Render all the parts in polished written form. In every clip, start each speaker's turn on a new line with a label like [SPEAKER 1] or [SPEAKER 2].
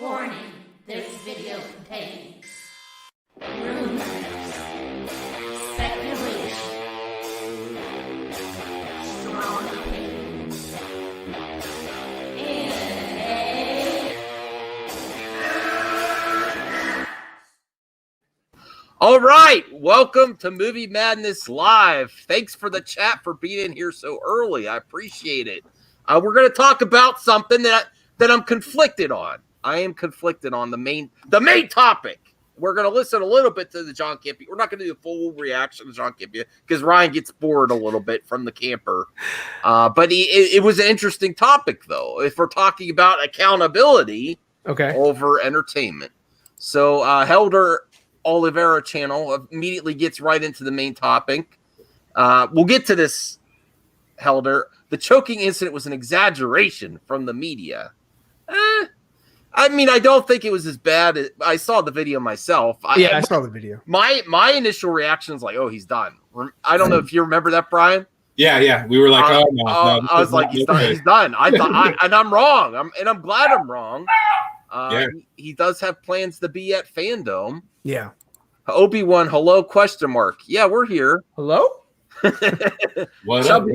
[SPEAKER 1] Warning, this video contains rumors, speculation, strong opinions, and
[SPEAKER 2] all right, welcome to Movie Madness Live. Thanks for the chat for being in here so early. I appreciate it. We're going to talk about something that I'm conflicted on. I am conflicted on the main topic. We're going to listen a little bit to the John Campea. We're not going to do a full reaction to John Campea because Ryan gets bored a little bit from the camper. But it was an interesting topic, though, if we're talking about accountability over entertainment. So Helder Oliveira channel immediately gets right into the main topic. We'll get to this, Helder. The choking incident was an exaggeration from the media. I mean, I don't think it was as bad. I saw the video myself.
[SPEAKER 3] I saw the video.
[SPEAKER 2] My initial reaction is like, oh, he's done. I don't know if you remember that, Brian.
[SPEAKER 4] Yeah. We were like, oh, no.
[SPEAKER 2] I was like, he's done. I thought, and I'm wrong. I'm glad I'm wrong. He does have plans to be at Fandom.
[SPEAKER 3] Yeah.
[SPEAKER 2] Obi-Wan, hello, question mark. Yeah, we're here.
[SPEAKER 3] Hello?
[SPEAKER 4] What up?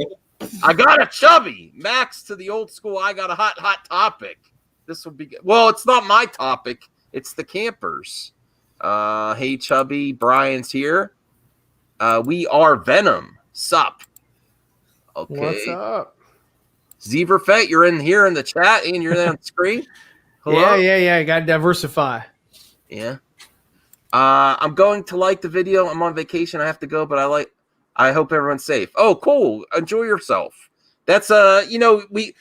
[SPEAKER 2] I got a chubby. Max to the old school. I got a hot topic. This will be good. Well, it's not my topic. It's the campers. Hey, chubby. Brian's here. We are Venom. Sup? Okay.
[SPEAKER 3] What's up?
[SPEAKER 2] Zeverfet, you're in here in the chat and you're there on the screen. Hello?
[SPEAKER 3] Yeah. I got to diversify.
[SPEAKER 2] Yeah. I'm going to like the video. I'm on vacation. I have to go, but I hope everyone's safe. Oh, cool. Enjoy yourself. That's we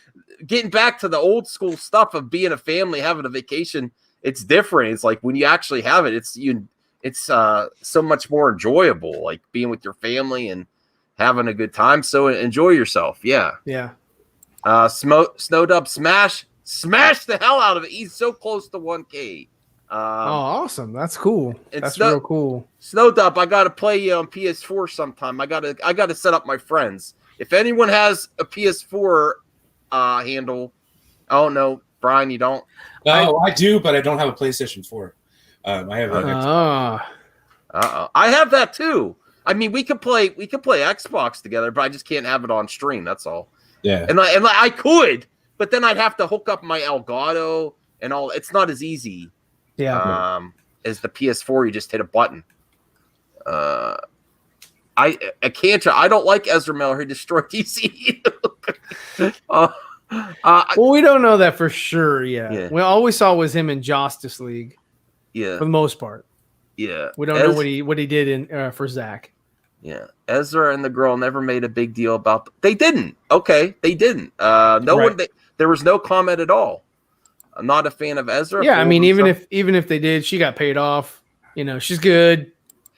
[SPEAKER 2] getting back to the old school stuff of being a family, having a vacation. It's different. It's like when you actually have it, it's so much more enjoyable, like being with your family and having a good time. So enjoy yourself. Yeah.
[SPEAKER 3] Yeah.
[SPEAKER 2] Snowdub smash the hell out of it. He's so close to 1K.
[SPEAKER 3] Awesome. That's cool. That's real cool.
[SPEAKER 2] Snowdub, I gotta play you on PS4 sometime. I gotta set up my friends. If anyone has a PS4 handle, I don't know, Brian, you don't?
[SPEAKER 4] No, I do, but I don't have a PlayStation 4. I have
[SPEAKER 2] I have that too. I mean, we could play Xbox together, but I just can't have it on stream. That's all.
[SPEAKER 4] Yeah.
[SPEAKER 2] And I could, but then I'd have to hook up my Elgato and all. It's not as easy.
[SPEAKER 3] Yeah.
[SPEAKER 2] As the PS4, you just hit a button. I can't. I don't like Ezra Miller. He destroyed DC.
[SPEAKER 3] Well, we don't know that for sure yet. Yeah. We all we saw was him in Justice League.
[SPEAKER 2] Yeah.
[SPEAKER 3] For the most part.
[SPEAKER 2] Yeah.
[SPEAKER 3] We don't know what he did in for Zach.
[SPEAKER 2] Yeah. Ezra and the girl never made a big deal about. They didn't. Okay, they didn't. There was no comment at all. I'm not a fan of Ezra.
[SPEAKER 3] Yeah, I mean, even if they did, she got paid off. You know, she's good.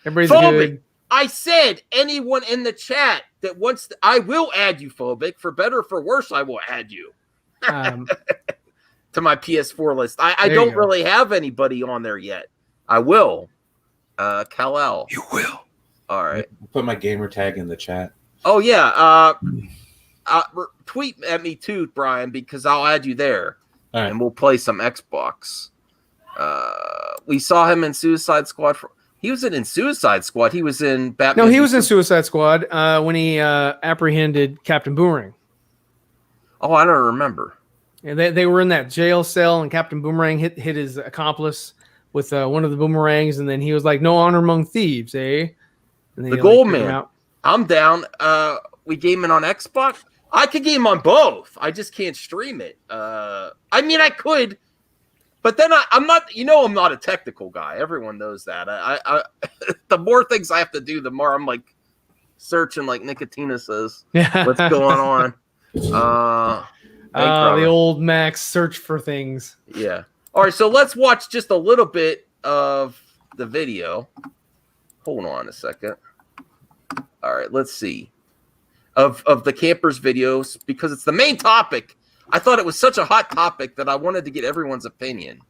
[SPEAKER 3] Everybody's good.
[SPEAKER 2] I said anyone in the chat that wants to, I will add you, Phobic. For better or for worse, I will add you to my PS4 list. I don't really have anybody on there yet. I will. Kal-El.
[SPEAKER 4] You will.
[SPEAKER 2] All right.
[SPEAKER 4] I'll put my gamer tag in the chat.
[SPEAKER 2] Oh, yeah. Tweet at me too, Brian, because I'll add you there.
[SPEAKER 4] All right.
[SPEAKER 2] And we'll play some Xbox. We saw him in Suicide Squad. He was in Suicide Squad. He was in Batman.
[SPEAKER 3] No, he was in Suicide Squad when he apprehended Captain Boomerang.
[SPEAKER 2] Oh, I don't remember.
[SPEAKER 3] And they were in that jail cell, and Captain Boomerang hit his accomplice with one of the boomerangs, and then he was like, "No honor among thieves, eh?" And
[SPEAKER 2] the Gold Man. I'm down. We game it on Xbox. I could game on both. I just can't stream it. I mean, I could, but then I'm not. You know, I'm not a technical guy. Everyone knows that. I the more things I have to do, the more I'm like searching, like Nicotina says.
[SPEAKER 3] Yeah.
[SPEAKER 2] What's going on?
[SPEAKER 3] The old Max search for things.
[SPEAKER 2] Yeah. All right. So let's watch just a little bit of the video. Hold on a second. All right. Let's see. Of the campers videos, because it's the main topic. I thought it was such a hot topic that I wanted to get everyone's opinion.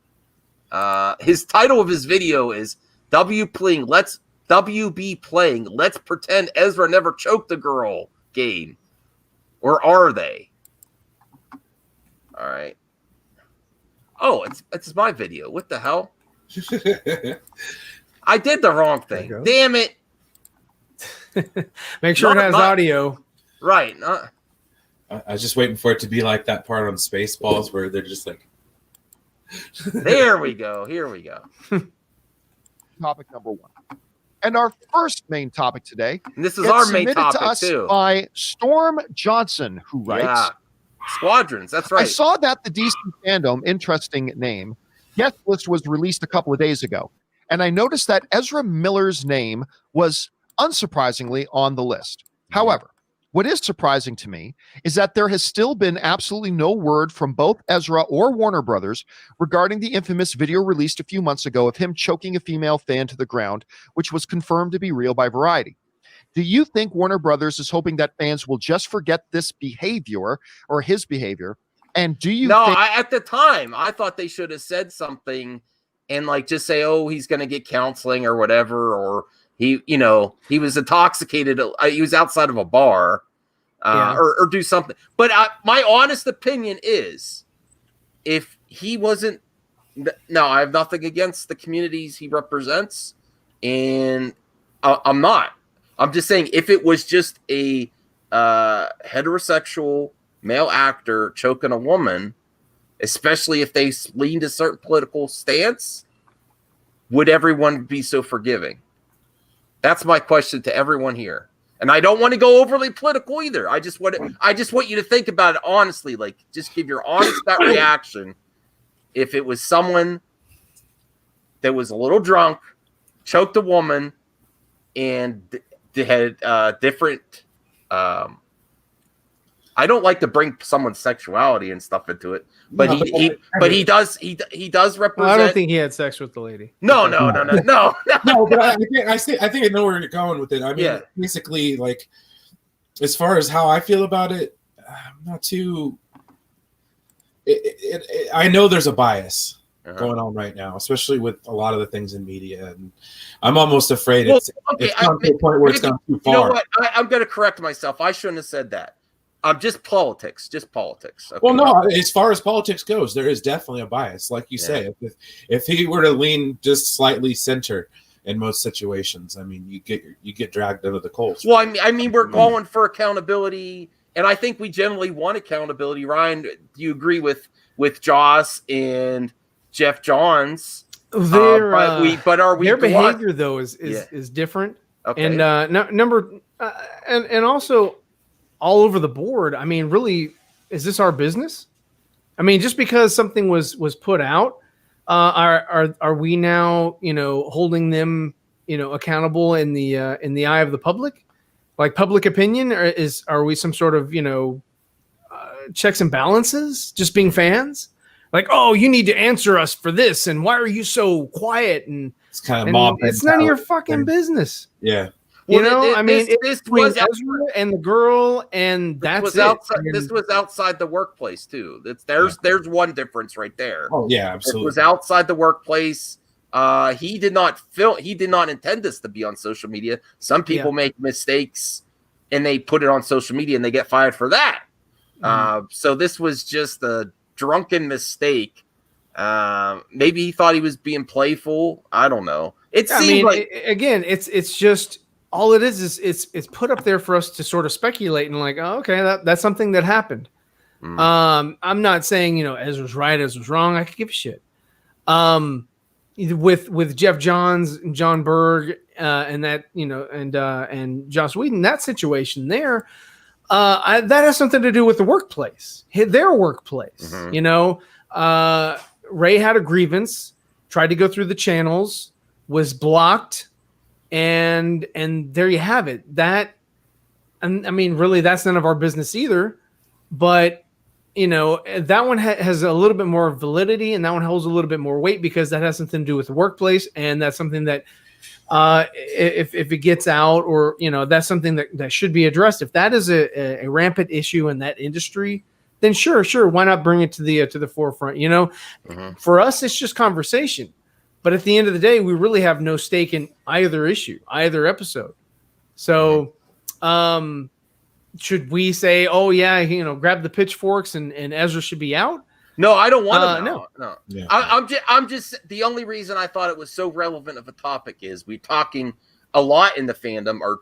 [SPEAKER 2] His title of his video is WB playing Let's Pretend Ezra Never Choked a Girl game. Or are they? All right. Oh, it's my video. What the hell? I did the wrong
[SPEAKER 3] There
[SPEAKER 2] thing.
[SPEAKER 3] you go.
[SPEAKER 2] Damn it.
[SPEAKER 3] Make sure it has audio.
[SPEAKER 2] Right.
[SPEAKER 4] I was just waiting for it to be like that part on Spaceballs where they're just like.
[SPEAKER 2] There we go. Here we go.
[SPEAKER 5] Topic number 1. And our first main topic today.
[SPEAKER 2] And this is
[SPEAKER 5] it's
[SPEAKER 2] our main
[SPEAKER 5] submitted
[SPEAKER 2] topic
[SPEAKER 5] to us
[SPEAKER 2] too.
[SPEAKER 5] by Storm Johnson, who writes,
[SPEAKER 2] Yeah. Squadrons. That's right.
[SPEAKER 5] I saw that the DC fandom, interesting name, guest list was released a couple of days ago. And I noticed that Ezra Miller's name was unsurprisingly on the list. However, what is surprising to me is that there has still been absolutely no word from both Ezra or Warner Brothers regarding the infamous video released a few months ago of him choking a female fan to the ground, which was confirmed to be real by Variety. Do you think Warner Brothers is hoping that fans will just forget this behavior or his behavior? And do you think
[SPEAKER 2] at the time, I thought they should have said something and like just say, oh, he's going to get counseling or whatever, or he was intoxicated. He was outside of a bar or do something. But my honest opinion is if he wasn't, no, I have nothing against the communities he represents. And I'm not. I'm just saying if it was just a heterosexual male actor choking a woman, especially if they leaned a certain political stance, would everyone be so forgiving? That's my question to everyone here. And I don't want to go overly political either. I just want you to think about it honestly. Like, just give your honest gut reaction. If it was someone that was a little drunk, choked a woman, and they had different. I don't like to bring someone's sexuality and stuff into it, but he does represent.
[SPEAKER 3] Well, I don't think he had sex with the lady.
[SPEAKER 2] No.
[SPEAKER 4] No, but I think I know where you're going with it. I mean, basically, like, as far as how I feel about it, I'm not too. I know there's a bias going on right now, especially with a lot of the things in media, and I'm almost afraid it's gone to a point where it's gone too far.
[SPEAKER 2] You know what? I'm going to correct myself. I shouldn't have said that. Just politics. Okay.
[SPEAKER 4] Well, no, as far as politics goes, there is definitely a bias. Like you say, if he were to lean just slightly center in most situations, I mean, you get dragged into the coals.
[SPEAKER 2] Well, I mean, we're calling for accountability, and I think we generally want accountability. Ryan, do you agree with Joss and Jeff Johns?
[SPEAKER 3] Their
[SPEAKER 2] Their
[SPEAKER 3] behavior though is different.
[SPEAKER 2] Okay.
[SPEAKER 3] And and also all over the board. I mean, really, is this our business? I mean, just because something was put out, are we now holding them accountable in the eye of the public, like public opinion, or are we some sort of checks and balances? Just being fans, like, oh, you need to answer us for this, and why are you so quiet? And
[SPEAKER 4] it's kind of mob.
[SPEAKER 3] It's none of your fucking business.
[SPEAKER 4] Yeah.
[SPEAKER 2] This was
[SPEAKER 3] Ezra and the girl, and that's it.
[SPEAKER 2] This was outside the workplace too. There's one difference right there.
[SPEAKER 4] Oh yeah, absolutely.
[SPEAKER 2] It was outside the workplace. He did not intend this to be on social media. Some people make mistakes and they put it on social media and they get fired for that. So this was just a drunken mistake. Maybe he thought he was being playful. I don't know.
[SPEAKER 3] It's just. All it is it's put up there for us to sort of speculate and like, oh, okay, that's something that happened. I'm not saying Ezra's right, Ezra's wrong. I could give a shit. With Jeff Johns and John Berg and that and Joss Whedon, that situation there, that has something to do with the workplace, their workplace. Ray had a grievance, tried to go through the channels, was blocked. And there you have it. That, and I mean, really, that's none of our business either. But that one has a little bit more validity, and that one holds a little bit more weight because that has something to do with the workplace, and that's something that, if it gets out, or that's something that should be addressed. If that is a rampant issue in that industry, then sure, why not bring it to the forefront? For us, it's just conversation. But at the end of the day, we really have no stake in either issue, either episode. So should we say, oh, yeah, grab the pitchforks and Ezra should be out?
[SPEAKER 2] No, I don't want to
[SPEAKER 3] no.
[SPEAKER 2] know. No.
[SPEAKER 4] Yeah.
[SPEAKER 2] I'm just the only reason I thought it was so relevant of a topic is we talking a lot in the fandom are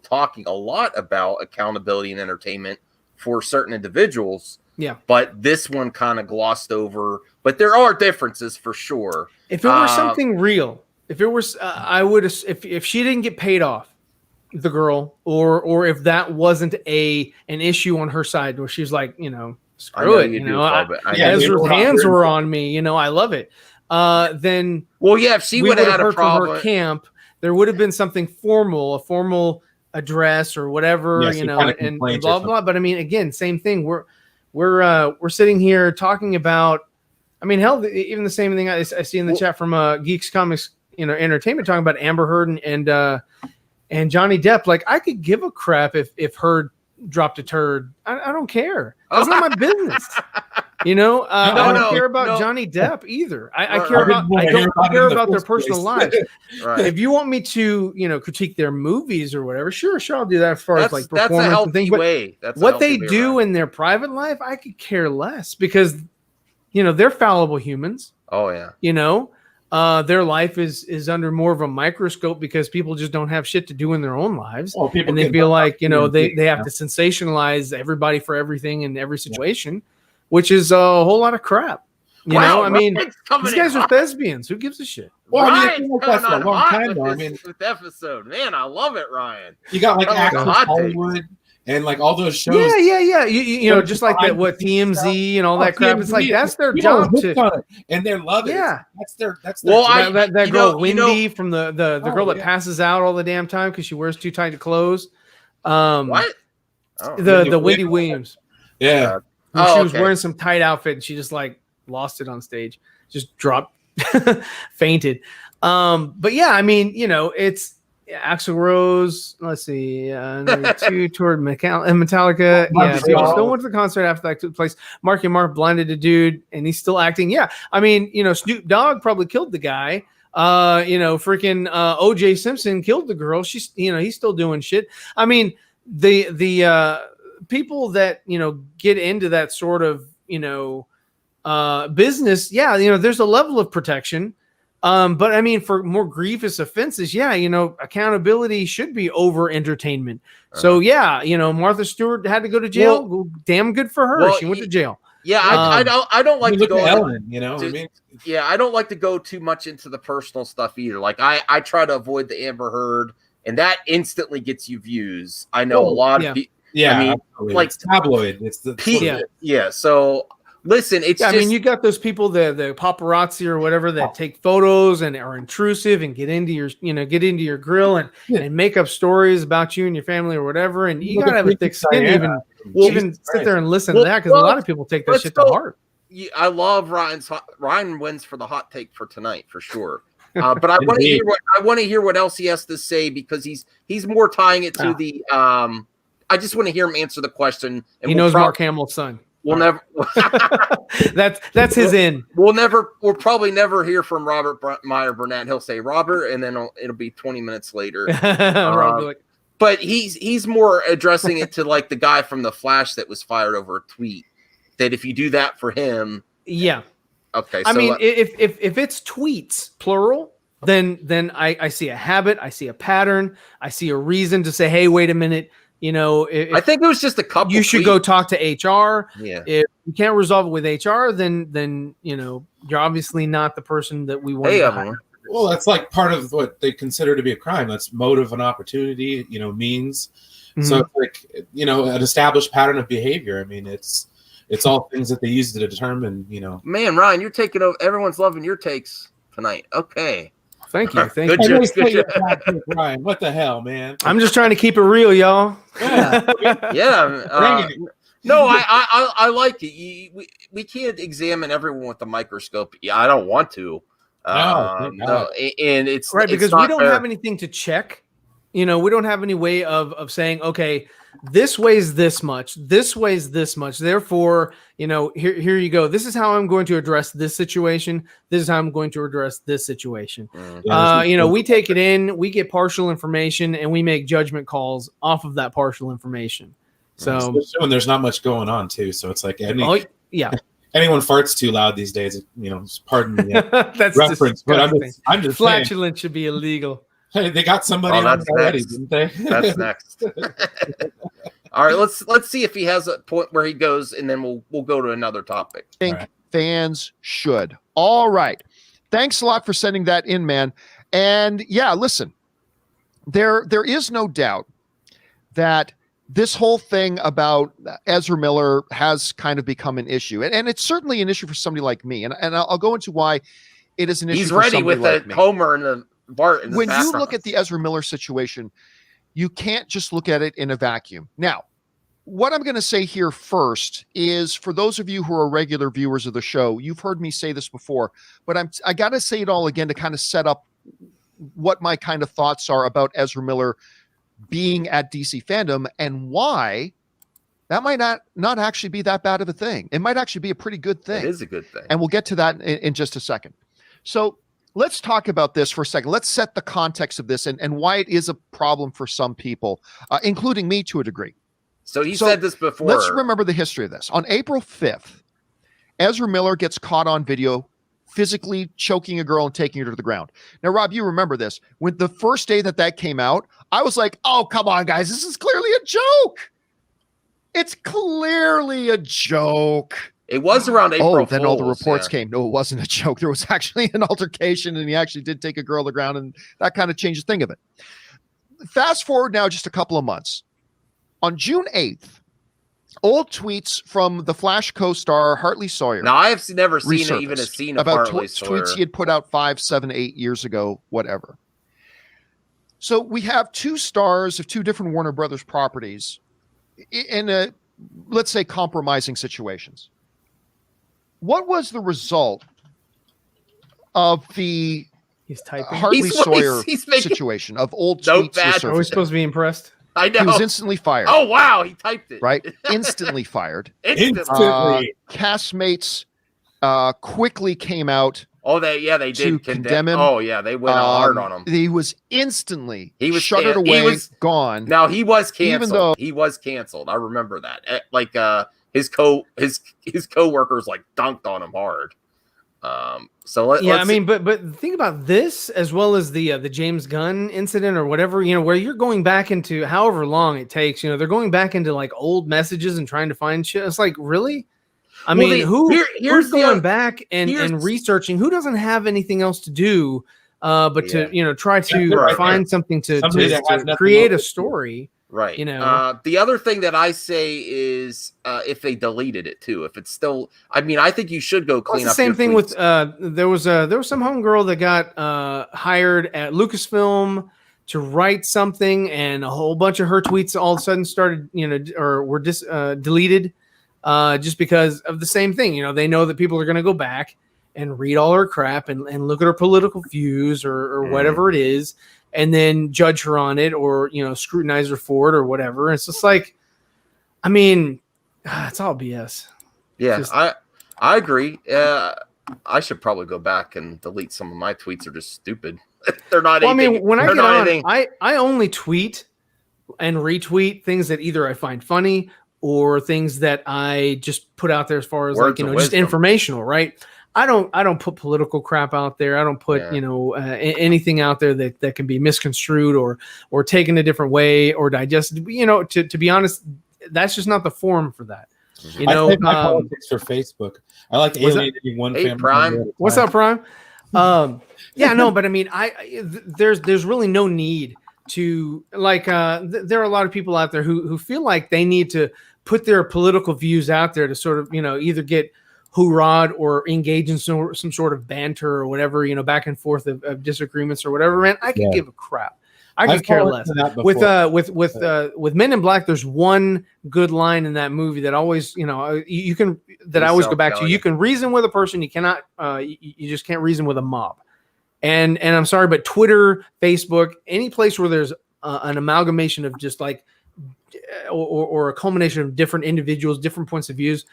[SPEAKER 2] talking a lot about accountability and entertainment for certain individuals.
[SPEAKER 3] Yeah.
[SPEAKER 2] But this one kind of glossed over. But there are differences for sure.
[SPEAKER 3] If it were something real, if it was, I would, if she didn't get paid off, the girl, or if that wasn't an issue on her side where she's like, screw it, Ezra's hands were on me, I love it. Then,
[SPEAKER 2] well, yeah, if she would have had a problem,
[SPEAKER 3] her camp, there would have been something formal, a formal address or whatever, and blah blah. But I mean, again, same thing. We're sitting here talking about. I mean, hell, even the same thing I see in the chat from Geeks Comics, Entertainment, talking about Amber Heard and Johnny Depp. Like, I could give a crap if Heard dropped a turd. I don't care. That's not my business. I don't care about Johnny Depp either. I don't care about their personal lives.
[SPEAKER 2] Right.
[SPEAKER 3] If you want me to, critique their movies or whatever, sure, I'll do that as far as like
[SPEAKER 2] that's
[SPEAKER 3] performance
[SPEAKER 2] a healthy
[SPEAKER 3] and things.
[SPEAKER 2] way. That's
[SPEAKER 3] what they do in their private life, I could care less because, they're fallible humans.
[SPEAKER 2] Oh yeah.
[SPEAKER 3] Their life is under more of a microscope because people just don't have shit to do in their own lives.
[SPEAKER 4] Well,
[SPEAKER 3] and they feel like, they have to sensationalize everybody for everything in every situation, which is a whole lot of crap. I mean, these guys are thespians. Who gives a shit?
[SPEAKER 4] Well,
[SPEAKER 2] Ryan's
[SPEAKER 4] that's
[SPEAKER 2] coming
[SPEAKER 4] a
[SPEAKER 2] on
[SPEAKER 4] long
[SPEAKER 2] hot
[SPEAKER 4] time,
[SPEAKER 2] with
[SPEAKER 4] though.
[SPEAKER 2] this episode. Man, I love it, Ryan.
[SPEAKER 4] You got like
[SPEAKER 2] That was a
[SPEAKER 4] Access
[SPEAKER 2] hot take.
[SPEAKER 4] Hollywood and like all those shows.
[SPEAKER 3] Yeah. You just like that, what TMZ and all that crap. It's like that's their job to,
[SPEAKER 4] and they're loving.
[SPEAKER 3] Yeah,
[SPEAKER 4] that's their.
[SPEAKER 2] Well,
[SPEAKER 4] job.
[SPEAKER 3] that girl Wendy from the girl that passes out all the damn time because she wears too tight of clothes.
[SPEAKER 2] What?
[SPEAKER 3] The Wendy Williams.
[SPEAKER 4] Yeah.
[SPEAKER 3] She was wearing some tight outfit and she just like lost it on stage, just dropped, fainted. But yeah, I mean, it's Axl Rose. Let's see, number 2 toward Metallica. Yeah, people still went to the concert after that took place. Marky Mark blinded a dude, and he's still acting. Yeah, I mean, Snoop Dogg probably killed the guy. Freaking O.J. Simpson killed the girl. She's, he's still doing shit. I mean, the people that get into that sort of business. Yeah, there's a level of protection. But I mean, for more grievous offenses, accountability should be over entertainment. So yeah, Martha Stewart had to go to jail. Well, damn good for her. She went to jail.
[SPEAKER 2] Yeah, I don't like to go.
[SPEAKER 4] Ellen,
[SPEAKER 2] I don't like to go too much into the personal stuff either. Like I try to avoid the Amber Heard, and that instantly gets you views. I know a lot of people.
[SPEAKER 4] Yeah,
[SPEAKER 2] I mean,
[SPEAKER 4] absolutely.
[SPEAKER 2] like
[SPEAKER 4] it's tabloid. It's the
[SPEAKER 2] yeah. So. Listen, it's just,
[SPEAKER 3] I mean, you got those people, the paparazzi or whatever, that take photos and are intrusive and get into your grill and make up stories about you and your family or whatever. And you gotta have a thick skin to even sit there and listen to that, because a lot of people take that shit to heart.
[SPEAKER 2] I love Ryan wins for the hot take for tonight for sure. But I want to hear what else he has to say, because he's more tying it to the. I just want to hear him answer the question. And
[SPEAKER 3] he knows Mark Hamill's son.
[SPEAKER 2] We'll never.
[SPEAKER 3] that's his in.
[SPEAKER 2] We'll probably never hear from Robert Meyer Burnett. He'll say Robert, and then it'll be 20 minutes later. But he's more addressing it to like the guy from The Flash that was fired over a tweet. That if you do that for him,
[SPEAKER 3] yeah,
[SPEAKER 2] okay.
[SPEAKER 3] I mean, if it's tweets plural, then I see a habit, I see a pattern, I see a reason to say, hey, wait a minute. I think
[SPEAKER 2] it was just a couple.
[SPEAKER 3] You should go talk to HR.
[SPEAKER 2] Yeah.
[SPEAKER 3] If you can't resolve it with HR, then you're obviously not the person that we want to hire.
[SPEAKER 4] Well, that's like part of what they consider to be a crime. That's motive and opportunity, means. Mm-hmm. So it's like, an established pattern of behavior. I mean, it's all things that they use to determine,
[SPEAKER 2] Man, Ryan, you're taking over. Everyone's loving your takes tonight. Okay.
[SPEAKER 3] Thank you.
[SPEAKER 2] Good job.
[SPEAKER 4] Ryan, what the hell, man?
[SPEAKER 3] I'm just trying to keep it real, y'all.
[SPEAKER 2] Yeah. No, I like it. We can't examine everyone with the microscope. Yeah, I don't want to. No, and it's
[SPEAKER 3] right, because
[SPEAKER 2] we
[SPEAKER 3] don't have anything to check. We don't have any way of saying, okay, this weighs this much, this weighs this much. Therefore, here you go. This is how I'm going to address this situation. This is how I'm going to address this situation. We take it in, we get partial information, and we make judgment calls off of that partial information. So
[SPEAKER 4] when there's not much going on too, so it's like anyone farts too loud these days, pardon the
[SPEAKER 3] That's
[SPEAKER 4] reference, but
[SPEAKER 3] disgusting.
[SPEAKER 4] I'm just saying.
[SPEAKER 3] Flatulent should be illegal.
[SPEAKER 4] Hey, they got somebody
[SPEAKER 2] Oh,
[SPEAKER 4] on
[SPEAKER 2] that's
[SPEAKER 4] already,
[SPEAKER 2] next.
[SPEAKER 4] didn't they?
[SPEAKER 2] That's next. All right, let's see if he has a point where he goes, and then we'll go to another topic.
[SPEAKER 5] think
[SPEAKER 4] All right.
[SPEAKER 5] fans should. All right. Thanks a lot for sending that in, man. And yeah, listen, there is no doubt that this whole thing about Ezra Miller has kind of become an issue. And it's certainly an issue for somebody like me. And I'll go into why it is an issue
[SPEAKER 2] He's
[SPEAKER 5] for
[SPEAKER 2] ready
[SPEAKER 5] somebody
[SPEAKER 2] with
[SPEAKER 5] like
[SPEAKER 2] a
[SPEAKER 5] me.
[SPEAKER 2] Homer and the Bart in the
[SPEAKER 5] When you
[SPEAKER 2] background.
[SPEAKER 5] look at the Ezra Miller situation, you can't just look at it in a vacuum. Now, what I'm going to say here first is, for those of you who are regular viewers of the show, you've heard me say this before, but I got to say it all again to kind of set up what my kind of thoughts are about Ezra Miller being at DC Fandom and why that might not actually be that bad of a thing. It might actually be a pretty good thing.
[SPEAKER 2] It is a good thing.
[SPEAKER 5] And we'll get to that in just a second. So let's talk about this for a second. Let's set the context of this and why it is a problem for some people, including me to a degree.
[SPEAKER 2] So you said this before.
[SPEAKER 5] Let's remember the history of this. On April 5th, Ezra Miller gets caught on video physically choking a girl and taking her to the ground. Now, Rob, you remember this. When the first day that came out, I was like, oh, come on, guys. This is clearly a joke. It's clearly a joke.
[SPEAKER 2] It was around April
[SPEAKER 5] Oh, then all the
[SPEAKER 2] Fools,
[SPEAKER 5] reports
[SPEAKER 2] yeah.
[SPEAKER 5] came. No, it wasn't a joke. There was actually an altercation, and he actually did take a girl to the ground, and that kind of changed the thing of it. Fast forward now just a couple of months. On June 8th, old tweets from the Flash co-star Hartley Sawyer.
[SPEAKER 2] Now, I have never seen
[SPEAKER 5] resurfaced
[SPEAKER 2] even a scene of
[SPEAKER 5] about
[SPEAKER 2] Hartley Sawyer.
[SPEAKER 5] tweets he had put out 5, 7, 8 years ago, whatever. So we have two stars of two different Warner Brothers properties in a, let's say, compromising situations. What was the result of the
[SPEAKER 3] He's typing.
[SPEAKER 5] Hartley
[SPEAKER 2] He's-
[SPEAKER 5] Sawyer
[SPEAKER 2] he's making
[SPEAKER 5] situation of old
[SPEAKER 2] no
[SPEAKER 5] tweets
[SPEAKER 2] bad-
[SPEAKER 3] Are we
[SPEAKER 5] resurfacing?
[SPEAKER 3] supposed to be impressed?
[SPEAKER 2] I know.
[SPEAKER 5] He was instantly fired.
[SPEAKER 2] Oh, wow. He typed it.
[SPEAKER 5] Right? Instantly fired.
[SPEAKER 2] Instantly.
[SPEAKER 4] Instantly.
[SPEAKER 5] Castmates quickly came out.
[SPEAKER 2] They
[SPEAKER 5] to
[SPEAKER 2] did
[SPEAKER 5] condemn him.
[SPEAKER 2] Oh, yeah. They went hard on him.
[SPEAKER 5] He was instantly
[SPEAKER 2] He was
[SPEAKER 5] shuttered
[SPEAKER 2] can- he
[SPEAKER 5] away,
[SPEAKER 2] was-
[SPEAKER 5] gone.
[SPEAKER 2] Now, he was canceled.
[SPEAKER 5] Even though-
[SPEAKER 2] he was canceled. I remember that. Like, his co-workers, like, dunked on him hard. So let's
[SPEAKER 3] Yeah, I mean, but think about this as well as the James Gunn incident or whatever, where you're going back into however long it takes, they're going back into like old messages and trying to find shit. It's like, really? I mean,
[SPEAKER 2] here's
[SPEAKER 3] who's going
[SPEAKER 2] the-
[SPEAKER 3] back and researching? Who doesn't have anything else to do but to try to
[SPEAKER 2] right.
[SPEAKER 3] find something to
[SPEAKER 4] Somebody that has
[SPEAKER 3] to
[SPEAKER 4] nothing
[SPEAKER 3] create a
[SPEAKER 4] else to do.
[SPEAKER 3] story.
[SPEAKER 2] Right.
[SPEAKER 3] You
[SPEAKER 2] the other thing that I say is if they deleted it too, if it's still, I mean, I think you should go
[SPEAKER 3] Well,
[SPEAKER 2] clean
[SPEAKER 3] it's the
[SPEAKER 2] up.
[SPEAKER 3] same thing
[SPEAKER 2] tweets.
[SPEAKER 3] with there was some homegirl that got hired at Lucasfilm to write something, and a whole bunch of her tweets all of a sudden started or were deleted just because of the same thing. They know that people are going to go back and read all her crap and look at her political views or whatever it is, and then judge her on it or scrutinize her for it or whatever. It's just like, I mean, it's all BS.
[SPEAKER 2] Yeah, I agree. I should probably go back and delete some of my tweets. Are just stupid. They're not.
[SPEAKER 3] Well, I
[SPEAKER 2] anything,
[SPEAKER 3] mean, when I
[SPEAKER 2] they're
[SPEAKER 3] get
[SPEAKER 2] not
[SPEAKER 3] on,
[SPEAKER 2] anything-
[SPEAKER 3] I only tweet and retweet things that either I find funny or things that I just put out there as far as
[SPEAKER 2] Words of
[SPEAKER 3] just
[SPEAKER 2] wisdom.
[SPEAKER 3] informational, right? I don't put political crap out there. I don't put anything out there that can be misconstrued or taken a different way or digested. To be honest, that's just not the forum for that.
[SPEAKER 4] I save my politics for Facebook. I like alienating one
[SPEAKER 2] Hey,
[SPEAKER 4] family
[SPEAKER 2] Prime.
[SPEAKER 4] member at a
[SPEAKER 3] What's
[SPEAKER 4] time.
[SPEAKER 3] up, Prime? Yeah, no, but I mean, there's really no need to there are a lot of people out there who feel like they need to put their political views out there to sort of either get hoorah'd or engage in some sort of banter or whatever, back and forth of disagreements or whatever. Man, I could give a crap. I could
[SPEAKER 4] I've
[SPEAKER 3] care
[SPEAKER 4] fallen
[SPEAKER 3] less.
[SPEAKER 4] to that before.
[SPEAKER 3] With Men in Black, there's one good line in that movie that always, you can that I always go back to. You can reason with a person, you cannot, you just can't reason with a mob. And I'm sorry, but Twitter, Facebook, any place where there's an amalgamation of just like, or a culmination of different individuals, different points of views,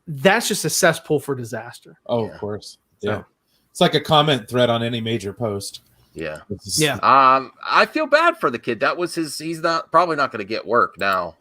[SPEAKER 3] that's just a cesspool for disaster.
[SPEAKER 4] Oh, of course. Yeah. It's like a comment thread on any major post.
[SPEAKER 2] Yeah.
[SPEAKER 3] Yeah.
[SPEAKER 2] I feel bad for the kid. That was he's probably not going to get work now.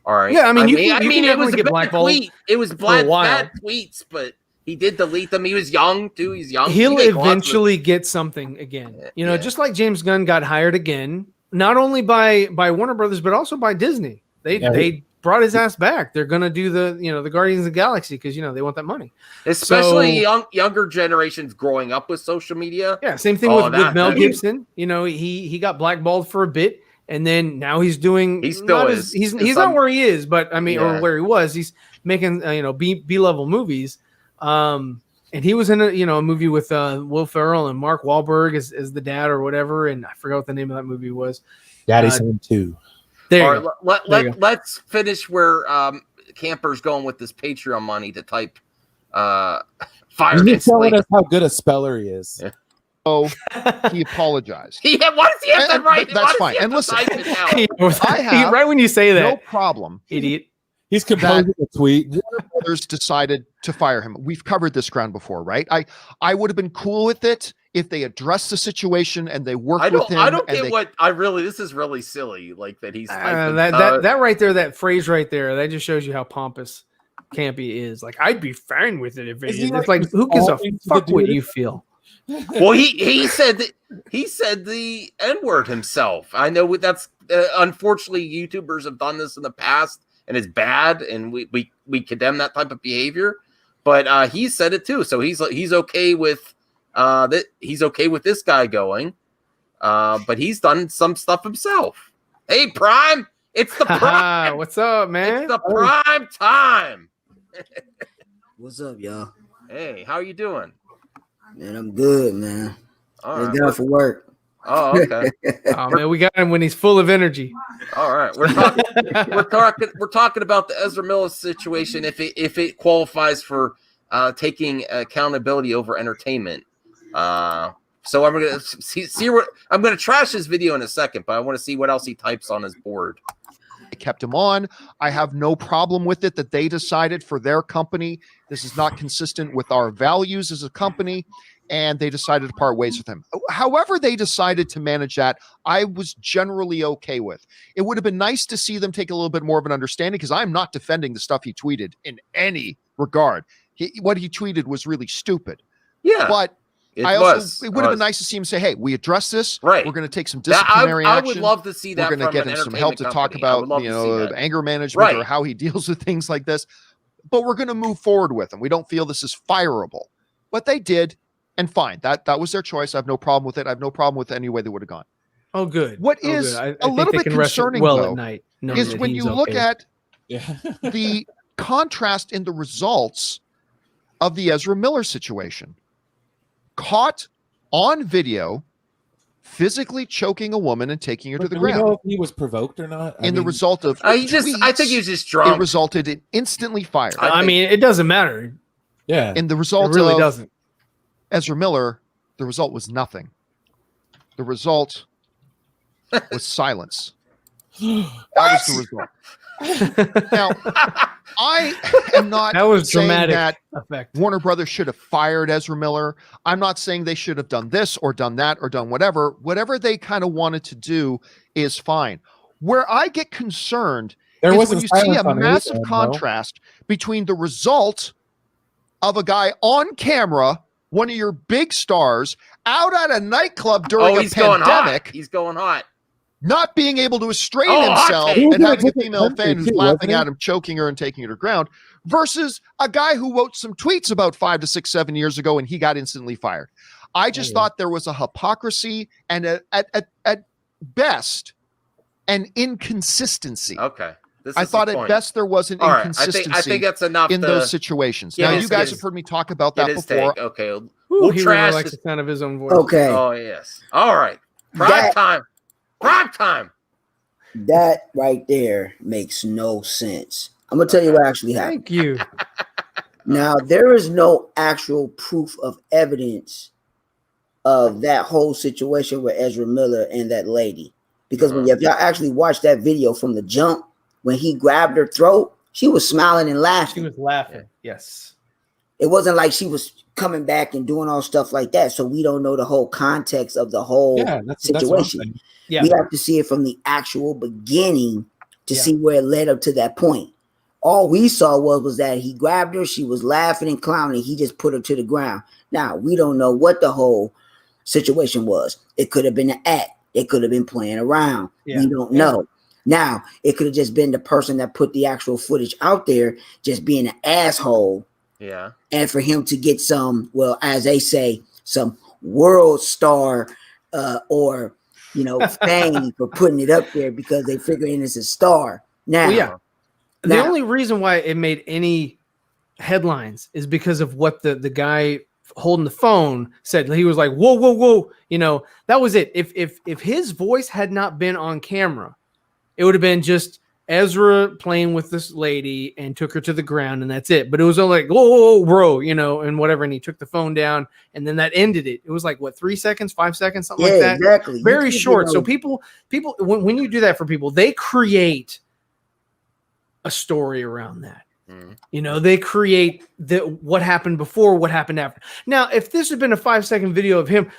[SPEAKER 2] All right.
[SPEAKER 3] Yeah, I mean, you can
[SPEAKER 2] it
[SPEAKER 3] definitely
[SPEAKER 2] was a
[SPEAKER 3] get
[SPEAKER 2] bad
[SPEAKER 3] blackballed
[SPEAKER 2] tweet. It was
[SPEAKER 3] for a while.
[SPEAKER 2] bad tweets, but he did delete them. He was young too. He's young.
[SPEAKER 3] He'll
[SPEAKER 2] He make lots of-
[SPEAKER 3] eventually get something again. You know,
[SPEAKER 2] Yeah.
[SPEAKER 3] just like James Gunn got hired again, not only by Warner Brothers but also by Disney. They brought his ass back. They're gonna do the Guardians of the Galaxy because they want that money.
[SPEAKER 2] Especially
[SPEAKER 3] So-
[SPEAKER 2] younger generations growing up with social media.
[SPEAKER 3] Yeah, same thing with Mel Gibson. He got blackballed for a bit, and then now he's doing.
[SPEAKER 2] He still is.
[SPEAKER 3] He's not where he is, but I mean, or
[SPEAKER 2] Yeah.
[SPEAKER 3] where he was. He's making B level movies. And he was in a movie with Will Ferrell and Mark Wahlberg as the dad or whatever, and I forgot what the name of that movie was.
[SPEAKER 4] Daddy Son 2.
[SPEAKER 3] There
[SPEAKER 2] All
[SPEAKER 3] you
[SPEAKER 2] right,
[SPEAKER 3] go. There you go.
[SPEAKER 2] let's finish where Camper's going with this Patreon money to type fire
[SPEAKER 4] He's telling
[SPEAKER 2] instantly.
[SPEAKER 4] us how good a speller he is.
[SPEAKER 2] Yeah.
[SPEAKER 5] So he apologized.
[SPEAKER 2] Why does he have to
[SPEAKER 5] And
[SPEAKER 2] write?
[SPEAKER 5] that's
[SPEAKER 2] why does
[SPEAKER 5] fine.
[SPEAKER 2] he have
[SPEAKER 5] And
[SPEAKER 2] to
[SPEAKER 5] listen,
[SPEAKER 2] type it out?
[SPEAKER 5] I have
[SPEAKER 3] right when you say that,
[SPEAKER 5] No problem.
[SPEAKER 3] idiot.
[SPEAKER 4] He's composing a tweet.
[SPEAKER 5] Warner Brothers decided to fire him. We've covered this ground before, right? I would have been cool with it if they addressed the situation and they worked with him.
[SPEAKER 2] I don't
[SPEAKER 5] and
[SPEAKER 2] get
[SPEAKER 5] they-
[SPEAKER 2] what this is really silly. Like that he's typing,
[SPEAKER 3] that right there, that phrase right there, that just shows you how pompous Campy is. Like, I'd be fine with it if it
[SPEAKER 4] Is he
[SPEAKER 3] is.
[SPEAKER 4] like
[SPEAKER 3] It's like, who gives a
[SPEAKER 4] responding to
[SPEAKER 3] fuck
[SPEAKER 4] the
[SPEAKER 3] what
[SPEAKER 4] dude?
[SPEAKER 3] you feel?
[SPEAKER 2] Well, he said the N-word himself. I know that's unfortunately YouTubers have done this in the past, and it's bad, and we condemn that type of behavior. But he said it too, so he's okay with that. He's okay with this guy going, but he's done some stuff himself. Hey, Prime, it's the prime.
[SPEAKER 3] What's up, man?
[SPEAKER 2] It's the prime time.
[SPEAKER 6] What's up, y'all?
[SPEAKER 2] Hey, how you doing?
[SPEAKER 6] Man, I'm good, man.
[SPEAKER 2] All
[SPEAKER 6] Thank
[SPEAKER 2] right.
[SPEAKER 6] God for work.
[SPEAKER 2] Oh, okay.
[SPEAKER 3] Oh man, we got him when he's full of energy.
[SPEAKER 2] All right, we're talking about the Ezra Miller situation. If it qualifies for taking accountability over entertainment, so I'm gonna see what I'm gonna trash his video in a second, but I want to see what else he types on his board.
[SPEAKER 5] I kept him on. I have no problem with it that they decided for their company this is not consistent with our values as a company, and they decided to part ways with him. However they decided to manage that, I was generally okay with. It would have been nice to see them take a little bit more of an understanding, because I'm not defending the stuff he tweeted in any regard. What he tweeted was really stupid.
[SPEAKER 2] Yeah,
[SPEAKER 5] But
[SPEAKER 2] it
[SPEAKER 5] it would have
[SPEAKER 2] was.
[SPEAKER 5] been nice to see him say, hey, we address this.
[SPEAKER 2] Right.
[SPEAKER 5] We're going to take some
[SPEAKER 2] That-
[SPEAKER 5] disciplinary
[SPEAKER 2] I
[SPEAKER 5] action.
[SPEAKER 2] would love to see that.
[SPEAKER 5] We're going to
[SPEAKER 2] from
[SPEAKER 5] get
[SPEAKER 2] an
[SPEAKER 5] him some help to
[SPEAKER 2] entertainment
[SPEAKER 5] talk
[SPEAKER 2] company. I would
[SPEAKER 5] about
[SPEAKER 2] love to see that.
[SPEAKER 5] anger management or
[SPEAKER 2] Right.
[SPEAKER 5] how he deals with things like this. But we're going to move forward with him. We don't feel this is fireable. But they did, and fine. That was their choice. I have no problem with it. I have no problem with any way they would have gone.
[SPEAKER 3] Oh, good.
[SPEAKER 5] What
[SPEAKER 3] Oh,
[SPEAKER 5] is
[SPEAKER 3] good. I
[SPEAKER 5] a
[SPEAKER 3] think
[SPEAKER 5] little
[SPEAKER 3] they
[SPEAKER 5] bit
[SPEAKER 3] can rest
[SPEAKER 5] concerning,
[SPEAKER 3] well
[SPEAKER 5] though,
[SPEAKER 3] at night, knowing
[SPEAKER 5] is
[SPEAKER 3] that
[SPEAKER 5] when
[SPEAKER 3] he's
[SPEAKER 5] you look
[SPEAKER 3] okay.
[SPEAKER 5] at
[SPEAKER 4] Yeah.
[SPEAKER 5] the contrast in the results of the Ezra Miller situation. Caught on video, physically choking a woman and taking her to
[SPEAKER 4] But
[SPEAKER 5] the
[SPEAKER 4] do we
[SPEAKER 5] ground.
[SPEAKER 4] know if he was provoked or not?
[SPEAKER 5] In the result of
[SPEAKER 2] I think he was just
[SPEAKER 5] it
[SPEAKER 2] drunk.
[SPEAKER 5] resulted in instantly fired.
[SPEAKER 3] I mean, it doesn't matter.
[SPEAKER 4] yeah.
[SPEAKER 5] In the
[SPEAKER 3] It
[SPEAKER 5] result
[SPEAKER 3] really
[SPEAKER 5] of
[SPEAKER 3] doesn't.
[SPEAKER 5] Ezra Miller, the result was nothing. The result was silence. That was the result. Now, I am not
[SPEAKER 3] That was
[SPEAKER 5] saying
[SPEAKER 3] dramatic
[SPEAKER 5] that
[SPEAKER 3] effect.
[SPEAKER 5] Warner Brothers should have fired Ezra Miller. I'm not saying they should have done this or done that or done whatever. Whatever they kind of wanted to do is fine. Where I get concerned
[SPEAKER 4] There
[SPEAKER 5] is
[SPEAKER 4] was
[SPEAKER 5] when
[SPEAKER 4] a
[SPEAKER 5] you see
[SPEAKER 4] silence
[SPEAKER 5] a
[SPEAKER 4] on his
[SPEAKER 5] massive
[SPEAKER 4] end, though.
[SPEAKER 5] contrast between the result of a guy on camera, one of your big stars, out at a nightclub during a
[SPEAKER 2] he's going hot.
[SPEAKER 5] pandemic,
[SPEAKER 2] He's going hot.
[SPEAKER 5] not being able to restrain
[SPEAKER 2] Oh, hot
[SPEAKER 5] himself
[SPEAKER 2] take.
[SPEAKER 5] and
[SPEAKER 4] He was in a
[SPEAKER 5] having a
[SPEAKER 4] different
[SPEAKER 5] female
[SPEAKER 4] country,
[SPEAKER 5] fan who's
[SPEAKER 4] too,
[SPEAKER 5] laughing
[SPEAKER 4] wasn't he?
[SPEAKER 5] at him, choking her and taking her to ground, versus a guy who wrote some tweets about 5 to 6, 7 years ago and he got instantly fired. I just thought there was a hypocrisy and at best an inconsistency.
[SPEAKER 2] Okay. This
[SPEAKER 5] I
[SPEAKER 2] is
[SPEAKER 5] thought
[SPEAKER 2] the
[SPEAKER 5] at
[SPEAKER 2] point.
[SPEAKER 5] best there was an
[SPEAKER 2] All right.
[SPEAKER 5] inconsistency
[SPEAKER 2] I think that's enough
[SPEAKER 5] in
[SPEAKER 2] to
[SPEAKER 5] those situations.
[SPEAKER 2] Yeah,
[SPEAKER 5] Now,
[SPEAKER 2] his-
[SPEAKER 5] you guys
[SPEAKER 2] his-
[SPEAKER 5] have heard me talk about
[SPEAKER 2] get
[SPEAKER 5] that
[SPEAKER 2] his
[SPEAKER 5] before.
[SPEAKER 2] take. Okay.
[SPEAKER 3] Ooh,
[SPEAKER 2] We'll
[SPEAKER 3] he really
[SPEAKER 2] trash
[SPEAKER 3] likes
[SPEAKER 2] this.
[SPEAKER 3] the sound of his own voice.
[SPEAKER 6] Okay,
[SPEAKER 2] Oh yes. All right. Prime
[SPEAKER 6] That-
[SPEAKER 2] time. Prime time.
[SPEAKER 6] that right there makes no sense. I'm gonna tell you what actually happened.
[SPEAKER 3] Thank you.
[SPEAKER 6] Now, there is no actual proof of evidence of that whole situation with Ezra Miller and that lady. Because when if y'all actually watch that video from the jump, when he grabbed her throat, she was smiling and
[SPEAKER 3] She
[SPEAKER 6] laughing.
[SPEAKER 3] was laughing. Yes.
[SPEAKER 6] It wasn't like she was coming back and doing all stuff like that. So we don't know the whole context of the whole
[SPEAKER 4] Yeah, that's what I'm
[SPEAKER 6] situation.
[SPEAKER 4] saying.
[SPEAKER 3] Yeah.
[SPEAKER 6] We have to see it from the actual beginning to see where it led up to that point. All we saw was that he grabbed her, she was laughing and clowning, he just put her to the ground. Now, we don't know what the whole situation was. It could have been an act. It could have been playing around. We don't know. Now, it could have just been the person that put the actual footage out there just being an asshole.
[SPEAKER 2] Yeah.
[SPEAKER 6] And for him to get some, well, as they say, some world star or, you know, fame for putting it up there because they figure it's a star. Now,
[SPEAKER 3] the only reason why it made any headlines is because of what the guy holding the phone said. He was like, whoa, whoa, whoa. You know, that was it. If his voice had not been on camera, it would have been just Ezra playing with this lady and took her to the ground, and that's it. But it was all like, whoa, bro, you know, and whatever. And he took the phone down, and then that ended it. It was like, what, 3 seconds, 5 seconds, something like that?
[SPEAKER 6] Exactly.
[SPEAKER 3] Very short. So people, when you do that for people, they create a story around that. You know, they create what happened before, what happened after. Now, if this had been a 5-second video of him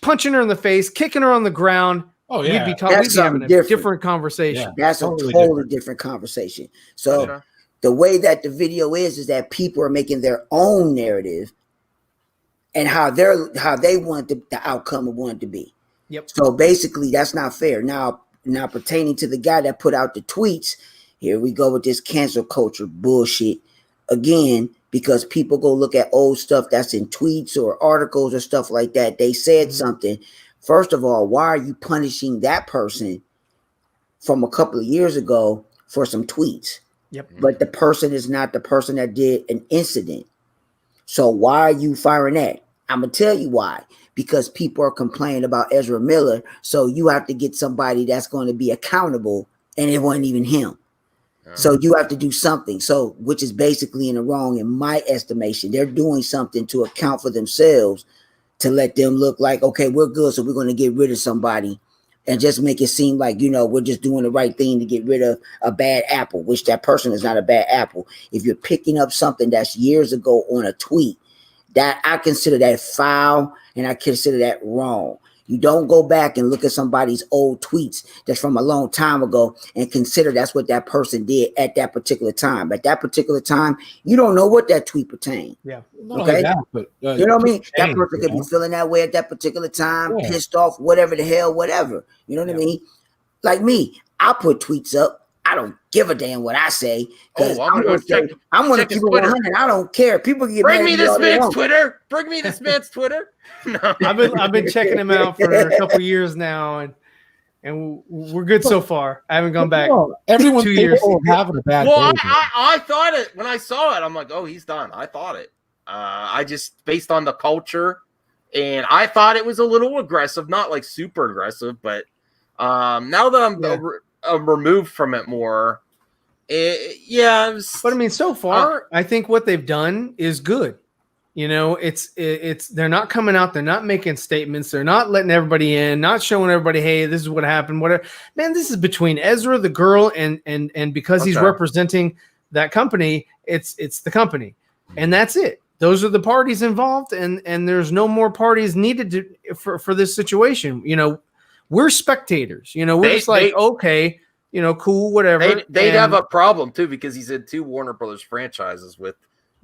[SPEAKER 3] punching her in the face, kicking her on the ground, we'd be having a different conversation.
[SPEAKER 6] That's a totally different conversation. So the way that the video is that people are making their own narrative and how they want the outcome of want to be.
[SPEAKER 3] Yep.
[SPEAKER 6] So basically, that's not fair. Now pertaining to the guy that put out the tweets, here we go with this cancel culture bullshit again, because people go look at old stuff that's in tweets or articles or stuff like that. They said something. First of all, why are you punishing that person from a couple of years ago for some tweets?
[SPEAKER 3] Yep.
[SPEAKER 6] But the person is not the person that did an incident. So why are you firing that? I'm going to tell you why. Because people are complaining about Ezra Miller. So you have to get somebody that's going to be accountable, and it wasn't even him. So you have to do something. So, which is basically in the wrong in my estimation. They're doing something to account for themselves to let them look like, okay, we're good. So we're going to get rid of somebody and just make it seem like, you know, we're just doing the right thing to get rid of a bad apple, which that person is not a bad apple. If you're picking up something that's years ago on a tweet, that I consider that foul and I consider that wrong. You don't go back and look at somebody's old tweets that's from a long time ago and consider that's what that person did at that particular time. At that particular time, you don't know what that tweet pertained.
[SPEAKER 3] Yeah.
[SPEAKER 6] Okay. You know what I mean? That person could be feeling that way at that particular time, pissed off, whatever the hell, whatever. You know what I mean? Like me, I put tweets up. I don't give a damn what I say.
[SPEAKER 2] I'm going
[SPEAKER 6] to keep it 100. I don't care. People get
[SPEAKER 2] bring me this man's Twitter. Bring me this man's Twitter. No.
[SPEAKER 3] I've been checking him out for a couple years now, and we're good so far. I haven't gone back.
[SPEAKER 4] Everyone's
[SPEAKER 3] 2 years.
[SPEAKER 4] having a bad
[SPEAKER 2] Well,
[SPEAKER 4] day.
[SPEAKER 2] I thought it when I saw it. I'm like, oh, he's done. I thought it. I just based on the culture, and I thought it was a little aggressive, not like super aggressive, but now that I'm removed from it more.
[SPEAKER 3] But I mean, so far, I think what they've done is good. You know, it's they're not coming out, they're not making statements, they're not letting everybody in, not showing everybody, hey, this is what happened, whatever. Man, this is between Ezra, the girl, and because he's representing that company, it's the company, and that's it. Those are the parties involved, and there's no more parties needed for this situation. You know, we're spectators. You know, we're just like, okay, you know, cool, whatever.
[SPEAKER 2] They'd have a problem too because he's in 2 Warner Brothers franchises with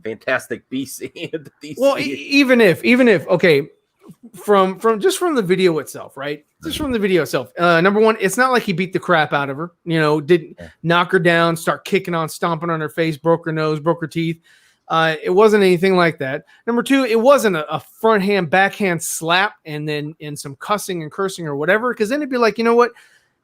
[SPEAKER 2] Fantastic Beasts and DC.
[SPEAKER 3] Well, even if okay, from the video itself, right? Just from the video itself. Number one, it's not like he beat the crap out of her. You know, didn't knock her down, start kicking on, stomping on her face, broke her nose, broke her teeth. It wasn't anything like that. Number two, it wasn't a front hand, backhand slap and then some cussing and cursing or whatever. Because then it'd be like, you know what?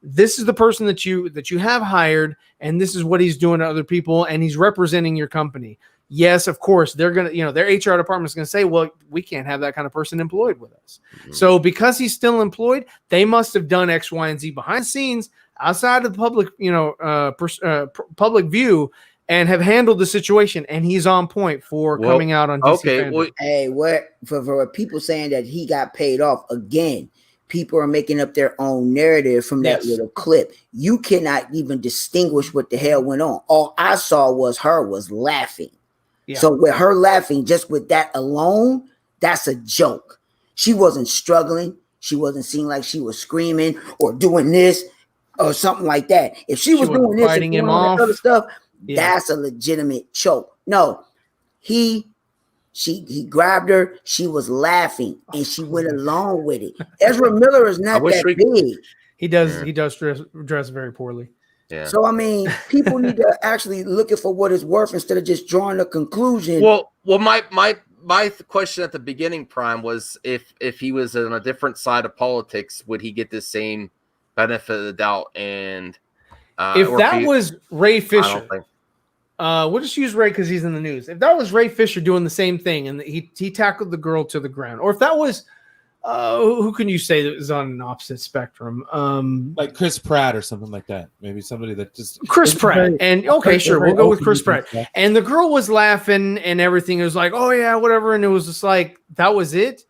[SPEAKER 3] This is the person that you have hired, and this is what he's doing to other people, and he's representing your company. Yes, of course, they're gonna, you know, their HR department is gonna say, well, we can't have that kind of person employed with us. Mm-hmm. So because he's still employed, they must have done X, Y, and Z behind the scenes outside of the public, you know, public view, and have handled the situation. And he's on point for coming out on DC.
[SPEAKER 2] Okay,
[SPEAKER 6] hey, what for people saying that he got paid off again? People are making up their own narrative from that little clip. You cannot even distinguish what the hell went on. All I saw was her laughing. Yeah. So with her laughing, just with that alone, that's a joke. She wasn't struggling. She wasn't seeming like she was screaming or doing this. or something like that. If she was doing this and
[SPEAKER 3] fighting him
[SPEAKER 6] doing all that
[SPEAKER 3] off.
[SPEAKER 6] other stuff,
[SPEAKER 3] Yeah.
[SPEAKER 6] that's a legitimate choke. No, he grabbed her. She was laughing and she went along with it. Ezra Miller is not that big.
[SPEAKER 3] He does dress very poorly.
[SPEAKER 2] Yeah.
[SPEAKER 6] So I mean, people need to actually look it for what it's worth instead of just drawing a conclusion.
[SPEAKER 2] Well, my question at the beginning, Prime, was if he was on a different side of politics, would he get the same benefit of the doubt? And
[SPEAKER 3] if that was Ray Fisher,
[SPEAKER 2] think.
[SPEAKER 3] We'll just use Ray because he's in the news. If that was Ray Fisher doing the same thing and he tackled the girl to the ground, or if that was who can you say that is on an opposite spectrum?
[SPEAKER 4] Like Chris Pratt or something like that. Maybe somebody that just
[SPEAKER 3] Chris Pratt. And okay, sure, we'll go with Chris Pratt. And the girl was laughing and everything. It was like, oh yeah, whatever. And it was just like that was it.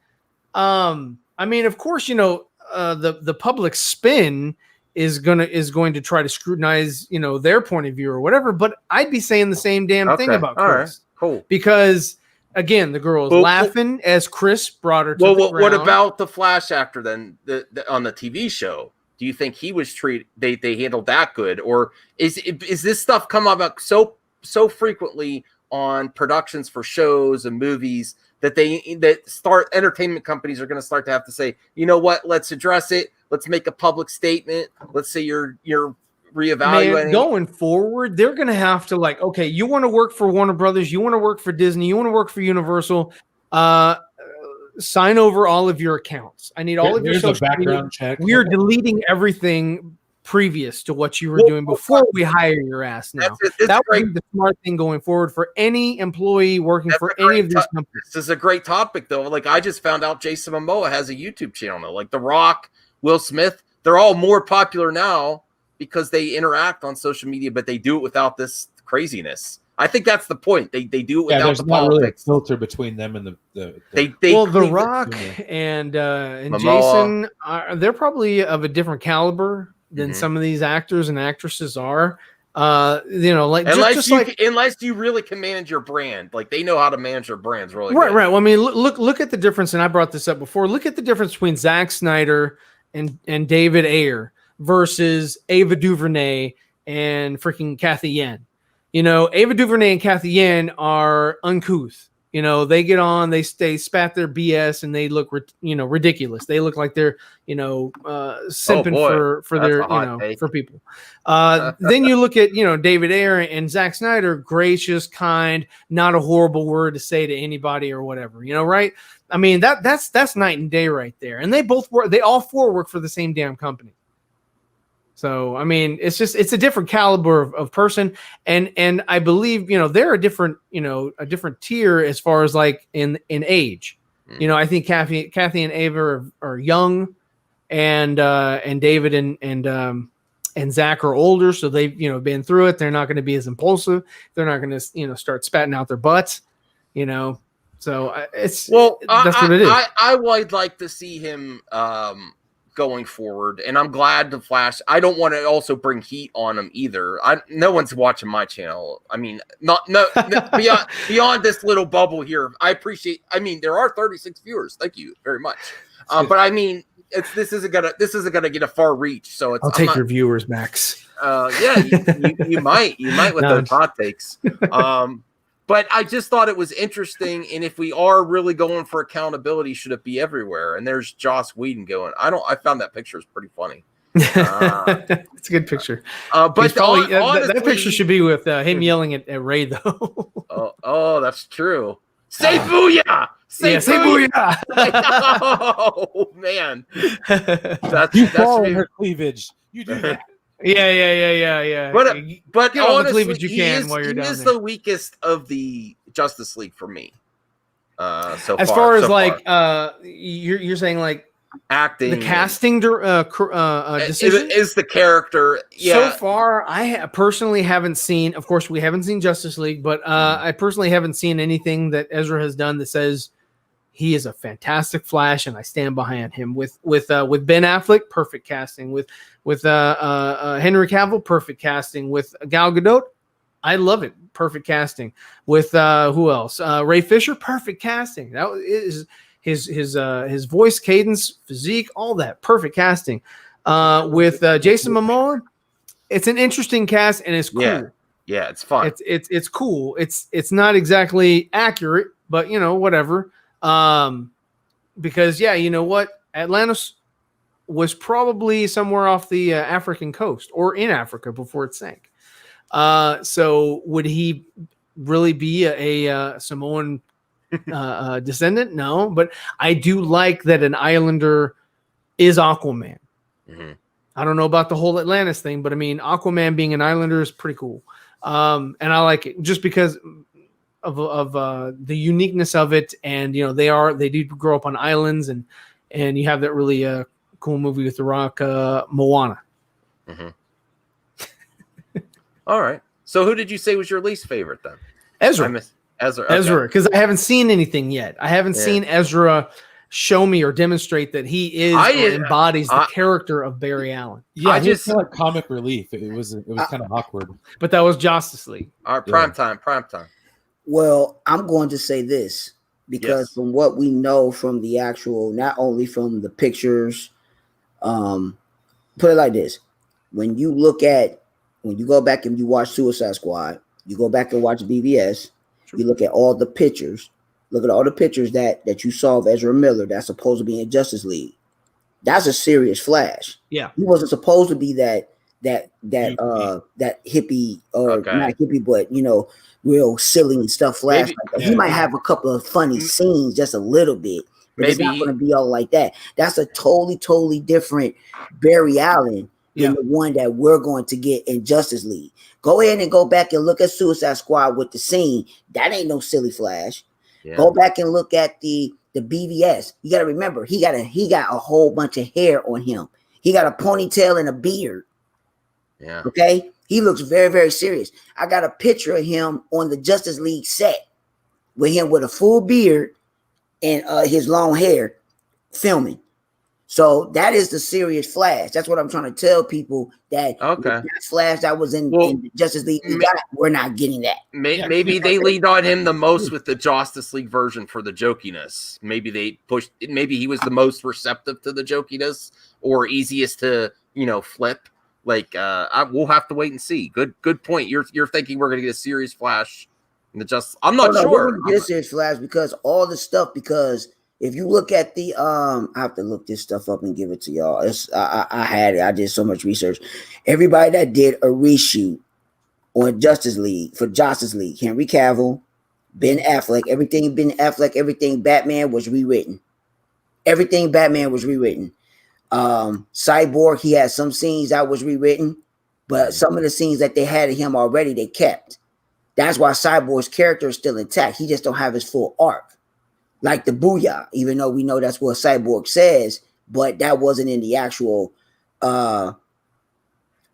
[SPEAKER 3] I mean, of course, the public spin is going to try to scrutinize, their point of view or whatever. But I'd be saying the same damn thing about Chris.
[SPEAKER 2] All right, cool.
[SPEAKER 3] Because again, the girl is laughing as Chris brought her to the ground.
[SPEAKER 2] What about the Flash actor then on the TV show? Do you think he was treated? They handled that good, or is this stuff come up so frequently on productions for shows and movies that entertainment companies are going to start to have to say, you know what? Let's address it. Let's make a public statement. Let's say you're reevaluating.
[SPEAKER 3] Man, going forward, they're going to have to okay, you want to work for Warner Brothers, you want to work for Disney, you want to work for Universal, sign over all of your accounts. I need all of your social
[SPEAKER 4] background check.
[SPEAKER 3] We're deleting everything previous to what you were doing before we hire your ass now. That would be the smart thing going forward for any employee working for any of these companies.
[SPEAKER 2] This is a great topic, though. I just found out Jason Momoa has a YouTube channel now. The Rock, Will Smith, they're all more popular now because they interact on social media, but they do it without this craziness. I think that's the point. They do it without the
[SPEAKER 4] not
[SPEAKER 2] politics.
[SPEAKER 4] really a filter between them and the
[SPEAKER 3] The Rock and Jason they're probably of a different caliber than some of these actors and actresses are. Unless
[SPEAKER 2] you really can manage your brand, they know how to manage their brands really
[SPEAKER 3] right.
[SPEAKER 2] Good.
[SPEAKER 3] Right. Well, I mean, look at the difference, and I brought this up before. Look at the difference between Zack Snyder and David Ayer versus Ava DuVernay and freaking Kathy Yen. Ava DuVernay and Kathy Yen are uncouth. They get on, they spat their BS, and they look, ridiculous. They look like they're, simping for their, for people. Then you look at, David Ayer and Zack Snyder, gracious, kind, not a horrible word to say to anybody or whatever, right? I mean, that's night and day right there. And they all four work for the same damn company. So, I mean, it's a different caliber of person. And I believe, they're a different tier as far as in age. I think Kathy and Ava are young and David and Zach are older. So they've, been through it. They're not going to be as impulsive. They're not going to, start spatting out their butts, so that's what it is.
[SPEAKER 2] I would like to see him, going forward, and I'm glad the Flash. I don't want to also bring heat on him either. No one's watching my channel. I mean, beyond this little bubble here. I appreciate. I mean, there are 36 viewers. Thank you very much. But I mean, this isn't gonna get a far reach. So
[SPEAKER 3] I'll take your viewers, Max.
[SPEAKER 2] Yeah, you might with those hot takes. But I just thought it was interesting, and if we are really going for accountability, should it be everywhere? And there's Joss Whedon going. I found that picture is pretty funny.
[SPEAKER 3] It's a good picture.
[SPEAKER 2] But
[SPEAKER 3] probably,
[SPEAKER 2] honestly,
[SPEAKER 3] that picture should be with him yelling at Ray, though.
[SPEAKER 2] oh, that's true. Say booyah! Say
[SPEAKER 3] booyah!
[SPEAKER 2] Oh man,
[SPEAKER 4] you fall in her cleavage. You do that.
[SPEAKER 3] Yeah.
[SPEAKER 2] But
[SPEAKER 3] get all the
[SPEAKER 2] honestly,
[SPEAKER 3] cleavage you can while you're down there.
[SPEAKER 2] He is the weakest of the Justice League for me.
[SPEAKER 3] As far as you're saying
[SPEAKER 2] acting,
[SPEAKER 3] the casting decision
[SPEAKER 2] is the character. Yeah.
[SPEAKER 3] So far, I personally haven't seen. Of course, we haven't seen Justice League, but I personally haven't seen anything that Ezra has done that says he is a fantastic Flash, and I stand behind him. With Ben Affleck, perfect casting. With Henry Cavill, perfect casting. With Gal Gadot, I love it, perfect casting. With who else? Ray Fisher, perfect casting. That is his voice, cadence, physique, all that, perfect casting. with Jason Momoa. It's an interesting cast and it's cool.
[SPEAKER 2] Yeah, it's fun.
[SPEAKER 3] It's cool. It's not exactly accurate, but whatever. Because you know what, Atlantis was probably somewhere off the African coast or in Africa before it sank. So would he really be a Samoan descendant? No, but I do like that an islander is Aquaman.
[SPEAKER 2] Mm-hmm.
[SPEAKER 3] I don't know about the whole Atlantis thing, but I mean, Aquaman being an islander is pretty cool. And I like it just because of the uniqueness of it. And, they do grow up on islands and you have that really cool movie with The Rock, Moana.
[SPEAKER 2] Mm-hmm. All right. So who did you say was your least favorite then?
[SPEAKER 3] Ezra.
[SPEAKER 2] Ezra. Okay.
[SPEAKER 3] Ezra, because I haven't seen anything yet. I haven't seen Ezra show me or demonstrate that he is or embodies the character of Barry Allen.
[SPEAKER 4] Yeah, I just feel like comic relief. It was kind of awkward.
[SPEAKER 3] But that was Justice League.
[SPEAKER 2] All right, prime time.
[SPEAKER 6] Well, I'm going to say this because from what we know from the actual, not only from the pictures, put it like this: when you go back and you watch Suicide Squad, you go back and watch BVS, you look at all the pictures. Look at all the pictures that you saw of Ezra Miller that's supposed to be in Justice League. That's a serious Flash.
[SPEAKER 3] Yeah,
[SPEAKER 6] he wasn't supposed to be that hippie or not hippie, but real silly and stuff. Flash. He might have a couple of funny scenes, just a little bit, but it's not going to be all like that. That's a totally different Barry Allen than the one that we're going to get in Justice League. Go ahead and go back and look at Suicide Squad with the scene. That ain't no silly Flash. Yeah. Go back and look at the BVS. You got to remember, he got a whole bunch of hair on him. He got a ponytail and a beard.
[SPEAKER 2] Yeah.
[SPEAKER 6] Okay. He looks very, very serious. I got a picture of him on the Justice League set with him with a full beard and his long hair filming. So that is the serious Flash. That's what I'm trying to tell people, that that Flash that was in Justice League, we're not getting that.
[SPEAKER 2] Maybe they leaned on him the most with the Justice League version for the jokiness. Maybe he was the most receptive to the jokiness or easiest to, flip. Like, we'll have to wait and see. Good point. You're thinking we're going to get a serious Flash in the Justice. I'm not sure.
[SPEAKER 6] We're going to get a serious Flash because all the stuff, because if you look at the, I have to look this stuff up and give it to y'all. I had it. I did so much research. Everybody that did a reshoot on Justice League, Henry Cavill, Ben Affleck, everything Batman was rewritten. Everything Batman was rewritten. Cyborg, he had some scenes that was rewritten, but some of the scenes that they had of him already, they kept. That's why Cyborg's character is still intact. He just don't have his full arc. Like the Booyah, even though we know that's what Cyborg says, but that wasn't in the actual and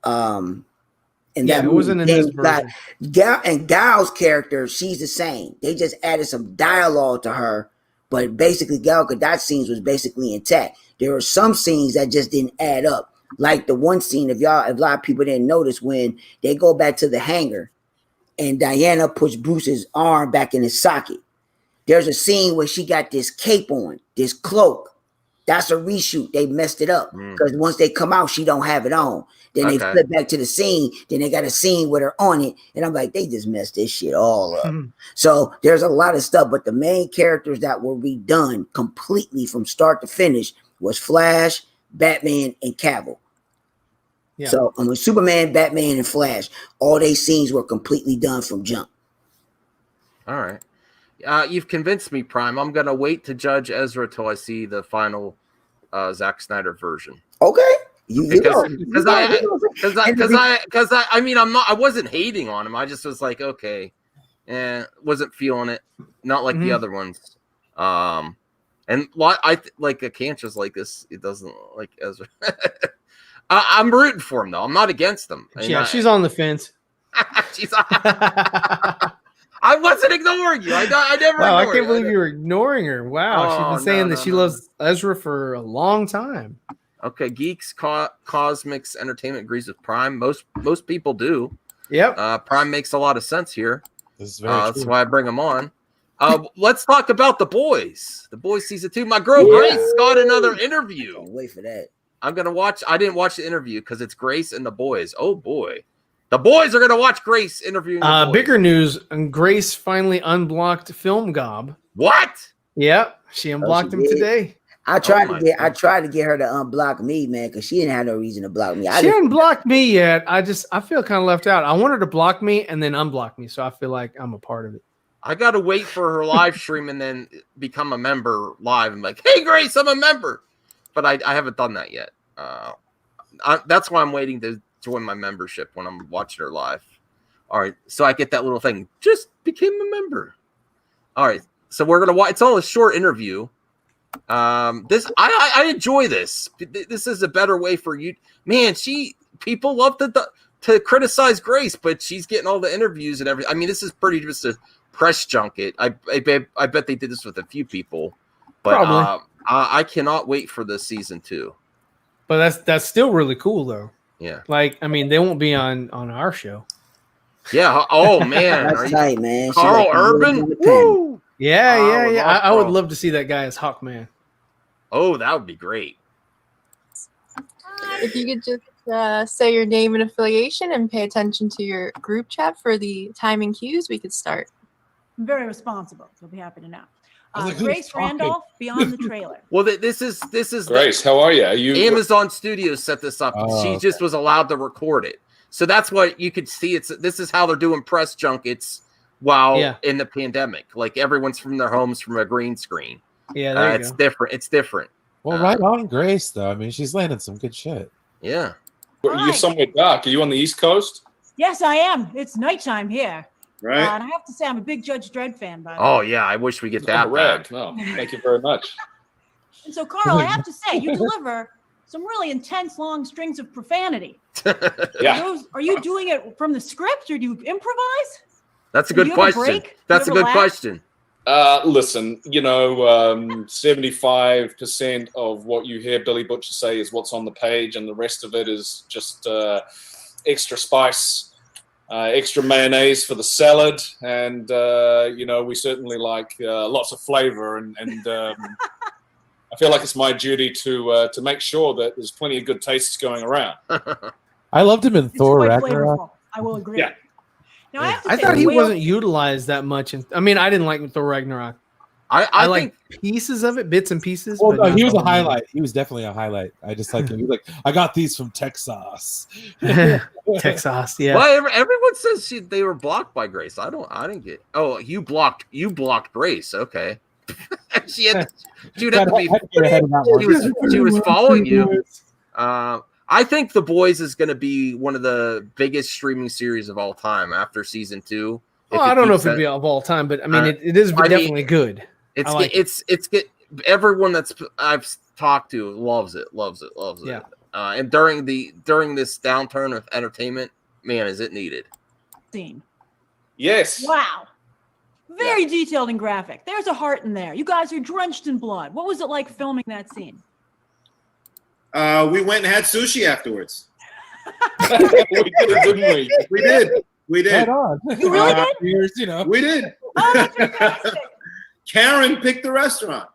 [SPEAKER 6] that
[SPEAKER 3] it wasn't in his version.
[SPEAKER 6] Gal's character, she's the same. They just added some dialogue to her, but basically Gal Gadot's scenes was basically intact. There were some scenes that just didn't add up. Like the one scene, if a lot of people didn't notice, when they go back to the hangar and Diana puts Bruce's arm back in his socket. There's a scene where she got this cape on, this cloak. That's a reshoot. They messed it up because once they come out, she don't have it on. Then they flip back to the scene. Then they got a scene with her on it. And I'm like, they just messed this shit all up. So there's a lot of stuff. But the main characters that were redone completely from start to finish was Flash, Batman, and Cavill. Yeah. So with Superman, Batman, and Flash, all their scenes were completely done from jump.
[SPEAKER 2] All right. You've convinced me, Prime. I'm gonna wait to judge Ezra till I see the final Zack Snyder version.
[SPEAKER 6] Okay,
[SPEAKER 2] I wasn't hating on him. I just was like, okay, wasn't feeling it. Not like the other ones. And I like a cancer's like this. It doesn't like Ezra. I'm rooting for him though. I'm not against him.
[SPEAKER 3] She's on the fence.
[SPEAKER 2] I wasn't ignoring you. I never.
[SPEAKER 3] Wow, I can't believe you were ignoring her. Wow, she's been saying that she loves Ezra for a long time.
[SPEAKER 2] Okay, Geeks Cosmics Entertainment agrees with Prime. Most people do.
[SPEAKER 3] Yep.
[SPEAKER 2] Prime makes a lot of sense here.
[SPEAKER 4] This is very true.
[SPEAKER 2] That's why I bring them on. Let's talk about The Boys. The Boys season 2. My girl Grace got another interview.
[SPEAKER 6] Can't wait for that.
[SPEAKER 2] I'm gonna watch. I didn't watch the interview because it's Grace and the boys. Oh boy, the boys are gonna watch Grace interviewing. The boys.
[SPEAKER 3] Bigger news: Grace finally unblocked Film Gob.
[SPEAKER 2] What?
[SPEAKER 3] Yep, she unblocked him
[SPEAKER 6] did?
[SPEAKER 3] today.
[SPEAKER 6] I tried to get her to unblock me, man, because she didn't have no reason to block me.
[SPEAKER 3] She didn't block me yet. I feel kind of left out. I want her to block me and then unblock me, so I feel like I'm a part of it.
[SPEAKER 2] I gotta wait for her live stream and then become a member live. I'm like, hey Grace, I'm a member, but I haven't done that yet. That's why I'm waiting to join my membership when I'm watching her live. All right, so I get that little thing. Just became a member. All right, so we're gonna watch. It's all a short interview. This I enjoy this. This is a better way for you, man. People love to criticize Grace, but she's getting all the interviews and everything. I mean, this is pretty just a press junket. I bet they did this with a few people, but
[SPEAKER 3] Probably.
[SPEAKER 2] I cannot wait for the season 2.
[SPEAKER 3] But that's still really cool though.
[SPEAKER 2] Yeah,
[SPEAKER 3] like I mean, they won't be on our show.
[SPEAKER 2] yeah. Oh man,
[SPEAKER 6] That's tight, man. She
[SPEAKER 2] Carl
[SPEAKER 6] like a little
[SPEAKER 2] Urban.
[SPEAKER 6] independent.
[SPEAKER 2] Woo!
[SPEAKER 3] Yeah. I would
[SPEAKER 2] Carl.
[SPEAKER 3] love to see that guy as Hawkman.
[SPEAKER 2] Oh, that would be great.
[SPEAKER 7] If you could just say your name and affiliation and pay attention to your group chat for the timing cues, we could start.
[SPEAKER 8] I'm very responsible. You'll be happy to know.
[SPEAKER 4] I was like, who's
[SPEAKER 8] Grace
[SPEAKER 4] talking?
[SPEAKER 8] Randolph, Beyond the Trailer.
[SPEAKER 2] Well, this is
[SPEAKER 9] Grace, how are you? Are you
[SPEAKER 2] Amazon Studios set this up.
[SPEAKER 4] Oh,
[SPEAKER 2] She just was allowed to record it, so that's what you could see. This is how they're doing press junkets while in the pandemic. Like everyone's from their homes from a green screen.
[SPEAKER 3] Yeah, there you
[SPEAKER 2] it's
[SPEAKER 3] go.
[SPEAKER 2] different. It's different.
[SPEAKER 4] Well, right on Grace though. I mean, she's landing some good shit.
[SPEAKER 2] Yeah.
[SPEAKER 9] You're somewhere dark? Are you on the East Coast?
[SPEAKER 8] Yes, I am. It's nighttime here.
[SPEAKER 9] Right.
[SPEAKER 8] And I have to say, I'm a big Judge Dredd fan, by the way.
[SPEAKER 2] Oh yeah, I wish we get that
[SPEAKER 9] red.
[SPEAKER 2] back.
[SPEAKER 9] No, thank you very much.
[SPEAKER 8] And so, Carl, I have to say, you deliver some really intense, long strings of profanity.
[SPEAKER 9] Yeah.
[SPEAKER 8] Are you doing it from the script, or do you improvise?
[SPEAKER 2] That's a
[SPEAKER 8] Do
[SPEAKER 2] good
[SPEAKER 8] you have a
[SPEAKER 2] question.
[SPEAKER 8] break?
[SPEAKER 2] That's a
[SPEAKER 8] Do you
[SPEAKER 2] good
[SPEAKER 8] ever laugh?
[SPEAKER 2] question.
[SPEAKER 9] Listen, 75% of what you hear Billy Butcher say is what's on the page, and the rest of it is just extra spice, extra mayonnaise for the salad, and we certainly like lots of flavor, and I feel like it's my duty to make sure that there's plenty of good tastes going around.
[SPEAKER 4] I loved him in
[SPEAKER 8] It's
[SPEAKER 4] Thor
[SPEAKER 8] quite
[SPEAKER 4] Ragnarok.
[SPEAKER 8] flavorful. I will agree.
[SPEAKER 9] Yeah.
[SPEAKER 8] Now, I have to
[SPEAKER 3] I
[SPEAKER 8] say,
[SPEAKER 3] thought he
[SPEAKER 8] Whale-
[SPEAKER 3] wasn't utilized that much. I mean, I didn't like Thor Ragnarok. I like pieces of it, bits and pieces.
[SPEAKER 4] Well,
[SPEAKER 3] but
[SPEAKER 4] no,
[SPEAKER 3] not
[SPEAKER 4] he was a
[SPEAKER 3] the whole
[SPEAKER 4] highlight. He was definitely a highlight. I just like him. He was like, I got these from Texas.
[SPEAKER 3] movie. Texas, yeah.
[SPEAKER 2] Well, everyone says they were blocked by Grace. I didn't get. Oh, you blocked Grace. Okay. she would have to be. She was following you. I think The Boys is going to be one of the biggest streaming series of all time after season 2.
[SPEAKER 3] Well, I don't know if it'd be of all time, but I mean, it is definitely good.
[SPEAKER 2] It's good. Everyone that's I've talked to loves it.
[SPEAKER 3] Yeah.
[SPEAKER 2] And during this downturn of entertainment, man, is it needed.
[SPEAKER 8] Scene.
[SPEAKER 9] Yes.
[SPEAKER 8] Wow. Very detailed and graphic. There's a heart in there. You guys are drenched in blood. What was it like filming that scene?
[SPEAKER 10] We went and had sushi afterwards.
[SPEAKER 9] We did, didn't we?
[SPEAKER 10] We did.
[SPEAKER 4] Right on.
[SPEAKER 8] You really did?
[SPEAKER 4] Years,
[SPEAKER 10] We did.
[SPEAKER 8] Oh, that's fantastic.
[SPEAKER 10] Karen picked the restaurant.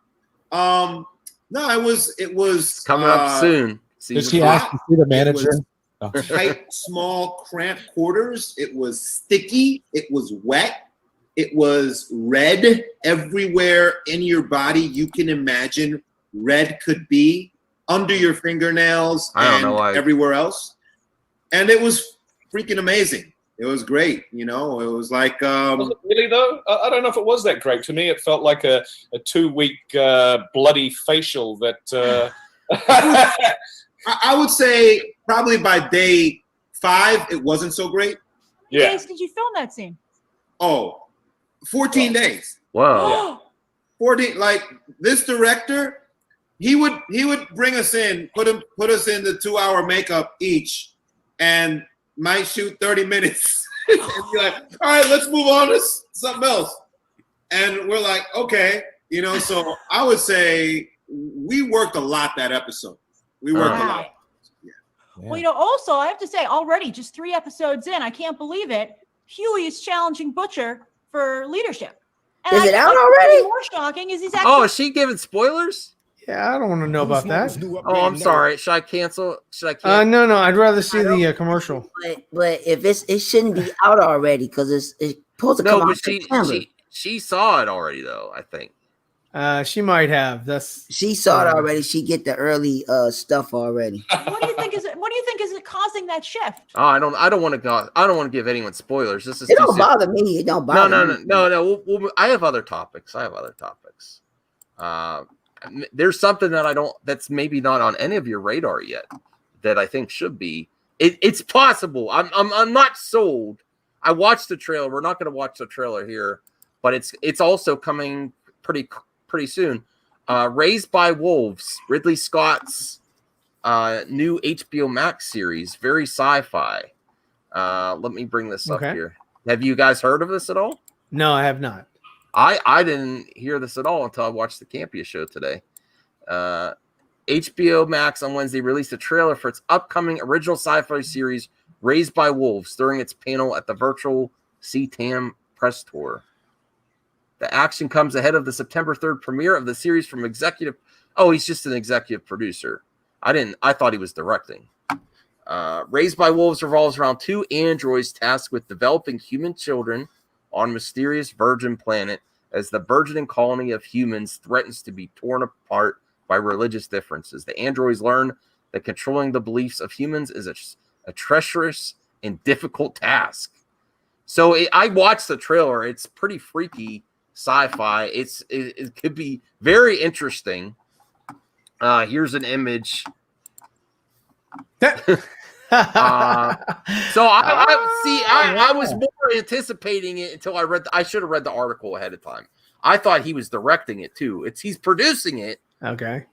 [SPEAKER 10] No, it was
[SPEAKER 2] Coming up soon.
[SPEAKER 4] Did
[SPEAKER 2] Season
[SPEAKER 4] she
[SPEAKER 2] 4.
[SPEAKER 4] ask to see the manager?
[SPEAKER 10] tight, small, cramped quarters. It was sticky. It was wet. It was red everywhere in your body you can imagine red could be, under your fingernails and everywhere else. And it was freaking amazing. It was great. It was like
[SPEAKER 9] Was it really though? I don't know if it was that great. To me, it felt like a 2-week bloody facial that.
[SPEAKER 10] I would say probably by day 5 it wasn't so great.
[SPEAKER 9] Yeah.
[SPEAKER 8] Days did you film that scene?
[SPEAKER 10] Oh, 14 days.
[SPEAKER 2] Whoa.
[SPEAKER 10] 14. Like this director, he would bring us in, put us in the 2-hour makeup each, and might shoot 30 minutes and be like, all right, let's move on to something else. And we're like, okay, so I would say we worked a lot that episode. We worked a lot.
[SPEAKER 8] Yeah. Well, also I have to say, already just 3 episodes in, I can't believe it. Huey is challenging Butcher for leadership. And
[SPEAKER 6] Is it out
[SPEAKER 8] what's
[SPEAKER 6] already?
[SPEAKER 8] More shocking is he's actually.
[SPEAKER 2] Oh, is she giving spoilers?
[SPEAKER 3] Yeah, I don't want to know about that.
[SPEAKER 2] Oh, I'm sorry. Should I cancel? Should I cancel?
[SPEAKER 3] No, I'd rather see the commercial.
[SPEAKER 6] But if it shouldn't be out already because it's supposed to come
[SPEAKER 2] No,
[SPEAKER 6] out
[SPEAKER 2] but
[SPEAKER 6] in September.
[SPEAKER 2] she saw it already though. I think.
[SPEAKER 3] She might have.
[SPEAKER 6] She saw it already. She get the early stuff already.
[SPEAKER 8] What do you think is it? What do you think is it causing that shift?
[SPEAKER 2] Oh, I don't want to go. I don't want to give anyone spoilers. This is
[SPEAKER 6] It don't bother me. It don't bother me.
[SPEAKER 2] No. I have other topics. There's something that that's maybe not on any of your radar yet that I think should be. It's possible. I'm not sold. I watched the trailer. We're not going to watch the trailer here, but it's also coming pretty soon. Raised by Wolves, Ridley Scott's new HBO Max series, very sci-fi. Let me bring this up here. Have you guys heard of this at all?
[SPEAKER 3] No, I have not.
[SPEAKER 2] I didn't hear this at all until I watched the Campia show today. HBO Max on Wednesday released a trailer for its upcoming original sci-fi series, Raised by Wolves, during its panel at the virtual CTAM press tour. The action comes ahead of the September 3rd premiere of the series from executive. Oh, he's just an executive producer. I thought he was directing. Raised by Wolves revolves around two androids tasked with developing human children on mysterious virgin planet as the burgeoning colony of humans threatens to be torn apart by religious differences. The androids learn that controlling the beliefs of humans is a treacherous and difficult task. So I watched the trailer. It's pretty freaky sci-fi. It could be very interesting. Here's an image. So I was more anticipating it until I read. I should have read the article ahead of time. I thought he was directing it too. He's producing it.
[SPEAKER 3] Okay.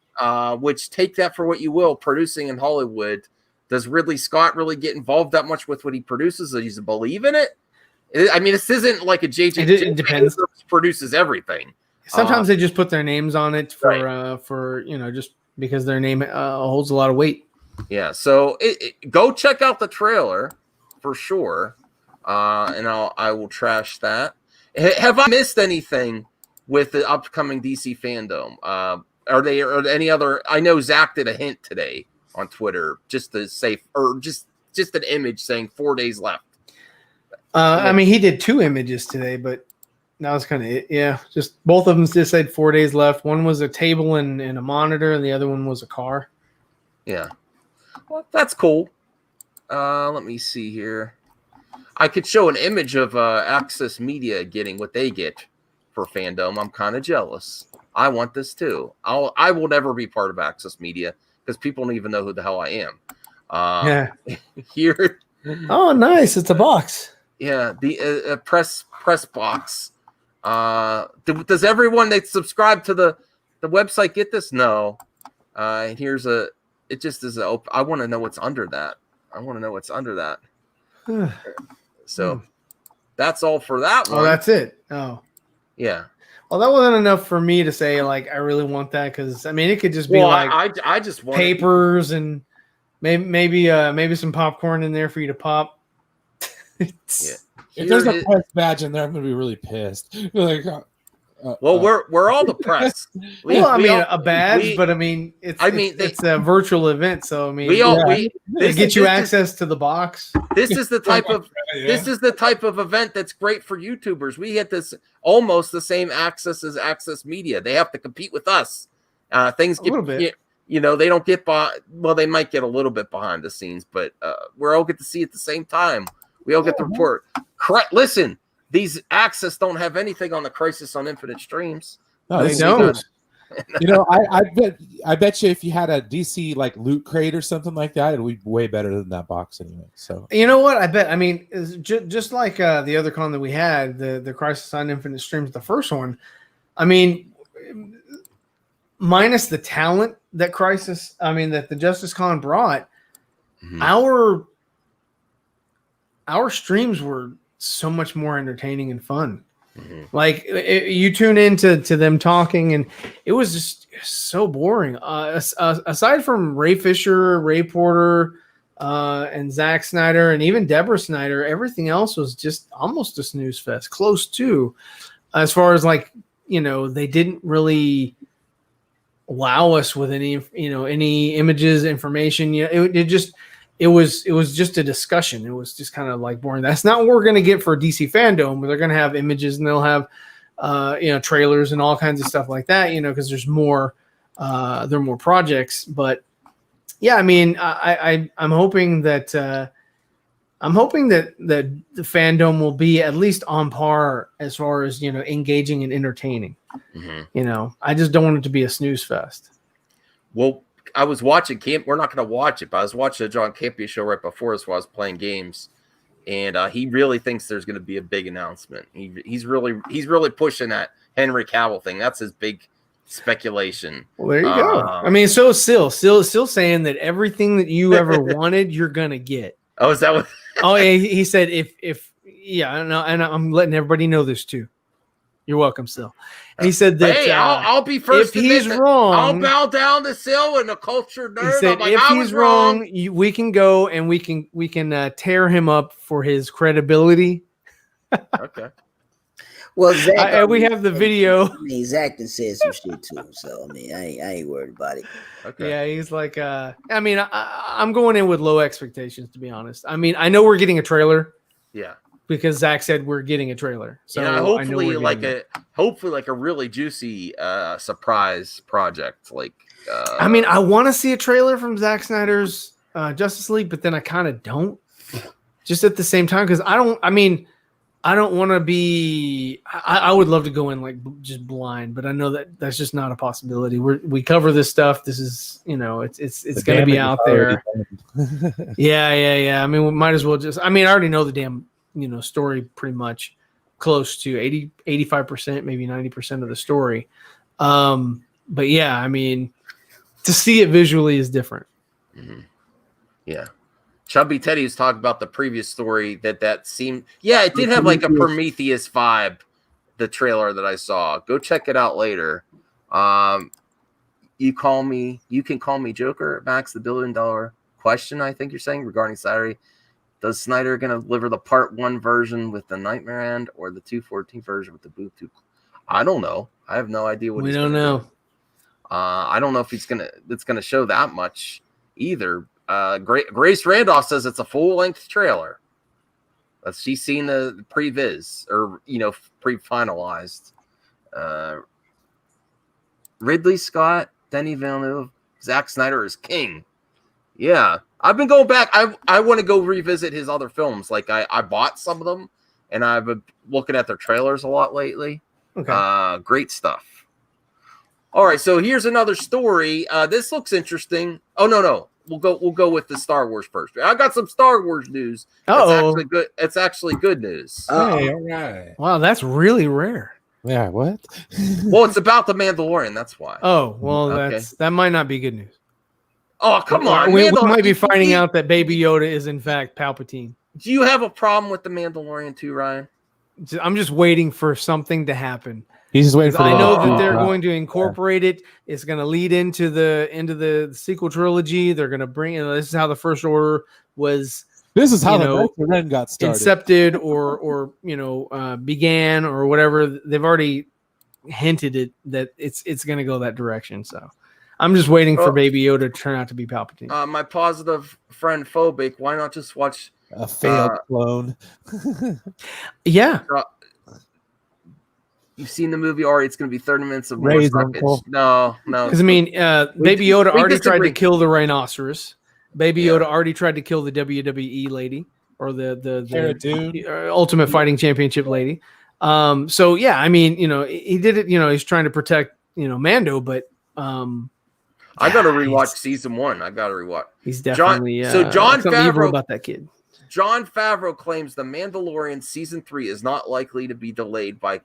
[SPEAKER 2] Which take that for what you will. Producing in Hollywood, does Ridley Scott really get involved that much with what he produces? Does he believe in it? I mean, this isn't like a JJ.
[SPEAKER 3] It depends.
[SPEAKER 2] Produces everything.
[SPEAKER 3] Sometimes they just put their names on it for just because their name holds a lot of weight.
[SPEAKER 2] Yeah, so go check out the trailer for sure, and I will trash that. Have I missed anything with the upcoming DC fandom? Are any other? I know Zach did a hint today on Twitter, just to say, or just an image saying 4 days left.
[SPEAKER 3] I mean, he did 2 images today, but that was kind of it. Yeah, just both of them just said 4 days left. One was a table and a monitor, and the other one was a car.
[SPEAKER 2] Yeah. Well, that's cool. Let me see here. I could show an image of Access Media getting what they get for fandom. I'm kind of jealous. I want this too. I will never be part of Access Media because people don't even know who the hell I am.
[SPEAKER 3] Yeah.
[SPEAKER 2] Here.
[SPEAKER 3] Oh, nice! It's a box.
[SPEAKER 2] Yeah, the press box. Does everyone that subscribe to the website get this? No. Here's a. It just is I want to know what's under that. So that's all for that one.
[SPEAKER 3] Oh, that's it. Oh,
[SPEAKER 2] yeah.
[SPEAKER 3] Well, that wasn't enough for me to say like I really want that because I mean it could just be
[SPEAKER 2] I just want
[SPEAKER 3] papers and maybe some popcorn in there for you to pop.
[SPEAKER 2] Yeah.
[SPEAKER 4] If there's a press badge in there, I'm gonna be really pissed. Like,
[SPEAKER 2] well, we're all the press.
[SPEAKER 3] A badge, but I mean, it's a virtual event, so I mean, they get you access to the box.
[SPEAKER 2] This is the type of this is the type of event that's great for YouTubers. We get this almost the same access as Access Media. They have to compete with us. Things get they don't get well, they might get a little bit behind the scenes, but we all get to see at the same time. We all get the report. Listen. These Access don't have anything on the Crisis on Infinite Streams.
[SPEAKER 4] No, they don't. I bet you if you had a DC like loot crate or something like that, it would be way better than that box anyway. So
[SPEAKER 3] you know what? I bet. I mean, just like the other con that we had, the Crisis on Infinite Streams, the first one. I mean, minus the talent that that the Justice Con brought, our streams were so much more entertaining and fun. Like you tune into them talking and it was just so boring. Aside from Ray Fisher, Ray Porter, and Zack Snyder, and even Deborah Snyder, everything else was just almost a snooze fest, close to, as far as like, they didn't really wow us with any images, information. It was just a discussion. It was just kind of like boring. That's not what we're going to get for DC Fandom, but they're going to have images and they'll have trailers and all kinds of stuff like that, because there's more there are more projects. But yeah, I mean, I'm hoping that the fandom will be at least on par as far as engaging and entertaining. I just don't want it to be a snooze fest.
[SPEAKER 2] Well, I was watching we're not going to watch it, but I was watching the John Campea show right before us while I was playing games, and he really thinks there's going to be a big announcement. He's really pushing that Henry Cavill thing. That's his big speculation.
[SPEAKER 3] Well, there you go. I mean, so still saying that everything that you ever wanted, you're going to get.
[SPEAKER 2] Oh, is that what?
[SPEAKER 3] Oh, yeah. He said I know, and I'm letting everybody know this too. You're welcome, Sil. He said that.
[SPEAKER 2] Hey, I'll be first.
[SPEAKER 3] If he's wrong,
[SPEAKER 2] I'll bow down to Sil and a cultured nerd.
[SPEAKER 3] He said, if he's wrong, we can go and we can tear him up for his credibility.
[SPEAKER 2] Okay.
[SPEAKER 6] Well, Zach,
[SPEAKER 3] we have the video.
[SPEAKER 6] I mean, Zach done said some shit too, so I mean, I ain't worried about it.
[SPEAKER 2] Okay.
[SPEAKER 3] Yeah, he's like, I mean, I'm going in with low expectations, to be honest. I mean, I know we're getting a trailer.
[SPEAKER 2] Yeah.
[SPEAKER 3] Because Zach said we're getting a trailer. So
[SPEAKER 2] hopefully like a really juicy surprise project. Like
[SPEAKER 3] I mean, I want to see a trailer from Zack Snyder's Justice League, but then I kind of don't. Just at the same time, because I don't want to be. I would love to go in like just blind, but I know that that's just not a possibility. We cover this stuff. This is it's going to be out there. Yeah. I mean, we might as well just. I mean, I already know the damn story pretty much close to 85%, maybe 90% of the story. But yeah, I mean, to see it visually is different.
[SPEAKER 2] Mm-hmm. Yeah. Chubby Teddy was talking about the previous story that seemed, it did have like a Prometheus vibe, the trailer that I saw. Go check it out later. You can call me Joker, Max, the $1 billion question, I think you're saying, regarding Saturday. Does Snyder going to deliver the part 1 version with the Nightmare End or the 214 version with the Booth 2? I don't know. I have no idea what
[SPEAKER 3] we don't know.
[SPEAKER 2] I don't know if it's gonna show that much either. Grace Randolph says it's a full-length trailer. She's seen the pre-viz or pre-finalized. Ridley Scott, Denis Villeneuve, Zack Snyder is king. Yeah. I've been going back. I want to go revisit his other films. Like I bought some of them, and I've been looking at their trailers a lot lately.
[SPEAKER 3] Okay.
[SPEAKER 2] Great stuff. All right, so here's another story. This looks interesting. Oh no. We'll go with the Star Wars first. I got some Star Wars news. It's actually good news.
[SPEAKER 4] Hey, all right.
[SPEAKER 3] Wow, that's really rare.
[SPEAKER 4] Yeah, what?
[SPEAKER 2] Well, it's about the Mandalorian. That's why.
[SPEAKER 3] Oh, well, that might not be good news.
[SPEAKER 2] Oh, come on.
[SPEAKER 3] We might be finding out that Baby Yoda is, in fact, Palpatine.
[SPEAKER 2] Do you have a problem with The Mandalorian too, Ryan?
[SPEAKER 3] I'm just waiting for something to happen.
[SPEAKER 4] He's just waiting for
[SPEAKER 3] I know that they're going to incorporate it. It's going to lead into the sequel trilogy. They're going to bring in. This is how the First Order was.
[SPEAKER 4] This is how the Ren got started.
[SPEAKER 3] Incepted or began or whatever. They've already hinted it that it's going to go that direction. So I'm just waiting for Baby Yoda to turn out to be Palpatine.
[SPEAKER 2] My positive friend Phobic, why not just watch
[SPEAKER 4] a failed clone?
[SPEAKER 3] Yeah.
[SPEAKER 2] You've seen the movie already. It's going to be 30 minutes of
[SPEAKER 4] Ray's
[SPEAKER 2] more
[SPEAKER 4] uncle.
[SPEAKER 2] No.
[SPEAKER 3] Because, I mean, Baby Yoda already tried to kill the rhinoceros. Baby Yoda already tried to kill the WWE lady or the Ultimate Fighting Championship lady. So, yeah, I mean, he did it. He's trying to protect, Mando, but
[SPEAKER 2] I got to rewatch season 1. I got to rewatch.
[SPEAKER 3] He's definitely
[SPEAKER 2] John Favreau
[SPEAKER 3] about that kid.
[SPEAKER 2] John Favreau claims The Mandalorian season 3 is not likely to be delayed by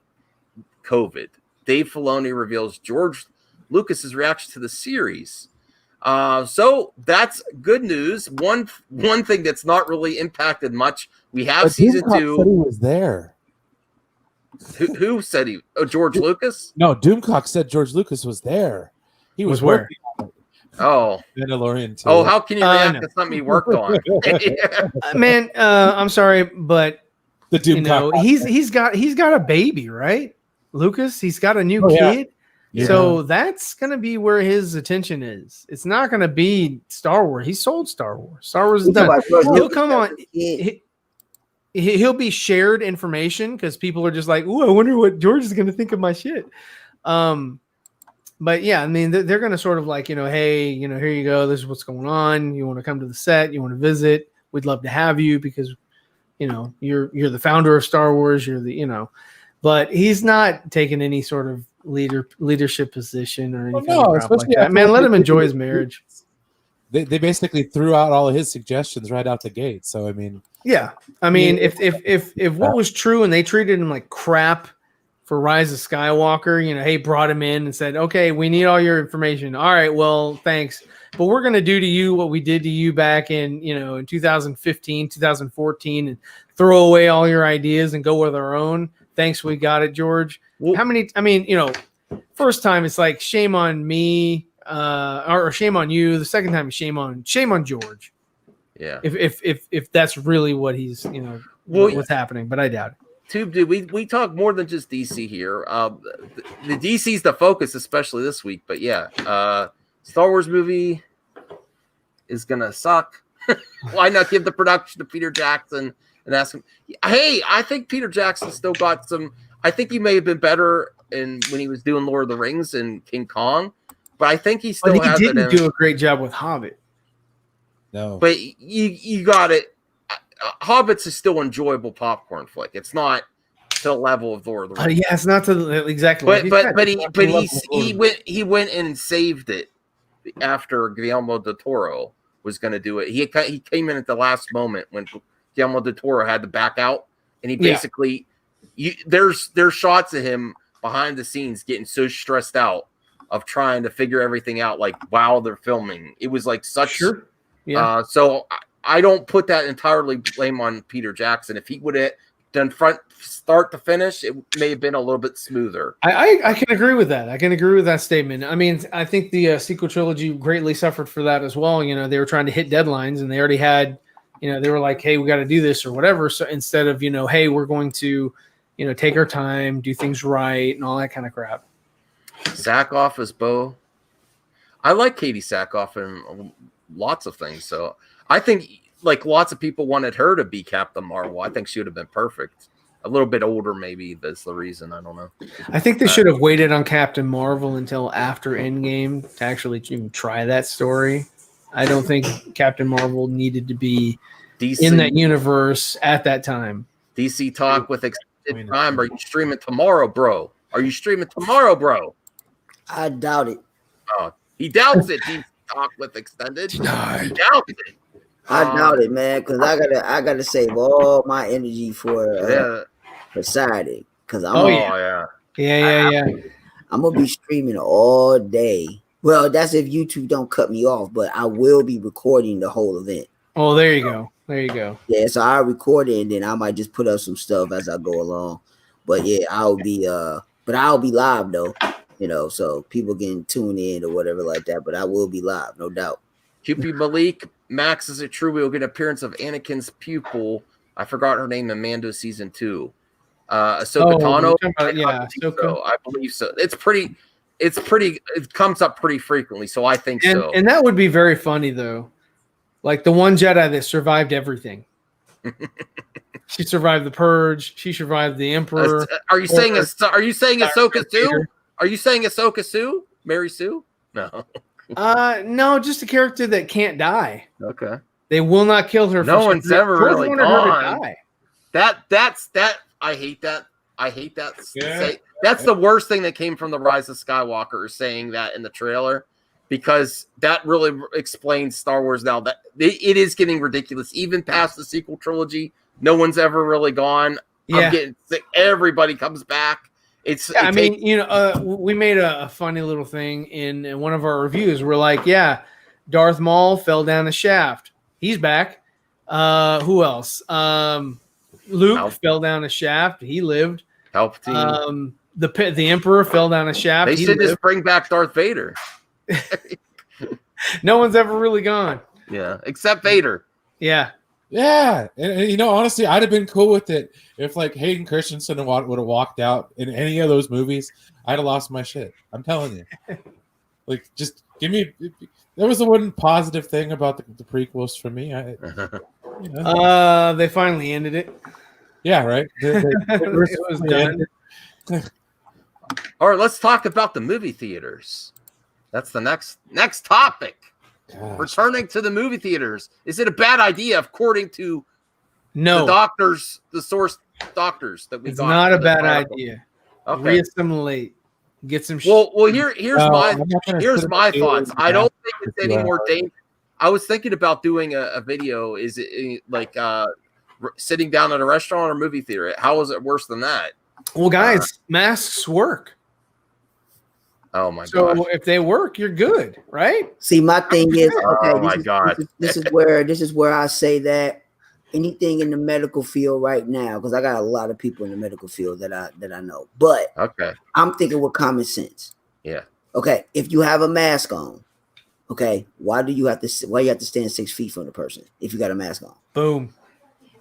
[SPEAKER 2] COVID. Dave Filoni reveals George Lucas's reaction to the series. So that's good news. One thing that's not really impacted much. We have season 2.
[SPEAKER 4] Said he was there.
[SPEAKER 2] Who said he? Oh, George Lucas?
[SPEAKER 4] No, Doomcock said George Lucas was there. He was
[SPEAKER 3] where?
[SPEAKER 2] Oh,
[SPEAKER 4] Mandalorian too.
[SPEAKER 2] Oh, how can you react to something he worked on?
[SPEAKER 3] Man, I'm sorry, but
[SPEAKER 4] the Doomcock.
[SPEAKER 3] he's got a baby, right? Lucas, he's got a new kid. So that's going to be where his attention is. It's not going to be Star Wars. He sold Star Wars. Star Wars is done. He'll come on. He'll be shared information because people are just like, "Ooh, I wonder what George is going to think of my shit." But yeah, I mean, they're going to sort of like, hey, here you go. This is what's going on. You want to come to the set? You want to visit? We'd love to have you because, you're the founder of Star Wars. You're the, but he's not taking any sort of leadership position or anything like that. Man, let him enjoy his marriage.
[SPEAKER 4] They basically threw out all of his suggestions right out the gate. So I mean,
[SPEAKER 3] yeah, I mean, if what was true and they treated him like crap for Rise of Skywalker, hey, brought him in and said, okay, we need all your information. All right, well, thanks, but we're gonna do to you what we did to you back in in 2015, 2014, and throw away all your ideas and go with our own. Thanks, we got it, George. How many? I mean, first time it's like shame on me, or shame on you. The second time, shame on George.
[SPEAKER 2] Yeah.
[SPEAKER 3] If that's really what he's what's happening, but I doubt it.
[SPEAKER 2] Tube, dude, we talk more than just DC here. The DC's the focus, especially this week. But yeah, Star Wars movie is gonna suck. Why not give the production to Peter Jackson and ask him? Hey, I think Peter Jackson still got some. I think he may have been better when he was doing Lord of the Rings and King Kong, but I think he still has
[SPEAKER 3] didn't do a great job with Hobbit.
[SPEAKER 4] No,
[SPEAKER 2] but you got it. Hobbit's is still enjoyable popcorn flick. It's not to the level of Lord of the Rings.
[SPEAKER 3] Yeah, it's not to exactly.
[SPEAKER 2] He went and saved it after Guillermo del Toro was going to do it. He came in at the last moment when Guillermo del Toro had to back out, and he basically. There's shots of him behind the scenes getting so stressed out of trying to figure everything out, like while they're filming. It was like such.
[SPEAKER 3] Sure. Yeah.
[SPEAKER 2] So I don't put that entirely blame on Peter Jackson. If he would have done front start to finish, it may have been a little bit smoother.
[SPEAKER 3] I can agree with that. I can agree with that statement. I mean, I think the sequel trilogy greatly suffered for that as well. They were trying to hit deadlines, and they already had. They were like, hey, we got to do this or whatever. So instead of hey, we're going to. Take our time, do things right, and all that kind of crap.
[SPEAKER 2] Sackhoff as Bo. I like Katie Sackhoff in lots of things. So I think, like, lots of people wanted her to be Captain Marvel. I think she would have been perfect. A little bit older, maybe. That's the reason. I don't know.
[SPEAKER 3] I think they should have waited on Captain Marvel until after Endgame to actually even try that story. I don't think Captain Marvel needed to be in that universe at that time.
[SPEAKER 2] DC talk with time. Are you streaming tomorrow, bro?
[SPEAKER 6] I doubt it.
[SPEAKER 2] Oh, he doubts it. He talk with extended. He doubts it.
[SPEAKER 6] I doubt it, man, because I gotta save all my energy for Saturday. Because I'm I'm gonna be streaming all day. Well, that's if YouTube don't cut me off, but I will be recording the whole event.
[SPEAKER 3] Oh, there you go. There you go.
[SPEAKER 6] Yeah, so I'll record it and then I might just put up some stuff as I go along. But yeah, I'll be live though, so people can tune in or whatever like that. But I will be live, no doubt.
[SPEAKER 2] QP Malik, Max, is it true we'll get an appearance of Anakin's pupil? I forgot her name in Mando season 2. Ahsoka Tano. I believe so. It's pretty. It comes up pretty frequently, so I think so.
[SPEAKER 3] And that would be very funny though. Like the one Jedi that survived everything. She survived the Purge. She survived the Emperor.
[SPEAKER 2] Are you saying Ahsoka Sue? Are you saying Ahsoka Sue? Mary Sue? No.
[SPEAKER 3] No, just a character that can't die.
[SPEAKER 2] Okay.
[SPEAKER 3] They will not kill her.
[SPEAKER 2] No one's ever really gone. That's I hate that. Yeah. That's the worst thing that came from the Rise of Skywalker, saying that in the trailer. Because that really explains Star Wars now. That it is getting ridiculous. Even past the sequel trilogy, no one's ever really gone. Yeah. I'm getting sick. Everybody comes back.
[SPEAKER 3] We made a funny little thing in one of our reviews. We're like, yeah, Darth Maul fell down a shaft. He's back. Who else? Luke fell down a shaft. He lived.
[SPEAKER 2] Palpatine.
[SPEAKER 3] The Emperor fell down a shaft.
[SPEAKER 2] They should just bring back Darth Vader.
[SPEAKER 3] No one's ever really gone.
[SPEAKER 2] Yeah, except Vader.
[SPEAKER 3] Yeah.
[SPEAKER 4] Yeah, and you know, honestly, I'd have been cool with it if like Hayden Christensen would have walked out in any of those movies. I'd have lost my shit. I'm telling you. Like, just give me. There was the one positive thing about the prequels for me. You know.
[SPEAKER 3] They finally ended it.
[SPEAKER 4] Yeah, right.
[SPEAKER 3] It was done.
[SPEAKER 2] All right, let's talk about the movie theaters. That's the next topic.
[SPEAKER 4] Gosh.
[SPEAKER 2] Returning to the movie theaters. Is it a bad idea according to
[SPEAKER 3] No,
[SPEAKER 2] the source doctors that we
[SPEAKER 3] it's
[SPEAKER 2] got?
[SPEAKER 3] not a
[SPEAKER 2] for
[SPEAKER 3] bad
[SPEAKER 2] article?
[SPEAKER 3] idea.
[SPEAKER 2] Okay.
[SPEAKER 3] Reassimilate. Get some.
[SPEAKER 2] Well, here's my
[SPEAKER 4] I'm not gonna
[SPEAKER 2] here's
[SPEAKER 4] sit
[SPEAKER 2] my
[SPEAKER 4] in the
[SPEAKER 2] thoughts.
[SPEAKER 4] theater
[SPEAKER 2] I don't
[SPEAKER 4] and
[SPEAKER 2] think it's
[SPEAKER 4] do
[SPEAKER 2] any
[SPEAKER 4] that.
[SPEAKER 2] more dangerous. I was thinking about doing a video. Is it like sitting down at a restaurant or movie theater? How is it worse than that?
[SPEAKER 3] Well, guys, masks work.
[SPEAKER 2] Oh my
[SPEAKER 3] So
[SPEAKER 2] gosh.
[SPEAKER 3] if they work, you're good, right?
[SPEAKER 6] See, my thing is, okay,
[SPEAKER 2] Oh my God.
[SPEAKER 6] this is where I say that anything in the medical field right now, because I got a lot of people in the medical field that I know, but
[SPEAKER 2] Okay.
[SPEAKER 6] I'm thinking with common sense.
[SPEAKER 2] Yeah.
[SPEAKER 6] Okay, if you have a mask on, okay, why you have to stand 6 feet from the person if you got a mask on?
[SPEAKER 3] Boom.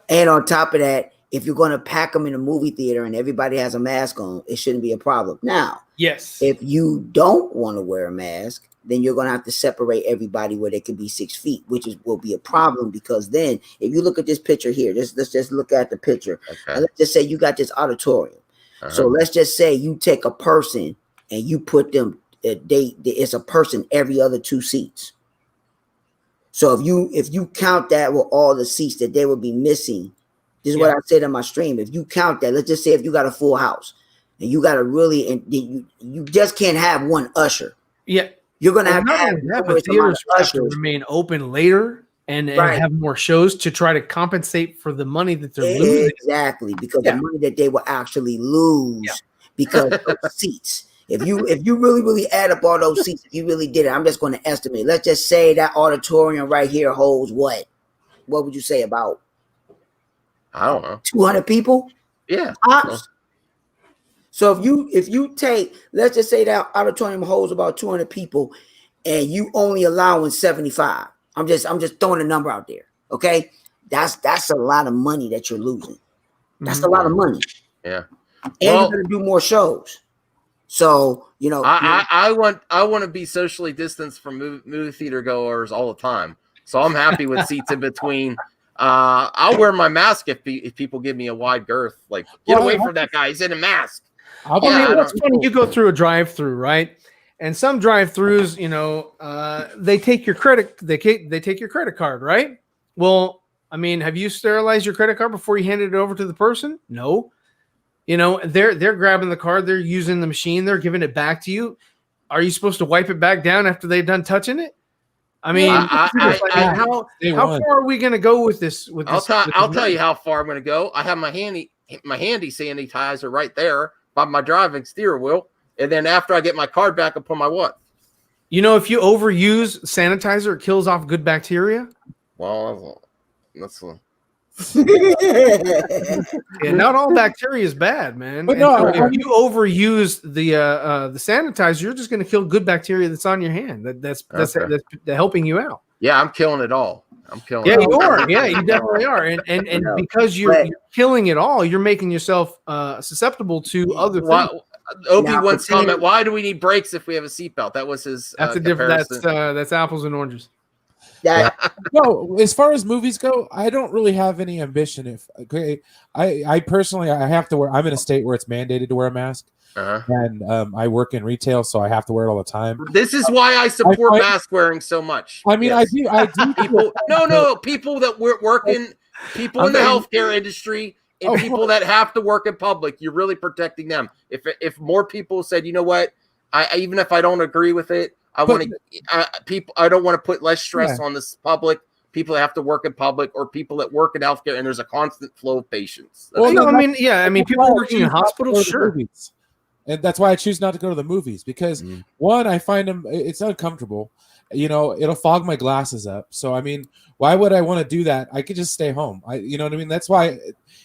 [SPEAKER 6] And on top of that, if you're going to pack them in a movie theater and everybody has a mask on, it shouldn't be a problem. Now,
[SPEAKER 3] Yes.
[SPEAKER 6] if you don't want to wear a mask, then you're going to have to separate everybody where they can be 6 feet, which will be a problem, because then if you look at this picture here, let's just look at the picture.
[SPEAKER 2] Okay.
[SPEAKER 6] And let's just say you got this auditorium.
[SPEAKER 2] Uh-huh.
[SPEAKER 6] So let's just say you take a person and you put them, it's a person every other 2 seats. So if you count that with all the seats that they would be missing, this is what I said in my stream. If you count that, let's just say if you got a full house and you got and you just can't have one usher.
[SPEAKER 3] Yeah.
[SPEAKER 6] You're gonna have to
[SPEAKER 3] Not
[SPEAKER 6] have
[SPEAKER 3] only that, but
[SPEAKER 6] numerous amount
[SPEAKER 3] theaters
[SPEAKER 6] of
[SPEAKER 3] have to
[SPEAKER 6] ushers.
[SPEAKER 3] remain open later and
[SPEAKER 6] Right.
[SPEAKER 3] have more shows to try to compensate for the money that they're losing.
[SPEAKER 6] Exactly, because the money that they will actually lose because of seats. If you really add up all those seats, if you really did it, I'm just going to estimate. Let's just say that auditorium right here holds what? What would you say, about?
[SPEAKER 2] I don't know.
[SPEAKER 6] 200 people?
[SPEAKER 2] Yeah.
[SPEAKER 6] Tops. So if you take, let's just say that auditorium holds about 200 people, and you only allowing 75. I'm just throwing a number out there. Okay, that's a lot of money that you're losing. That's a lot of money.
[SPEAKER 2] Yeah.
[SPEAKER 6] And you're gonna do more shows. So
[SPEAKER 2] I want to be socially distanced from movie theater goers all the time. So I'm happy with seats in between. I'll wear my mask if people give me a wide girth. Like, get away from that guy. He's in a mask.
[SPEAKER 3] It's funny. You go through a drive-through, right? And some drive-throughs, they take your credit. They take your credit card, right? Well, I mean, have you sterilized your credit card before you handed it over to the person? No. They're grabbing the card. They're using the machine. They're giving it back to you. Are you supposed to wipe it back down after they're done touching it? I mean, how far are we going to go with this?
[SPEAKER 2] I'll tell you how far I'm going to go. I have my handy sanitizer right there by my driving steering wheel, and then after I get my card back, I put my what?
[SPEAKER 3] If you overuse sanitizer, it kills off good bacteria.
[SPEAKER 2] Well, that's.
[SPEAKER 3] Not all bacteria is bad, man.
[SPEAKER 4] But
[SPEAKER 3] if you overuse the sanitizer, you're just going to kill good bacteria that's on your hand. That's helping you out.
[SPEAKER 2] Yeah, I'm killing it all.
[SPEAKER 3] Yeah, you are. Yeah, you definitely are. And because you're killing it all, you're making yourself susceptible to other things.
[SPEAKER 2] Opie once comment, why do we need brakes if we have a seatbelt? That was his.
[SPEAKER 3] That's a different. That's apples and oranges.
[SPEAKER 4] No, as far as movies go, I don't really have any ambition. I personally have to wear. I'm in a state where it's mandated to wear a mask, and I work in retail, so I have to wear it all the time.
[SPEAKER 2] This is why I support mask wearing so much.
[SPEAKER 4] I mean, yes. I do.
[SPEAKER 2] People, people that work in people in the healthcare industry. And people that have to work in public, you're really protecting them. If more people said, you know what, even if I don't agree with it, I don't want to put less stress on this public. People that have to work in public, or people that work in healthcare, and there's a constant flow of patients.
[SPEAKER 3] People working in hospitals, sure.
[SPEAKER 4] And that's why I choose not to go to the movies, because one, I find them, it's uncomfortable. It'll fog my glasses up. So, I mean, why would I want to do that? I could just stay home. You know what I mean? That's why,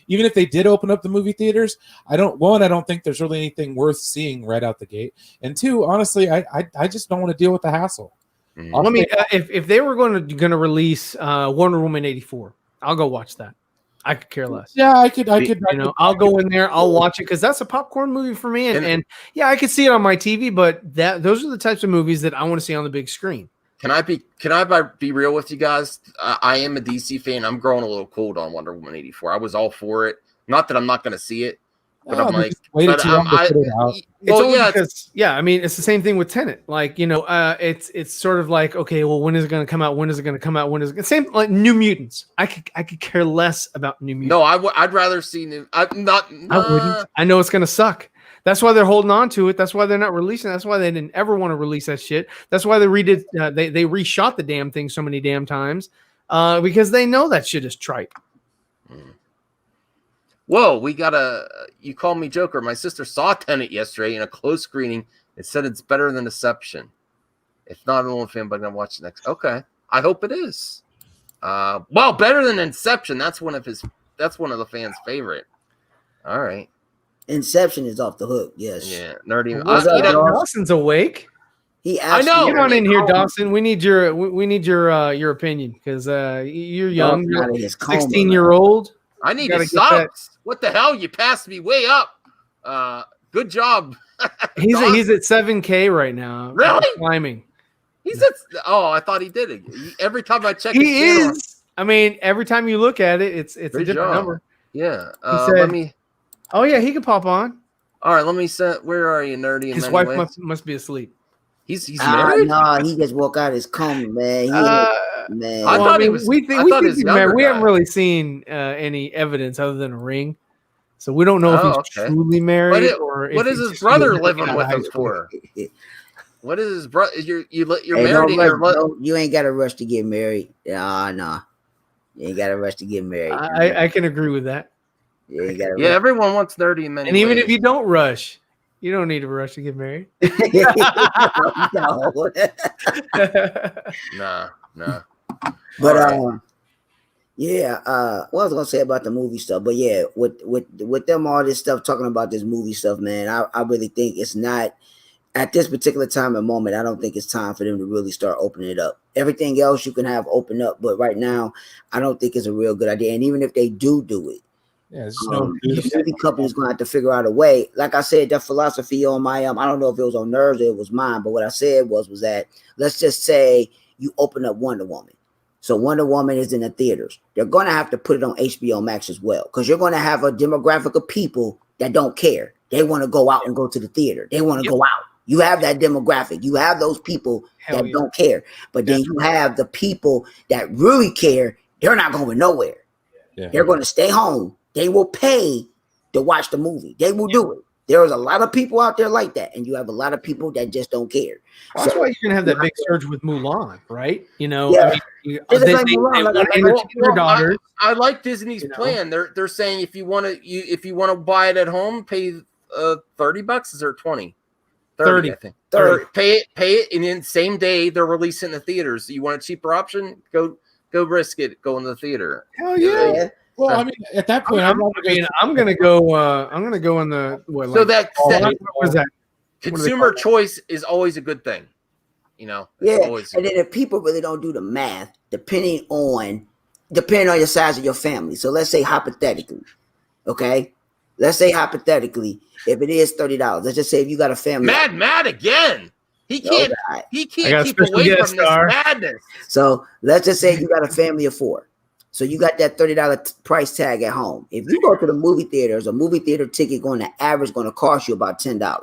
[SPEAKER 4] even if they did open up the movie theaters, I don't think there's really anything worth seeing right out the gate. And two, honestly, I just don't want to deal with the hassle.
[SPEAKER 3] I mean, if they were going to release Wonder Woman 84, I'll go watch that. I could care less.
[SPEAKER 4] Yeah, I could.
[SPEAKER 3] I'll go in there. I'll watch it because that's a popcorn movie for me. And yeah, I could see it on my TV, but those are the types of movies that I want to see on the big screen.
[SPEAKER 2] Can I be real with you guys? I am a DC fan. I'm growing a little cold on Wonder Woman 84. I was all for it. Not that I'm not going to see it, but I'm like,
[SPEAKER 4] waited too long to put it out.
[SPEAKER 3] Because I mean, it's the same thing with Tenet. Like, it's sort of like, okay, well, when is it going to come out? When is it going to come out? When is it same like New Mutants? I could care less about New Mutants.
[SPEAKER 2] No, I'd rather see New. I
[SPEAKER 3] wouldn't. I know it's going to suck. That's why they're holding on to it. That's why they're not releasing. That's why they didn't ever want to release that shit. That's why they redid. They reshot the damn thing so many damn times because they know that shit is trite.
[SPEAKER 2] Whoa, you called me Joker. My sister saw Tenet yesterday in a closed screening and said it's better than Inception. If not an old fan, but I'm going to watch it next. Okay. I hope it is. Well, better than Inception. That's one of the fans' favorite. All right.
[SPEAKER 6] Inception is off the hook. Yes.
[SPEAKER 2] Yeah. Nerdy.
[SPEAKER 3] Dawson's awake.
[SPEAKER 2] I know.
[SPEAKER 3] Get on in here, Dawson. We need your opinion because you're young. You're 16-year-old.
[SPEAKER 2] I need to stop. What the hell? You passed me way up. Good job.
[SPEAKER 3] He's at 7K right now.
[SPEAKER 2] Really?
[SPEAKER 3] Climbing.
[SPEAKER 2] He's at. Oh, I thought he did it. Every time I check,
[SPEAKER 3] he is. I mean, every time you look at it, it's a different number.
[SPEAKER 2] Yeah.
[SPEAKER 3] Let me. Oh yeah, he could pop on.
[SPEAKER 2] All right, let me set. Where are you, Nerdy?
[SPEAKER 3] His wife must be asleep.
[SPEAKER 2] He's married.
[SPEAKER 6] No, he just woke out his coma, man. Man,
[SPEAKER 2] I thought he was.
[SPEAKER 3] We think he's married. We haven't really seen any evidence other than a ring, so we don't know if he's truly married or.
[SPEAKER 2] What is his brother living with him for? What is his brother? You're married.
[SPEAKER 6] You ain't got to rush to get married. No, you ain't got to rush to get married.
[SPEAKER 3] I can agree with that.
[SPEAKER 6] Yeah,
[SPEAKER 2] everyone wants Nerdy in many
[SPEAKER 3] and even
[SPEAKER 2] ways.
[SPEAKER 3] if you don't rush, you don't need to rush to get married.
[SPEAKER 2] No.
[SPEAKER 6] But yeah. What I was gonna say about the movie stuff, but yeah, with them all this stuff talking about this movie stuff, man, I really think it's not at this particular time and moment. I don't think it's time for them to really start opening it up. Everything else you can have open up, but right now, I don't think it's a real good idea. And even if they do it.
[SPEAKER 4] Yeah,
[SPEAKER 6] the movie company's gonna have to figure out a way. Like I said, that philosophy on my I don't know if it was on Nerves or it was mine, but what I said was that let's just say you open up Wonder Woman. So Wonder Woman is in the theaters. They're gonna have to put it on HBO Max as well, because you're gonna have a demographic of people that don't care. They want to go out and go to the theater. They want to go out. You have that demographic. You have those people that don't care, but then you have the people that really care. They're not going nowhere. Yeah. They're going to stay home. They will pay to watch the movie. They will do it. There's a lot of people out there like that, and you have a lot of people that just don't care.
[SPEAKER 3] Well, that's why you're gonna have that big surge with Mulan, right?
[SPEAKER 6] Yeah.
[SPEAKER 3] I mean, they want to entertain their daughters.
[SPEAKER 2] I like Disney's plan. They're saying if you want to buy it at home, pay $30. Is there 20? 30, I think. 30. Pay it, and then same day they're releasing the theaters. You want a cheaper option? Go risk it. Go in the theater.
[SPEAKER 3] Hell yeah.
[SPEAKER 4] Well, I mean, at that point, I'm
[SPEAKER 3] gonna go in the what?
[SPEAKER 2] So
[SPEAKER 3] what was that?
[SPEAKER 2] Consumer choice is always a good thing,
[SPEAKER 6] Yeah, and then if people really don't do the math, depending on the size of your family. So let's say hypothetically, okay. Let's say hypothetically, if it is $30, let's just say if you got a family.
[SPEAKER 2] Mad again. He can't keep away from this madness.
[SPEAKER 6] So let's just say you got a family of 4. So you got that $30 price tag at home. If you go to the movie theaters, a movie theater ticket going to cost you about $10.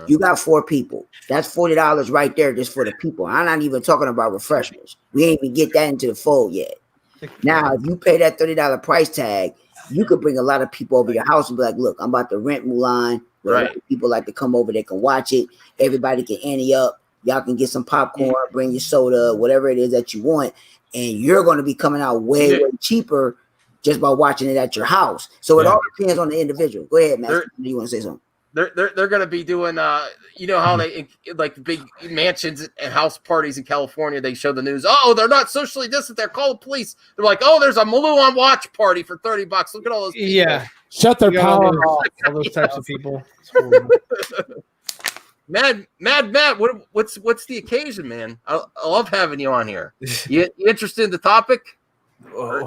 [SPEAKER 6] You got 4 people. That's $40 right there just for the people. I'm not even talking about refreshments. We ain't even get that into the fold yet. Now, if you pay that $30 price tag, you could bring a lot of people over your house and be like, look, I'm about to rent Mulan. Right. People like to come over, they can watch it. Everybody can ante up. Y'all can get some popcorn, bring your soda, whatever it is that you want. And you're going to be coming out way cheaper just by watching it at your house. So it all depends on the individual. Go ahead, Matt. You want to say something?
[SPEAKER 2] They're going to be doing, you know how they like big mansions and house parties in California. They show the news. Oh, they're not socially distant. They're called police. They're like, oh, there's a Mulan watch party for $30. Look at all those people.
[SPEAKER 3] Yeah,
[SPEAKER 4] shut their power off.
[SPEAKER 3] All those types of people.
[SPEAKER 2] Matt, what's the occasion, man? I love having you on here. You interested in the topic?
[SPEAKER 3] Oh.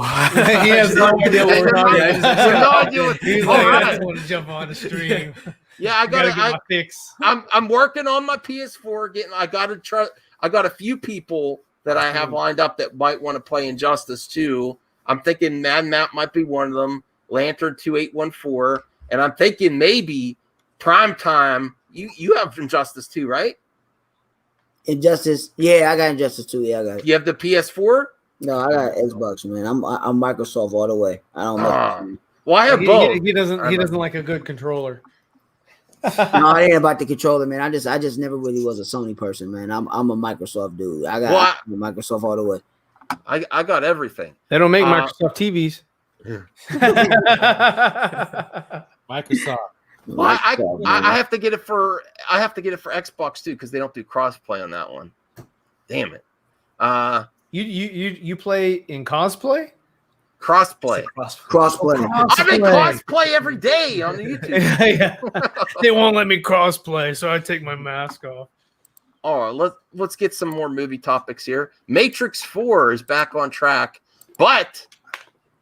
[SPEAKER 3] He has no idea what we're talking about.
[SPEAKER 2] No idea what.
[SPEAKER 3] He's
[SPEAKER 2] All
[SPEAKER 3] like, I
[SPEAKER 2] right.
[SPEAKER 3] just want to jump on the stream.
[SPEAKER 2] Yeah, I
[SPEAKER 3] gotta
[SPEAKER 2] got
[SPEAKER 3] get my fix.
[SPEAKER 2] I'm working on my PS4. I got a few people that I have lined up that might want to play Injustice 2. I'm thinking Mad Map might be one of them. Lantern 2814, and I'm thinking maybe Primetime. You have Injustice 2, right?
[SPEAKER 6] Injustice, yeah, I got Injustice 2. Yeah, I got it.
[SPEAKER 2] You have the PS4?
[SPEAKER 6] No, I got Xbox, man. I'm Microsoft all the way. I don't know.
[SPEAKER 2] Well, I have both.
[SPEAKER 3] He doesn't like a good controller.
[SPEAKER 6] No, it ain't about the controller, man. I just never really was a Sony person, man. I'm a Microsoft dude. I got Microsoft all the way.
[SPEAKER 2] I got everything.
[SPEAKER 3] They don't make Microsoft TVs.
[SPEAKER 4] Microsoft.
[SPEAKER 2] Well, I have to get it for Xbox too because they don't do crossplay on that one. Damn it.
[SPEAKER 3] You play in cosplay?
[SPEAKER 2] Crossplay.
[SPEAKER 6] Crossplay.
[SPEAKER 2] I make cosplay every day on the YouTube.
[SPEAKER 3] Yeah. They won't let me crossplay, so I take my mask off.
[SPEAKER 2] Oh, let's get some more movie topics here. Matrix 4 is back on track, but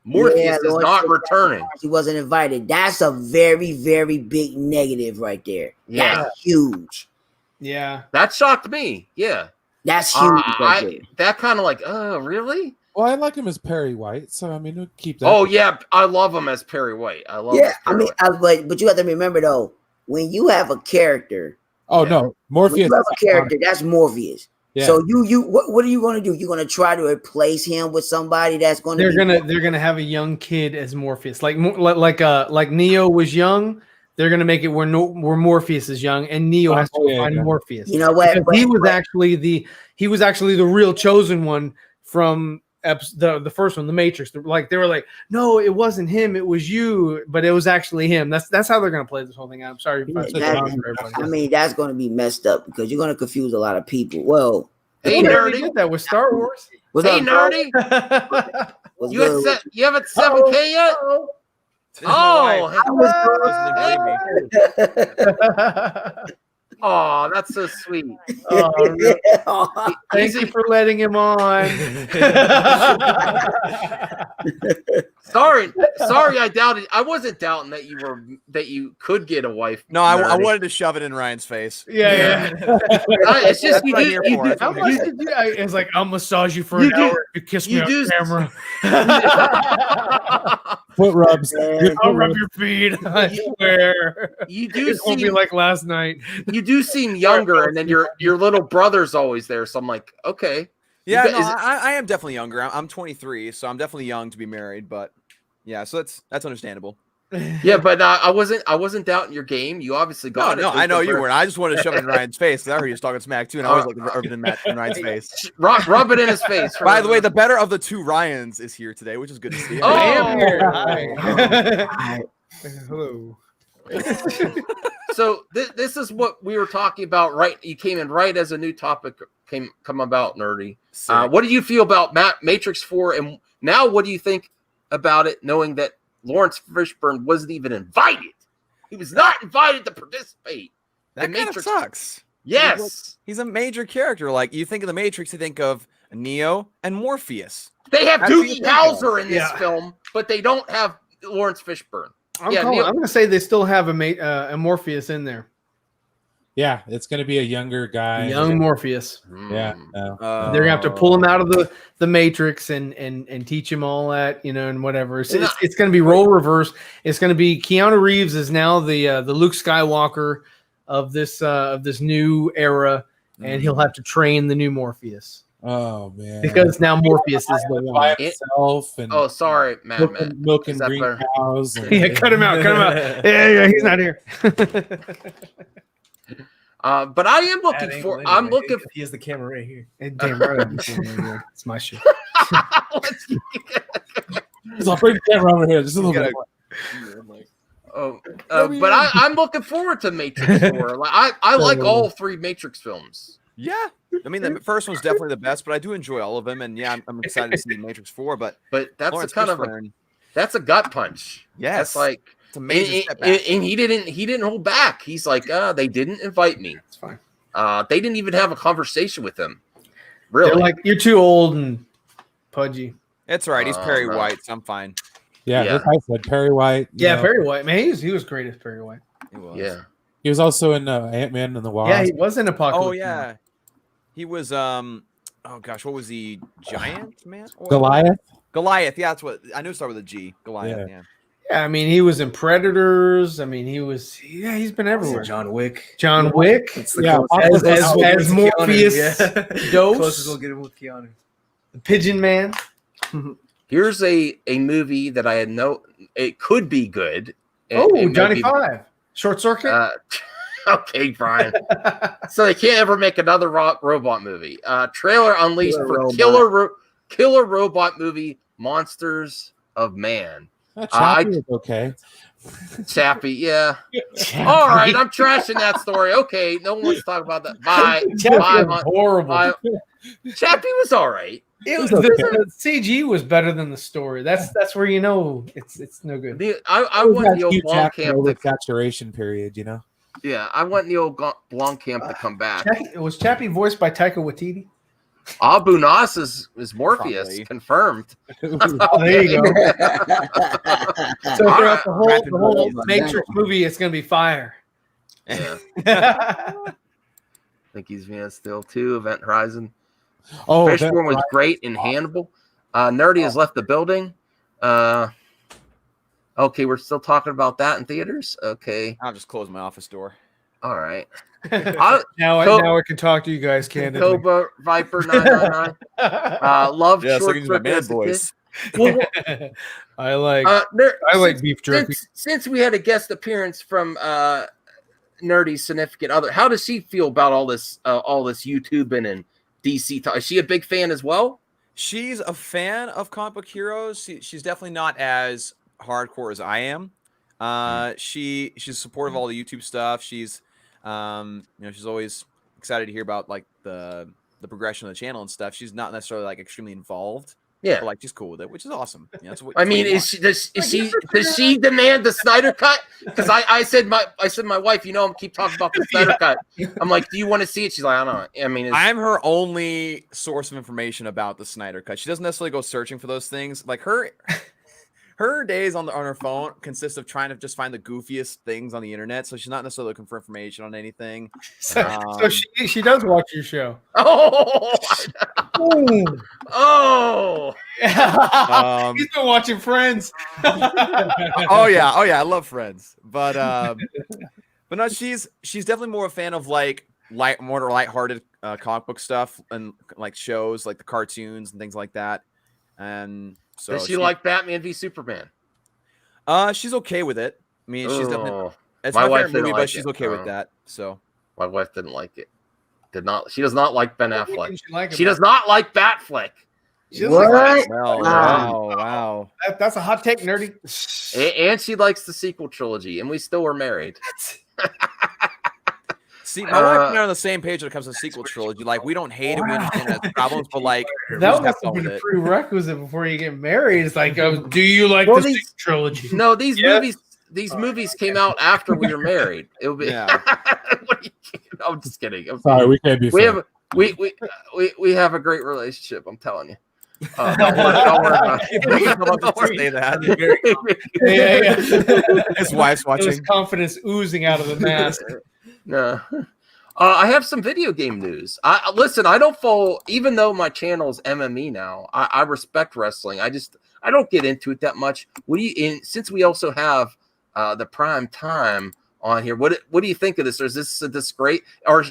[SPEAKER 2] Morpheus is not returning.
[SPEAKER 6] He wasn't invited. That's a very, very big negative right there.
[SPEAKER 2] Yeah.
[SPEAKER 6] That's huge.
[SPEAKER 3] Yeah.
[SPEAKER 2] That shocked me. Yeah.
[SPEAKER 6] That's huge.
[SPEAKER 2] That kind of like, oh, really?
[SPEAKER 4] Well, I like him as Perry White, so I mean, we'll keep that.
[SPEAKER 2] Oh yeah, I love him as Perry White. I love.
[SPEAKER 6] Yeah, I mean, but you have to remember though, when you have a character.
[SPEAKER 4] Oh no, Morpheus.
[SPEAKER 6] When you have a character, that's Morpheus.
[SPEAKER 4] Yeah.
[SPEAKER 6] So what are you going to do? You're going to try to replace him with somebody that's going to.
[SPEAKER 3] They're gonna have a young kid as Morpheus, like Neo was young. They're gonna make it where Morpheus is young and Neo has to find Morpheus.
[SPEAKER 6] You know what?
[SPEAKER 3] He was actually the real chosen one from the first one, The Matrix. Like they were like, no, it wasn't him, it was you, but it was actually him. That's how they're gonna play this whole thing out. I'm sorry.
[SPEAKER 6] I mean, that's going to be messed up because you're going to confuse a lot of people. Well,
[SPEAKER 2] hey nerdy,
[SPEAKER 3] did that with Star Wars.
[SPEAKER 2] Hey nerdy, you haven't 7K yet? Oh, that's so sweet.
[SPEAKER 3] Thank you for letting him on.
[SPEAKER 2] Sorry, I doubted. I wasn't doubting that you could get a wife.
[SPEAKER 11] No, I wanted to shove it in Ryan's face.
[SPEAKER 3] Yeah.
[SPEAKER 2] It's just
[SPEAKER 3] it's like I'll massage you for an hour if you kiss me on camera.
[SPEAKER 4] Foot rubs.
[SPEAKER 3] I'll rub your feet. I swear.
[SPEAKER 2] You do.
[SPEAKER 3] It won't be like last night.
[SPEAKER 2] You do seem younger, and then your little brother's always there. So I'm like, okay.
[SPEAKER 11] Yeah, I am definitely younger. I'm 23, so I'm definitely young to be married. But yeah, so that's understandable.
[SPEAKER 2] Yeah, but I wasn't doubting your game. You obviously got it.
[SPEAKER 11] No, I know you weren't. I just wanted to shove it in Ryan's face because I heard he was talking smack too, and I always like to rub it in Ryan's face.
[SPEAKER 2] Rub it in his face.
[SPEAKER 11] By the way, the better of the two Ryans is here today, which is good to see.
[SPEAKER 2] Oh,
[SPEAKER 3] I am here. Hi. Hello.
[SPEAKER 2] So this is what we were talking about. Right, you came in right as a new topic come about, nerdy. What do you feel about Matrix 4, and now what do you think about it, knowing that Lawrence Fishburne wasn't even invited? He was not invited to participate.
[SPEAKER 11] That kind of sucks.
[SPEAKER 2] Yes,
[SPEAKER 11] he's a major character. Like you think of the Matrix, you think of Neo and Morpheus.
[SPEAKER 2] They have Doogie Howser in this film, but they don't have Lawrence Fishburne.
[SPEAKER 3] I'm going to say they still have a Morpheus in there.
[SPEAKER 4] Yeah, it's going to be a younger guy.
[SPEAKER 3] Young Morpheus.
[SPEAKER 4] Yeah.
[SPEAKER 3] They're going to have to pull him out of the Matrix and teach him all that, and whatever. It's going to be role reverse. It's going to be Keanu Reeves is now the Luke Skywalker of this new era, and he'll have to train the new Morpheus.
[SPEAKER 4] Oh man!
[SPEAKER 3] Because now Morpheus is the one
[SPEAKER 4] by himself. And
[SPEAKER 2] sorry, Matt.
[SPEAKER 4] Milk and green cows.
[SPEAKER 3] Yeah, cut him out. Yeah, he's not here.
[SPEAKER 2] But I am looking for. I'm looking.
[SPEAKER 12] He has the camera right here.
[SPEAKER 3] Damn right. It's my shit.
[SPEAKER 4] I'll bring the camera over here. Just a little bit.
[SPEAKER 2] But I'm looking forward to Matrix 4. I like all three Matrix films.
[SPEAKER 11] Yeah, I mean the first one's definitely the best, but I do enjoy all of them, and yeah, I'm excited to see Matrix 4. But
[SPEAKER 2] that's
[SPEAKER 11] Lawrence
[SPEAKER 2] that's a gut punch.
[SPEAKER 11] Yes,
[SPEAKER 2] that's like
[SPEAKER 11] it's a major step back.
[SPEAKER 2] And he didn't hold back. He's like, they didn't invite me.
[SPEAKER 3] It's fine.
[SPEAKER 2] They didn't even have a conversation with him. Really?
[SPEAKER 3] They're like, you're too old and pudgy.
[SPEAKER 11] It's all right. He's Perry White, so I'm fine.
[SPEAKER 4] Yeah,
[SPEAKER 2] Yeah.
[SPEAKER 4] like I said, Perry White.
[SPEAKER 3] Yeah, Perry White. Man, he was great as Perry White.
[SPEAKER 11] He was.
[SPEAKER 2] Yeah.
[SPEAKER 4] He was also in Ant-Man and the Wasp.
[SPEAKER 3] Yeah, he was in Apocalypse.
[SPEAKER 11] Oh yeah, he was. Oh gosh, what was he? Giant Man?
[SPEAKER 4] Goliath.
[SPEAKER 11] Goliath. Yeah, that's what I knew. It started with a G. Goliath. Yeah.
[SPEAKER 3] Yeah, I mean, he was in Predators. I mean, he's been everywhere.
[SPEAKER 12] John Wick.
[SPEAKER 3] John Wick.
[SPEAKER 12] It's the
[SPEAKER 4] Yeah,
[SPEAKER 12] closest
[SPEAKER 3] as
[SPEAKER 12] we'll get with
[SPEAKER 3] Morpheus.
[SPEAKER 12] Keanu, yeah.
[SPEAKER 3] Dose.
[SPEAKER 12] Closest we'll get him with Keanu.
[SPEAKER 3] The Pigeon Man.
[SPEAKER 2] Here's a movie that I had it could be good.
[SPEAKER 3] Johnny Five. Short Circuit.
[SPEAKER 2] Okay, Brian. So they can't ever make another robot movie. Trailer unleashed for killer robot movie Monsters of Man.
[SPEAKER 4] Chappie is okay.
[SPEAKER 2] Chappie, yeah. All right, I'm trashing that story. Okay, no one wants to talk about that. Bye. Bye.
[SPEAKER 3] Horrible.
[SPEAKER 2] Bye. Chappie was all right.
[SPEAKER 3] It was the CG was better than the story. That's where you know it's no good.
[SPEAKER 2] I want Neil Blomkamp
[SPEAKER 4] saturation period, you know.
[SPEAKER 2] Yeah, I want Neil Blomkamp to come back.
[SPEAKER 3] Was Chappie voiced by Taika Waititi?
[SPEAKER 2] Abu Nas is Morpheus, probably. Confirmed.
[SPEAKER 3] There you go. So throughout the whole Matrix movie, it's gonna be fire.
[SPEAKER 2] Yeah. I think he's Man Still too. Event Horizon. Oh, Fishborn was great in Hannibal. Nerdy has left the building. Okay, we're still talking about that in theaters. Okay,
[SPEAKER 11] I'll just close my office door.
[SPEAKER 2] All right.
[SPEAKER 3] Now I can talk to you guys candidly.
[SPEAKER 2] Cobra Viper 999. Love short
[SPEAKER 11] my man voice.
[SPEAKER 3] I like beef jerky.
[SPEAKER 2] Since we had a guest appearance from Nerdy's significant other, how does she feel about all this YouTubing and DC talk? Is she a big fan as well?
[SPEAKER 11] She's a fan of comic book heroes. She's definitely not as hardcore as I am. She's supportive of all the YouTube stuff. She's she's always excited to hear about like the progression of the channel and stuff. She's not necessarily like extremely involved.
[SPEAKER 2] Yeah,
[SPEAKER 11] but, like she's cool with it, which is awesome. Yeah, that's what,
[SPEAKER 2] I mean, does she demand the Snyder cut? Because I said my wife, keep talking about the Snyder cut. I'm like, do you want to see it? She's like, I don't know. I mean,
[SPEAKER 11] I'm her only source of information about the Snyder cut. She doesn't necessarily go searching for those things. Like her days on her phone consist of trying to just find the goofiest things on the internet. So she's not necessarily looking for information on anything.
[SPEAKER 3] So she does watch your show.
[SPEAKER 2] Oh,
[SPEAKER 3] he's been watching Friends.
[SPEAKER 11] oh yeah, I love Friends, but no, she's definitely more a fan of like more lighthearted comic book stuff and like shows like the cartoons and things like that. And so
[SPEAKER 2] does she like Batman v Superman?
[SPEAKER 11] She's okay with it. I mean, she's definitely it's
[SPEAKER 2] my
[SPEAKER 11] my
[SPEAKER 2] wife
[SPEAKER 11] favorite movie,
[SPEAKER 2] like
[SPEAKER 11] but she's okay with that. So
[SPEAKER 2] my wife didn't like it. She does not like Ben Affleck.
[SPEAKER 3] She
[SPEAKER 2] does not like Batfleck.
[SPEAKER 6] What?
[SPEAKER 11] Wow.
[SPEAKER 3] That's a hot take, Nerdy.
[SPEAKER 2] And she likes the sequel trilogy, and we still were married.
[SPEAKER 11] See, my wife and I are on the same page when it comes to the sequel trilogy. Like, we don't hate it, we understand it has problems, but like
[SPEAKER 3] that must have been a prerequisite before you get married. It's like, do you like the sequel trilogy?
[SPEAKER 2] No, these movies came out after we were married. It would be. Yeah. I'm just kidding.
[SPEAKER 4] Sorry, we can't be.
[SPEAKER 2] We have a great relationship. I'm telling you. Don't worry about
[SPEAKER 11] it. His wife's watching.
[SPEAKER 3] There's confidence oozing out of the mask.
[SPEAKER 2] No. I have some video game news. Listen, I don't follow, even though my channel is MME now. I respect wrestling. I don't get into it that much. Since we also have the prime time on here, what do you think of this? Or is this great? Are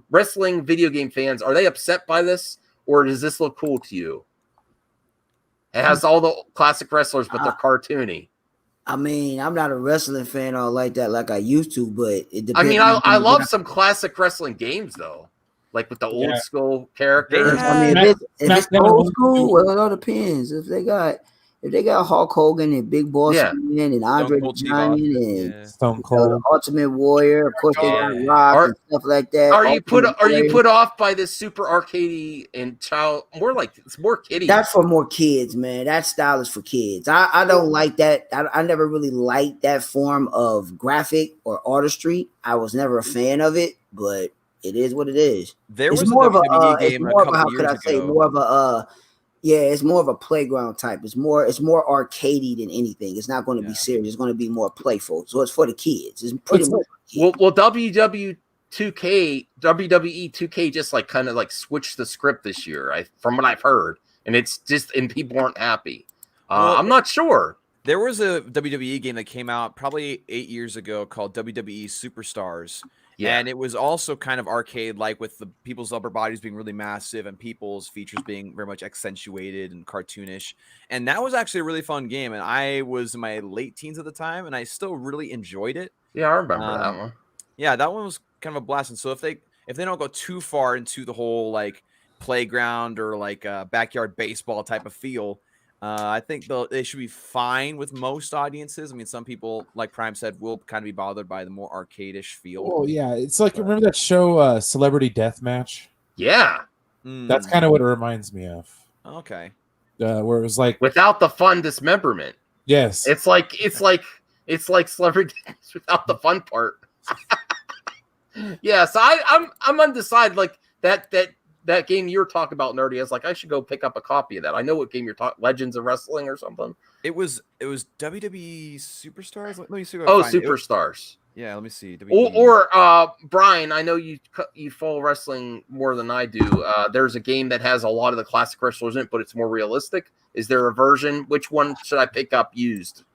[SPEAKER 2] wrestling video game fans, are they upset by this, or does this look cool to you? It has all the classic wrestlers, but they're cartoony.
[SPEAKER 6] I mean, I'm not a wrestling fan or like that, like I used to, but it depends.
[SPEAKER 2] I mean, I love some classic wrestling games though, like with the old school characters.
[SPEAKER 6] I mean, if it's old school, well, it all depends. If they got Hulk Hogan and Big Boss Man and Andre the Giant and
[SPEAKER 4] Stone Cold,
[SPEAKER 6] Ultimate Warrior, of course they got Rock and stuff like that.
[SPEAKER 2] Are you put off by this super arcadey and it's more kiddie?
[SPEAKER 6] That's for more kids, man. That style is for kids. I don't like that. I never really liked that form of graphic or artistry. I was never a fan of it, but it is what it is.
[SPEAKER 11] There was more of a game a couple years ago.
[SPEAKER 6] More of a Yeah, it's more of a playground type. It's more arcadey than anything. It's not going to be serious. It's going to be more playful. So it's for the kids. It's pretty much.
[SPEAKER 2] Well, WWE 2K just like kind of like switched the script this year. From what I've heard, and people aren't happy. I'm not sure.
[SPEAKER 11] There was a WWE game that came out probably 8 years ago called WWE Superstars. Yeah. And it was also kind of arcade-like with the people's upper bodies being really massive and people's features being very much accentuated and cartoonish. And that was actually a really fun game. And I was in my late teens at the time, and I still really enjoyed it.
[SPEAKER 2] Yeah, I remember that one.
[SPEAKER 11] Yeah, that one was kind of a blast. And so if they don't go too far into the whole like playground or like backyard baseball type of feel, I think they should be fine with most audiences. I mean, some people, like Prime said, will kind of be bothered by the more arcade-ish feel.
[SPEAKER 4] Oh yeah, it's like remember that show Celebrity Deathmatch?
[SPEAKER 2] Yeah,
[SPEAKER 4] that's kind of what it reminds me of.
[SPEAKER 11] Okay,
[SPEAKER 4] where it was like
[SPEAKER 2] without the fun dismemberment.
[SPEAKER 4] Yes,
[SPEAKER 2] it's like Celebrity Deathmatch without the fun part. Yeah, so I'm undecided. Like that game you're talking about, Nerdy. I was like, I should go pick up a copy of that. I know what game you're talking. Legends of Wrestling or something.
[SPEAKER 11] It was WWE Superstars. Let me see.
[SPEAKER 2] Superstars.
[SPEAKER 11] Yeah, let me see.
[SPEAKER 2] Or Brian, I know you follow wrestling more than I do. There's a game that has a lot of the classic wrestlers in it, but it's more realistic. Is there a version? Which one should I pick up used?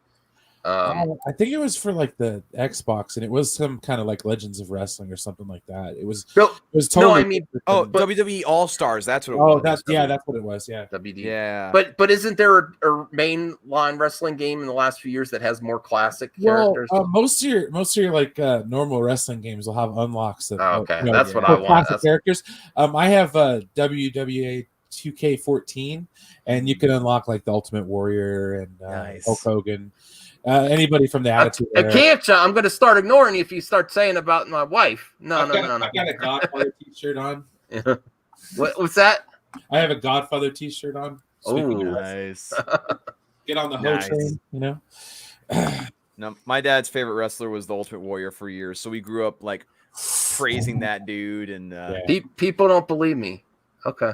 [SPEAKER 4] I think it was for like the Xbox, and it was some kind of like Legends of Wrestling or something like that. It was totally.
[SPEAKER 2] No, I mean,
[SPEAKER 11] WWE All Stars. That's what it was.
[SPEAKER 4] That's what it was. Yeah,
[SPEAKER 2] WD.
[SPEAKER 11] Yeah,
[SPEAKER 2] but isn't there a mainline wrestling game in the last few years that has more classic characters?
[SPEAKER 4] Most of your like normal wrestling games will have unlocks. Of,
[SPEAKER 2] okay, that's what I want.
[SPEAKER 4] Classic characters. I have WWA 2K14, and you can unlock like the Ultimate Warrior and Hulk Hogan. Anybody from the Attitude Era.
[SPEAKER 2] Can't you? I'm going to start ignoring you if you start saying about my wife. No.
[SPEAKER 4] I've got a Godfather T-shirt on.
[SPEAKER 2] What's that?
[SPEAKER 4] I have a Godfather T-shirt on.
[SPEAKER 2] Oh,
[SPEAKER 11] nice.
[SPEAKER 4] Get on the hoe train, you know.
[SPEAKER 11] No, my dad's favorite wrestler was the Ultimate Warrior for years, so we grew up like praising that dude. And
[SPEAKER 2] people don't believe me. Okay.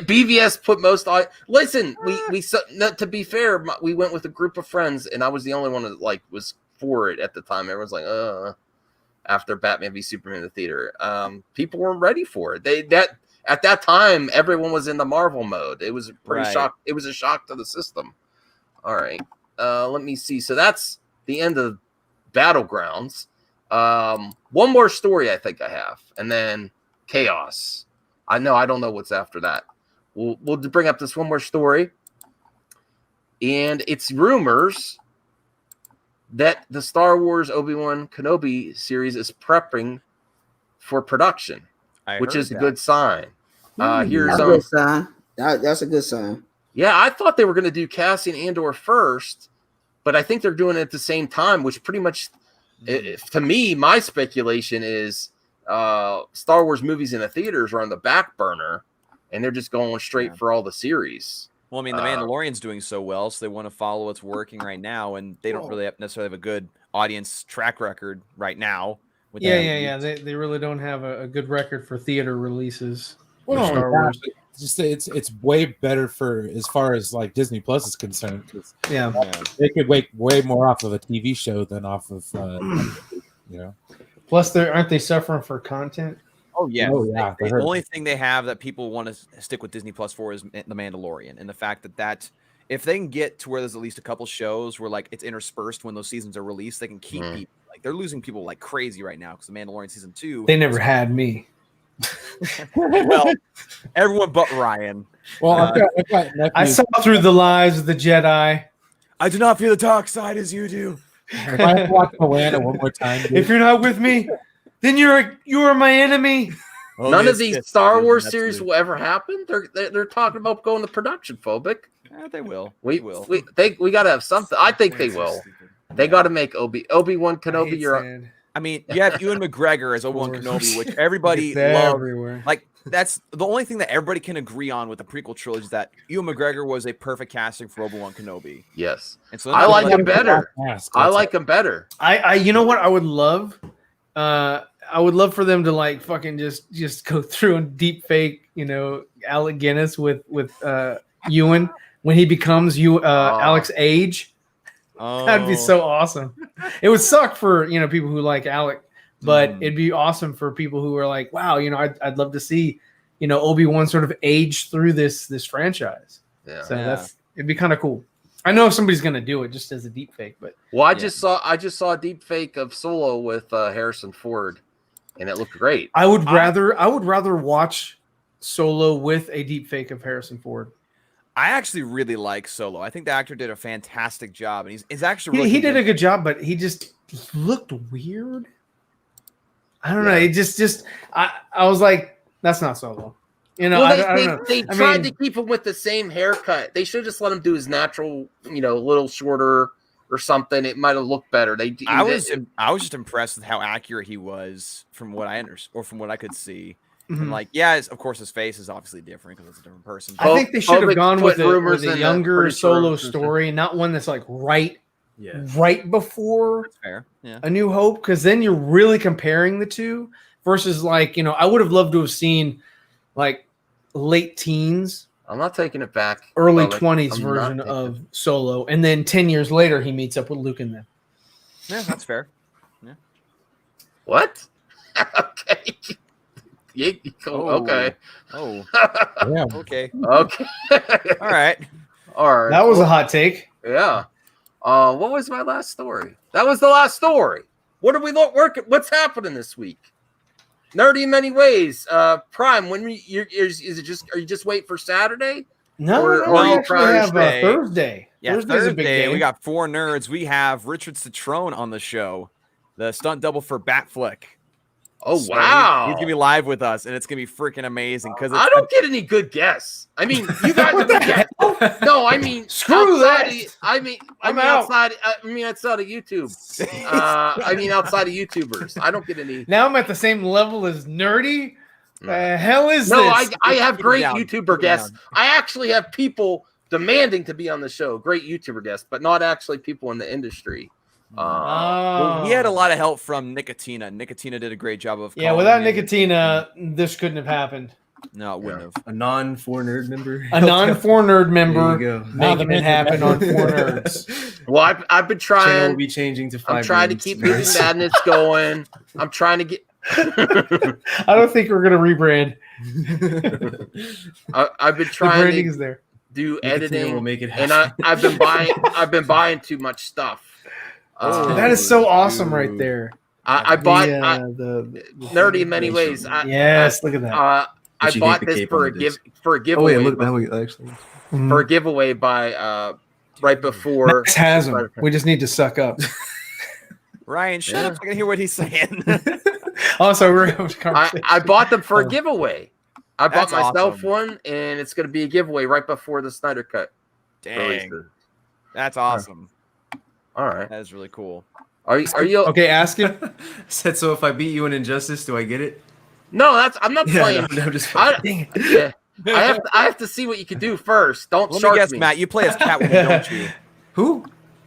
[SPEAKER 2] BVS put most. Listen, we to be fair, we went with a group of friends, and I was the only one that like was for it at the time. Everyone's like, after Batman v Superman in the theater, people weren't ready for it. At that time, everyone was in the Marvel mode. It was a pretty shock. It was a shock to the system. All right, let me see. So that's the end of Battlegrounds. One more story I think I have, and then Chaos. I don't know what's after that. We'll bring up this one more story. And it's rumors that the Star Wars Obi-Wan Kenobi series is prepping for production, which is a good sign. Here's
[SPEAKER 6] a good sign. That's a good sign.
[SPEAKER 2] Yeah, I thought they were going to do Cassian Andor first, but I think they're doing it at the same time, which pretty much, to me, my speculation is Star Wars movies in the theaters are on the back burner, and they're just going straight for all the series.
[SPEAKER 11] Well, I mean, The Mandalorian's doing so well, so they want to follow what's working right now, and they don't really necessarily have a good audience track record right now.
[SPEAKER 3] Yeah. They really don't have a good record for theater releases.
[SPEAKER 4] Well, Star Wars. It's way better for as far as like Disney Plus is concerned. They could make way more off of a TV show than off of
[SPEAKER 3] Plus, aren't they suffering for content?
[SPEAKER 11] Oh yeah. The only thing they have that people want to stick with Disney Plus for is The Mandalorian, and the fact that if they can get to where there's at least a couple shows where like it's interspersed when those seasons are released, they can keep people. Like they're losing people like crazy right now because The Mandalorian season 2.
[SPEAKER 3] They never had me.
[SPEAKER 11] Well, everyone but Ryan.
[SPEAKER 4] Well,
[SPEAKER 3] I saw through the lies of the Jedi.
[SPEAKER 11] I do not feel the dark side as you do.
[SPEAKER 4] If I watch Moana one more time,
[SPEAKER 3] if you're not with me, then you are my enemy.
[SPEAKER 2] None of these Star Wars series will ever happen. They're talking about going to production, phobic.
[SPEAKER 11] They will.
[SPEAKER 2] We got to have something. I think they will. They got to make Obi-Wan Kenobi.
[SPEAKER 11] I mean, you have Ewan McGregor as Obi-Wan Kenobi, which everybody loves.
[SPEAKER 3] Everywhere.
[SPEAKER 11] Like that's the only thing that everybody can agree on with the prequel trilogy is that Ewan McGregor was a perfect casting for Obi-Wan Kenobi.
[SPEAKER 2] Yes,
[SPEAKER 11] and so
[SPEAKER 2] I like him better. I like him better.
[SPEAKER 3] I you know what I would love. I would love for them to like fucking just go through and deep fake, Alec Guinness with Ewan when he becomes Alec's age. That'd be so awesome. It would suck for people who like Alec, but it'd be awesome for people who are like, wow, I'd love to see Obi-Wan sort of age through this franchise.
[SPEAKER 2] Yeah.
[SPEAKER 3] So it'd be kind of cool. I know somebody's gonna do it just as a deep fake, but
[SPEAKER 2] I just saw a deep fake of Solo with Harrison Ford, and it looked great.
[SPEAKER 3] I would rather watch Solo with a deep fake of Harrison Ford.
[SPEAKER 11] I actually really like Solo. I think the actor did a fantastic job, and he's actually really
[SPEAKER 3] he did a good job, but he just looked weird. I don't know. It just I was like, that's not Solo.
[SPEAKER 2] They tried to keep him with the same haircut. They should just let him do his natural, a little shorter or something. It might have looked better. I was
[SPEAKER 11] just impressed with how accurate he was from what I understood or from what I could see.
[SPEAKER 3] Mm-hmm.
[SPEAKER 11] And of course, his face is obviously different because it's a different person.
[SPEAKER 3] I think they should have gone with a younger Solo story, not one that's like right before A New Hope, because then you're really comparing the two versus like I would have loved to have seen like late teens.
[SPEAKER 2] I'm not taking it back.
[SPEAKER 3] Early 20s version of Solo, and then 10 years later he meets up with Luke and them.
[SPEAKER 11] Yeah, that's fair. Yeah.
[SPEAKER 2] What? Okay. Okay.
[SPEAKER 11] Oh.
[SPEAKER 3] Yeah.
[SPEAKER 11] Okay.
[SPEAKER 2] Okay.
[SPEAKER 11] All right.
[SPEAKER 3] That was a hot take.
[SPEAKER 2] Yeah. What was my last story? That was the last story. What are we what's happening this week? Nerdy in many ways. Prime, when are you just waiting for Saturday?
[SPEAKER 3] No, we actually have Thursday.
[SPEAKER 11] Yeah,
[SPEAKER 3] Thursday's a big day.
[SPEAKER 11] We got 4 nerds. We have Richard Citrone on the show, the stunt double for Batfleck.
[SPEAKER 2] Oh, wow.
[SPEAKER 11] He's going to be live with us, and it's going to be freaking amazing. Because
[SPEAKER 2] I don't get any good guests. I mean, you guys are good. No, I mean,
[SPEAKER 3] screw that.
[SPEAKER 2] Outside of YouTube. Outside of YouTubers. I don't get any.
[SPEAKER 3] Now I'm at the same level as Nerdy. The hell is this?
[SPEAKER 2] No, I have great YouTuber guests. I actually have people demanding to be on the show. Great YouTuber guests, but not actually people in the industry.
[SPEAKER 11] Well, we had a lot of help from Nicotina. Nicotina did a great job of.
[SPEAKER 3] Yeah, without Nicotina, this couldn't have happened.
[SPEAKER 11] No, it wouldn't have.
[SPEAKER 12] A non-4 nerd member.
[SPEAKER 3] A non-4 nerd member.
[SPEAKER 12] There you go.
[SPEAKER 3] Making it happen on 4 nerds.
[SPEAKER 2] Well, I've been trying.
[SPEAKER 12] Channel will be changing to 5.
[SPEAKER 2] I'm trying to keep Movie Madness going. I'm trying to get.
[SPEAKER 3] I don't think we're gonna rebrand.
[SPEAKER 2] I've been trying.
[SPEAKER 3] The branding is there.
[SPEAKER 2] Do
[SPEAKER 12] Nicotina
[SPEAKER 2] editing,
[SPEAKER 12] will make it
[SPEAKER 2] and
[SPEAKER 12] happen.
[SPEAKER 2] I've been buying too much stuff.
[SPEAKER 3] That is so awesome right there.
[SPEAKER 2] I bought Nerdy in many ways.
[SPEAKER 3] Yes, look at that.
[SPEAKER 2] I bought this for a giveaway.
[SPEAKER 12] Oh yeah, look that way actually.
[SPEAKER 2] For a giveaway by right before.
[SPEAKER 3] Max has them. We just need to suck up.
[SPEAKER 11] Ryan, shut up! I can hear what he's saying.
[SPEAKER 3] Also, we're having a conversation.
[SPEAKER 2] I bought them for a giveaway. I bought
[SPEAKER 11] That's
[SPEAKER 2] myself
[SPEAKER 11] awesome.
[SPEAKER 2] one, and it's going to be a giveaway right before the Snyder Cut.
[SPEAKER 11] Dang, that's awesome.
[SPEAKER 2] All right,
[SPEAKER 11] that is really cool.
[SPEAKER 2] Are you
[SPEAKER 3] okay? Ask him.
[SPEAKER 12] Said so. If I beat you in Injustice, do I get it?
[SPEAKER 2] No, I'm not playing.
[SPEAKER 12] No, I'm just
[SPEAKER 2] I have to see what you can do first. Don't
[SPEAKER 11] Let
[SPEAKER 2] shark
[SPEAKER 11] me guess,
[SPEAKER 2] me.
[SPEAKER 11] Matt. You play as Catwoman, don't you?
[SPEAKER 12] Who?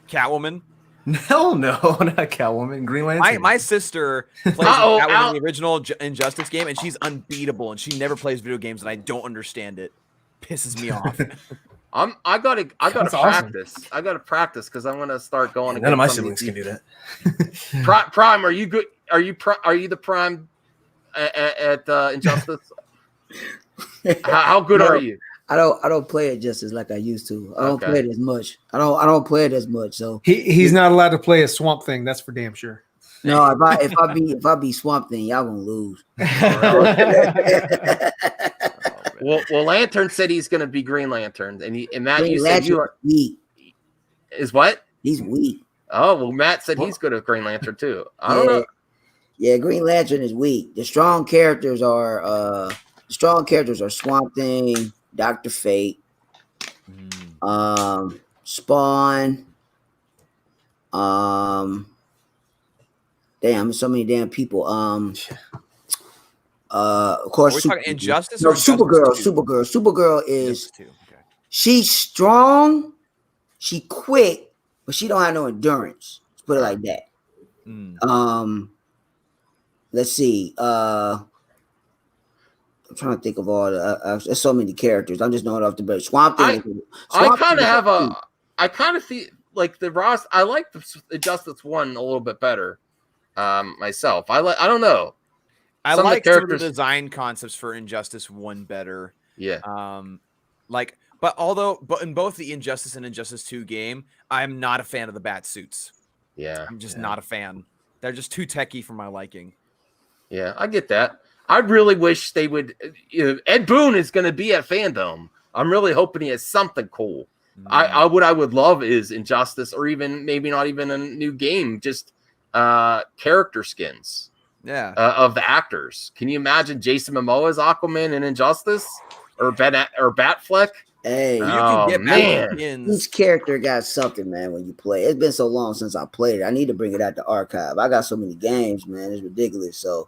[SPEAKER 11] Catwoman.
[SPEAKER 12] No, not Catwoman. Green Lantern.
[SPEAKER 11] My sister plays Catwoman in the original Injustice game, and she's unbeatable, and she never plays video games, and I don't understand it. Pisses me off.
[SPEAKER 2] I gotta
[SPEAKER 3] That's
[SPEAKER 2] practice.
[SPEAKER 3] awesome.
[SPEAKER 2] I gotta practice because I'm gonna start going.
[SPEAKER 12] None of my
[SPEAKER 2] against some
[SPEAKER 12] siblings
[SPEAKER 2] these
[SPEAKER 12] can do that.
[SPEAKER 2] Prime, are you good? Are you the Prime at Injustice? How good are you?
[SPEAKER 6] I don't play it just as like I used to. I don't play it as much. I don't play it as much. So
[SPEAKER 3] he's not allowed to play a Swamp Thing. That's for damn sure.
[SPEAKER 6] No, if I be Swamp Thing, y'all gonna lose.
[SPEAKER 2] Well, Lantern said he's gonna be Green Lantern, and Matt,
[SPEAKER 6] Green
[SPEAKER 2] you said
[SPEAKER 6] Lantern
[SPEAKER 2] you are
[SPEAKER 6] weak.
[SPEAKER 2] Is what?
[SPEAKER 6] He's weak.
[SPEAKER 2] Oh well, Matt said he's good at Green Lantern too. I don't know.
[SPEAKER 6] Yeah, Green Lantern is weak. The strong characters are Swamp Thing, Dr. Fate, Spawn, damn, so many damn people. Of course,
[SPEAKER 11] Are we talking Injustice?
[SPEAKER 6] No,
[SPEAKER 11] or Injustice 2?
[SPEAKER 6] Supergirl is
[SPEAKER 11] Injustice 2, okay.
[SPEAKER 6] she's strong, she quick, but she don't have no endurance. Let's put it like that. let's see. I'm trying to think of all the. There's so many characters. I'm just knowing off the bat. Swamp Thing.
[SPEAKER 2] I kind of have a. I kind of feel like the Ross. I like the Justice one a little bit better. Myself, I don't know.
[SPEAKER 11] I like some of the design concepts for Injustice 1 better.
[SPEAKER 2] Yeah.
[SPEAKER 11] But in both the Injustice and Injustice 2 game, I'm not a fan of the bat suits.
[SPEAKER 2] Yeah.
[SPEAKER 11] I'm just not a fan. They're just too techy for my liking.
[SPEAKER 2] Yeah, I get that. I really wish they would. Ed Boon is going to be at Fandom. I'm really hoping he has something cool. What I would love is Injustice, or even maybe not even a new game, just character skins.
[SPEAKER 11] Yeah.
[SPEAKER 2] Of the actors. Can you imagine Jason Momoa's Aquaman in Injustice or Batfleck?
[SPEAKER 6] Hey,
[SPEAKER 2] you can get
[SPEAKER 6] man. Each character got something, man. When you play, it's been so long since I played it. I need to bring it out to archive. I got so many games, man. It's ridiculous. So.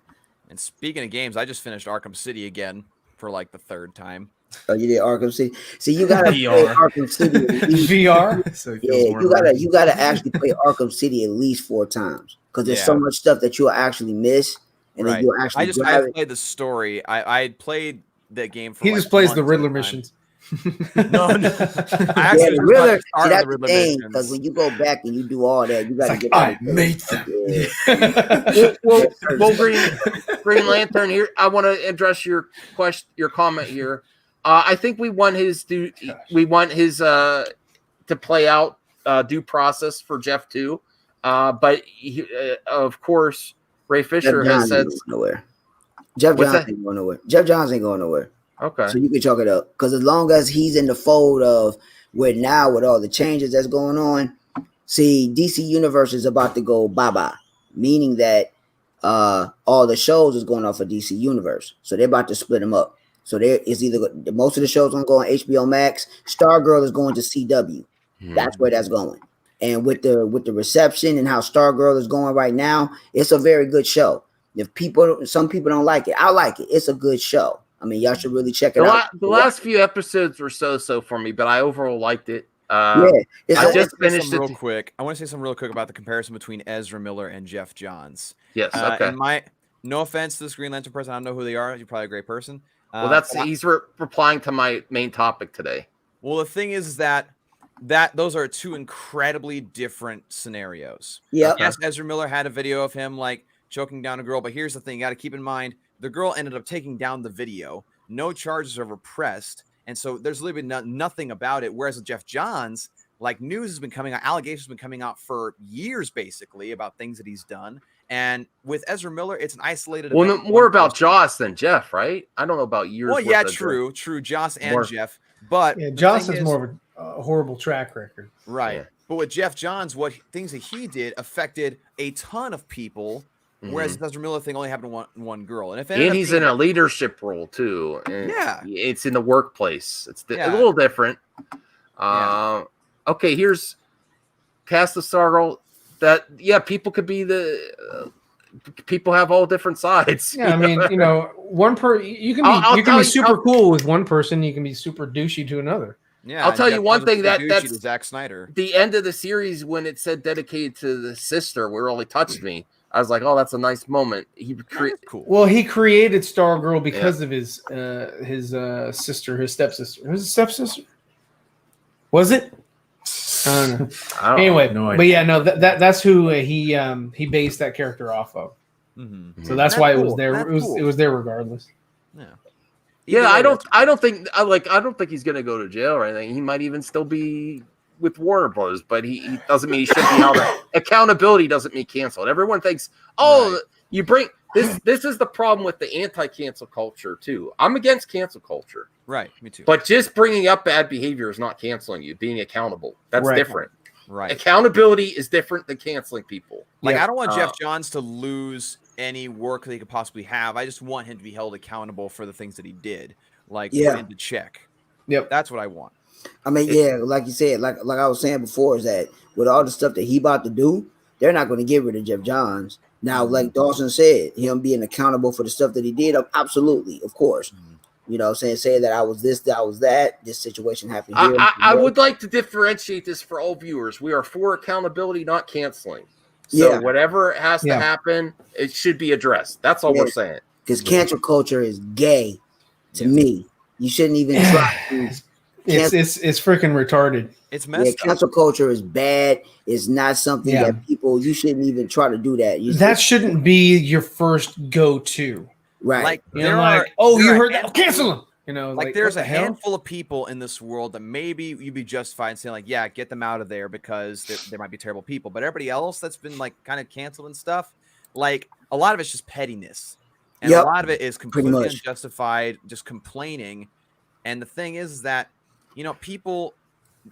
[SPEAKER 11] And speaking of games, I just finished Arkham City again for like the third time.
[SPEAKER 6] Oh, you did Arkham City. See, you gotta play Arkham City.
[SPEAKER 3] VR.
[SPEAKER 6] So you gotta actually play Arkham City at least 4 times because there's so much stuff that you'll actually miss, and then you'll actually.
[SPEAKER 11] I played the story. I played that game for.
[SPEAKER 3] He just plays the Riddler missions.
[SPEAKER 11] No.
[SPEAKER 6] The Riddler. See, that's the thing, because when you go back and you do all that, you got to get.
[SPEAKER 3] I made them.
[SPEAKER 2] Well, Green Lantern here. I want to address your comment here. I think we want his to play out due process for Jeff too. But of course, Ray Fisher has said
[SPEAKER 6] nowhere. Jeff Johns ain't going nowhere. Jeff Johns ain't going nowhere.
[SPEAKER 2] Okay.
[SPEAKER 6] So you can chalk it up. Because as long as he's in the fold of where now with all the changes that's going on, see, DC Universe is about to go bye-bye. Meaning that all the shows is going off of DC Universe. So they're about to split them up. So there is either most of the shows gonna go on HBO Max. Stargirl is going to CW. That's where that's going. And with the reception and how Stargirl is going right now, it's a very good show. If some people don't like it, I like it. It's a good show. I mean, y'all should really check it out.
[SPEAKER 2] The last few episodes were so for me, but I overall liked it.
[SPEAKER 11] I just finished it real quick. I want to say something real quick about the comparison between Ezra Miller and Jeff Johns.
[SPEAKER 2] Yes. Okay.
[SPEAKER 11] No offense to this Green Lantern person, I don't know who they are. You're probably a great person.
[SPEAKER 2] Well, he's replying to my main topic today.
[SPEAKER 11] Well, the thing is that those are two incredibly different scenarios.
[SPEAKER 6] Yeah.
[SPEAKER 11] Yes, Ezra Miller had a video of him like choking down a girl, but here's the thing: you got to keep in mind the girl ended up taking down the video. No charges are ever pressed, and so there's literally nothing about it. Whereas with Jeff Johns, like news has been coming out, allegations have been coming out for years, basically about things that he's done. And with Ezra Miller, it's an isolated.
[SPEAKER 2] Well, more about Joss than Jeff, right? I don't know about years.
[SPEAKER 11] Well, yeah, true, Joss and Jeff, but
[SPEAKER 3] Joss has more of a horrible track record,
[SPEAKER 11] right? Yeah. But with Jeff Johns, things that he did affected a ton of people. Whereas the Ezra Miller thing only happened to one girl, and
[SPEAKER 2] he's in a leadership role too. And it's in the workplace. It's a little different. Okay, here's cast of Stargirl. People could be people have all different sides.
[SPEAKER 3] Yeah, I mean, you know, you can be super cool with one person. You can be super douchey to another.
[SPEAKER 11] Yeah,
[SPEAKER 2] I'll tell you one thing that's
[SPEAKER 11] Zack Snyder.
[SPEAKER 2] The end of the series when it said dedicated to the sister, where really touched me. I was like, oh, that's a nice moment.
[SPEAKER 11] Cool.
[SPEAKER 3] Well, he created Stargirl because of his sister, his stepsister. Was it stepsister? Was it? I don't know. Anyway, but yeah, no, that's who he based that character off of.
[SPEAKER 11] Mm-hmm.
[SPEAKER 3] So that's why it was there. It was there regardless.
[SPEAKER 11] Yeah.
[SPEAKER 2] Yeah, I don't think he's gonna go to jail or anything. He might even still be with Warner Bros., but he doesn't mean he should be held. Accountability doesn't mean canceled. Everyone thinks, you bring this. This is the problem with the anti-cancel culture too. I'm against cancel culture.
[SPEAKER 11] Right, me too.
[SPEAKER 2] But just bringing up bad behavior is not canceling you. Being accountable, that's different.
[SPEAKER 11] Right.
[SPEAKER 2] Accountability is different than canceling people.
[SPEAKER 11] Like I don't want Jeff Johns to lose any work that he could possibly have. I just want him to be held accountable for the things that he did, like put into check.
[SPEAKER 3] Yep,
[SPEAKER 11] that's what I want.
[SPEAKER 6] I mean, like you said, like I was saying before, is that with all the stuff that he about to do, they're not going to get rid of Jeff Johns. Now, like Dawson said, him being accountable for the stuff that he did, absolutely, of course. You know, saying that I was this, that I was that, this situation happened here.
[SPEAKER 2] I would like to differentiate this for all viewers. We are for accountability, not canceling. So
[SPEAKER 6] Yeah.
[SPEAKER 2] whatever has to happen, it should be addressed. That's all we're saying.
[SPEAKER 6] Because cancel culture is gay to me. You shouldn't even try to.
[SPEAKER 3] It's freaking retarded.
[SPEAKER 11] It's messed up.
[SPEAKER 6] Cancel culture is bad. It's not something that you shouldn't even try to do that.
[SPEAKER 3] That shouldn't be your first go-to.
[SPEAKER 6] Right.
[SPEAKER 11] Like
[SPEAKER 3] You
[SPEAKER 11] there
[SPEAKER 3] know,
[SPEAKER 11] are.
[SPEAKER 3] like, oh, you
[SPEAKER 11] there are
[SPEAKER 3] heard that? Cancel them. You know,
[SPEAKER 11] like there's
[SPEAKER 3] what
[SPEAKER 11] a
[SPEAKER 3] the hell?
[SPEAKER 11] handful of people in this world that maybe you'd be justified in saying like, yeah, get them out of there because there might be terrible people. But everybody else that's been like kind of canceled and stuff, like a lot of it's just pettiness, and a lot of it is completely unjustified, just complaining. And the thing is that people.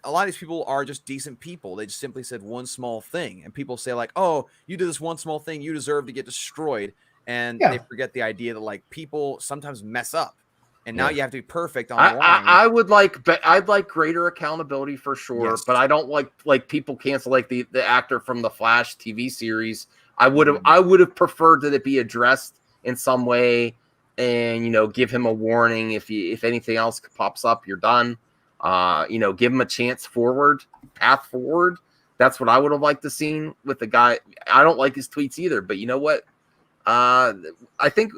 [SPEAKER 11] A lot of these people are just decent people. They just simply said one small thing, and people say like, "Oh, you did this one small thing, you deserve to get destroyed." And they forget the idea that like people sometimes mess up, and now you have to be perfect on the line.
[SPEAKER 2] I'd like greater accountability for sure, but I don't like people cancel like the actor from the Flash TV series. I would have preferred that it be addressed in some way, and give him a warning if anything else pops up, you're done. Give him a path forward. That's what I would have liked to seen with the guy. I don't like his tweets either, but you know what? I think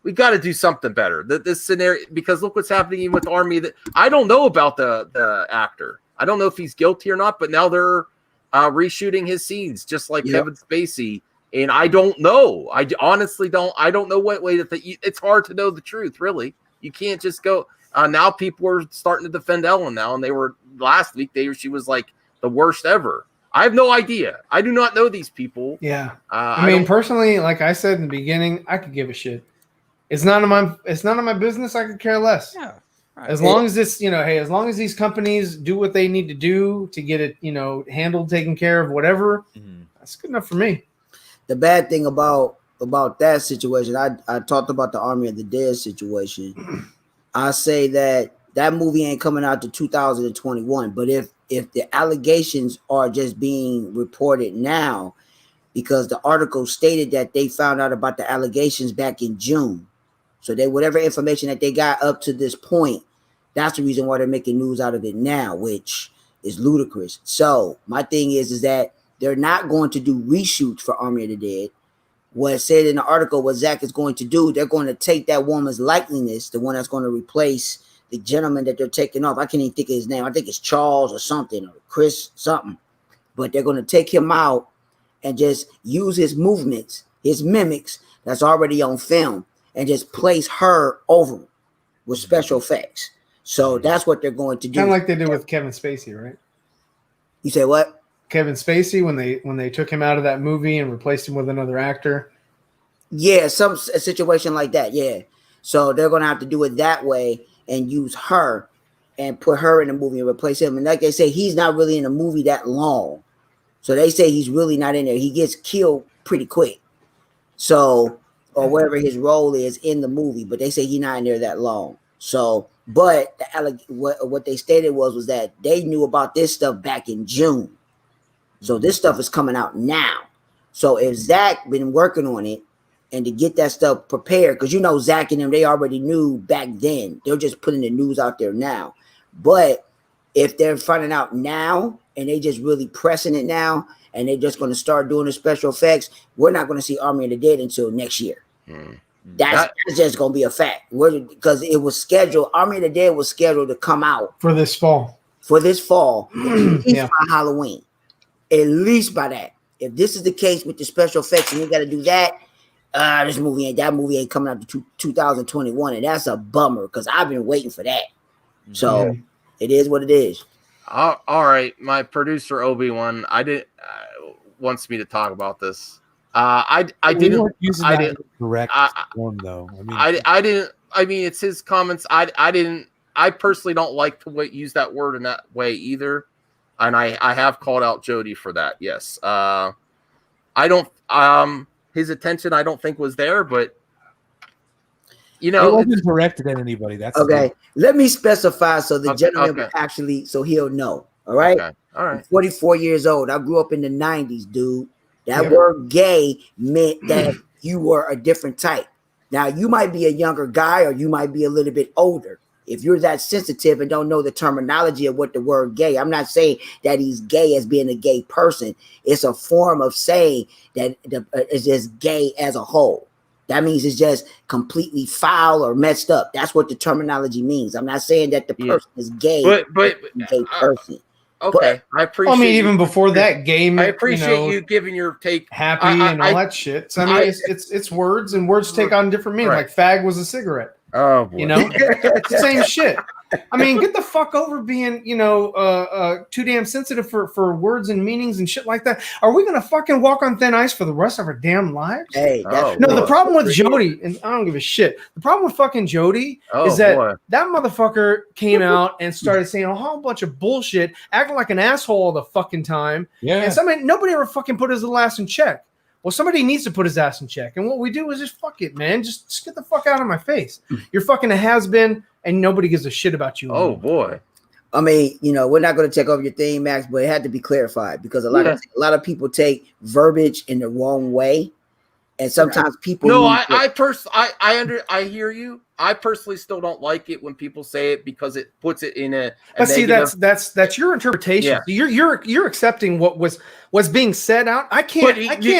[SPEAKER 2] we got to do something better. This scenario, because look what's happening with Army. That I don't know about the actor. I don't know if he's guilty or not, but now they're reshooting his scenes just like Kevin Spacey. And I don't know. I honestly don't. I don't know what way it's hard to know the truth. Really, you can't just go. Now people are starting to defend Ellen now, and they were last week. She was like the worst ever. I have no idea. I do not know these people.
[SPEAKER 3] Yeah, I mean, personally, like I said in the beginning, I could give a shit. It's none of my business. I could care less.
[SPEAKER 11] Yeah. Right.
[SPEAKER 3] As long as this, as long as these companies do what they need to do to get it, handled, taken care of, whatever, that's good enough for me.
[SPEAKER 6] The bad thing about that situation, I talked about the Army of the Dead situation. I say that movie ain't coming out to 2021. But if the allegations are just being reported now, because the article stated that they found out about the allegations back in June, so whatever information that they got up to this point, that's the reason why they're making news out of it now, which is ludicrous. So my thing is that they're not going to do reshoots for Army of the Dead. What it said in the article, what Zach is going to do, they're going to take that woman's likeness, the one that's going to replace the gentleman that they're taking off. I can't even think of his name. I think it's Charles or something, or Chris something. But they're going to take him out and just use his movements, his mimics that's already on film, and just place her over him with special effects. So that's what they're going to do.
[SPEAKER 3] Kind of like they did with Kevin Spacey, right?
[SPEAKER 6] You say what?
[SPEAKER 3] Kevin Spacey when they took him out of that movie and replaced him with another actor.
[SPEAKER 6] Yeah, a situation like that. Yeah, so they're gonna have to do it that way and use her and put her in the movie and replace him. And like they say, he's not really in the movie that long, so they say he's really not in there. He gets killed pretty quick, so or whatever his role is in the movie. But they say he's not in there that long. So, but what they stated was that they knew about this stuff back in June. So this stuff is coming out now. So if Zach been working on it and to get that stuff prepared, because Zach and them, they already knew back then. They're just putting the news out there now. But if they're finding out now and they just really pressing it now and they're just going to start doing the special effects, we're not going to see Army of the Dead until next year. That's just going to be a fact. Because it was scheduled, Army of the Dead was scheduled to come out
[SPEAKER 3] for this fall.
[SPEAKER 6] At least by Halloween. At least by that. If this is the case with the special effects and you got to do that, that movie ain't coming out to 2021, and that's a bummer because I've been waiting for that. So it is what it is.
[SPEAKER 2] All right, my producer Obi-Wan, wants me to talk about this. I didn't
[SPEAKER 13] correct form though.
[SPEAKER 2] I didn't. I mean, it's his comments. I personally don't like to use that word in that way either. And I have called out Jody for that. Yes. I don't, his attention, I don't think was there, but
[SPEAKER 13] it wasn't directed at anybody. That's
[SPEAKER 6] okay. Let me specify so the gentleman actually, so he'll know. All right.
[SPEAKER 2] Okay. All right.
[SPEAKER 6] I'm 44 years old. I grew up in the 90s, dude. That word gay meant that you were a different type. Now you might be a younger guy or you might be a little bit older. if you're that sensitive and don't know the terminology of what the word gay, I'm not saying that he's gay as being a gay person. It's a form of saying that it's just gay as a whole. That means it's just completely foul or messed up. That's what the terminology means. I'm not saying that the person is gay,
[SPEAKER 2] but
[SPEAKER 6] gay person.
[SPEAKER 2] Okay, I appreciate.
[SPEAKER 3] I mean, even before that game,
[SPEAKER 2] I appreciate you giving your take,
[SPEAKER 3] happy and all that shit. So I mean, it's words, and words take on different meanings. Like fag was a cigarette.
[SPEAKER 2] Oh boy.
[SPEAKER 3] You know, it's the same shit. I mean, get the fuck over being, too damn sensitive for words and meanings and shit like that. Are we gonna fucking walk on thin ice for the rest of our damn lives?
[SPEAKER 6] Hey,
[SPEAKER 3] the problem with Jody, and I don't give a shit. The problem with fucking Jody is that that motherfucker came out and started saying a whole bunch of bullshit, acting like an asshole all the fucking time.
[SPEAKER 13] Yeah.
[SPEAKER 3] And nobody ever fucking put his little ass in check. Well, somebody needs to put his ass in check. And what we do is just fuck it, man. Just get the fuck out of my face. You're fucking a has-been, and nobody gives a shit about you.
[SPEAKER 2] Oh, boy.
[SPEAKER 6] I mean, we're not going to take over your thing, Max, but it had to be clarified because a lot of people take verbiage in the wrong way. And sometimes people...
[SPEAKER 2] No, I hear you. I personally still don't like it when people say it because it puts it in a
[SPEAKER 3] but see,
[SPEAKER 2] negative...
[SPEAKER 3] that's your interpretation.
[SPEAKER 2] Yeah.
[SPEAKER 3] You're accepting what was being said out. I can't.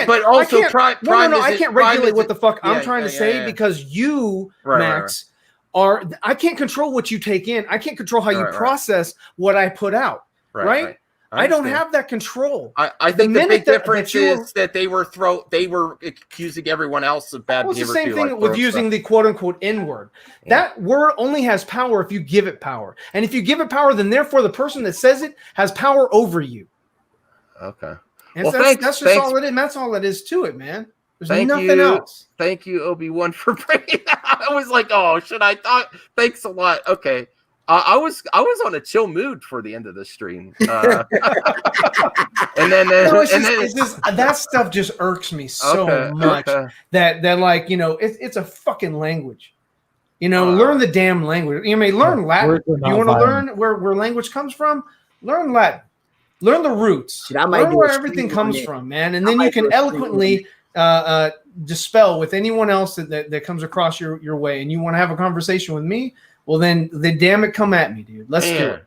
[SPEAKER 2] But also,
[SPEAKER 3] I can't regulate what the fuck I'm trying to say because you, Max, are. I can't control what you take in. I can't control how you process what I put out. Right. I don't have that control.
[SPEAKER 2] I think the big difference is that they were accusing everyone else of bad behavior.
[SPEAKER 3] It's the same thing with using the quote unquote N word. That word only has power if you give it power. And if you give it power, then therefore the person that says it has power over you.
[SPEAKER 2] Okay.
[SPEAKER 3] And that's just all it is. That's all it is to it, man. There's nothing else.
[SPEAKER 2] Thank you, Obi-Wan, for bringing that. I was like, oh, should I talk? Thanks a lot. Okay. I was on a chill mood for the end of the stream, and then
[SPEAKER 3] that stuff just irks me so much that like it's a fucking language. Learn the damn language. You may learn Latin. You want to learn where language comes from? Learn Latin. Learn the roots. Learn where everything comes from, man, and then you can eloquently dispel with anyone else that comes across your way. And you want to have a conversation with me? Well, then damn it, come at me, dude. Let's do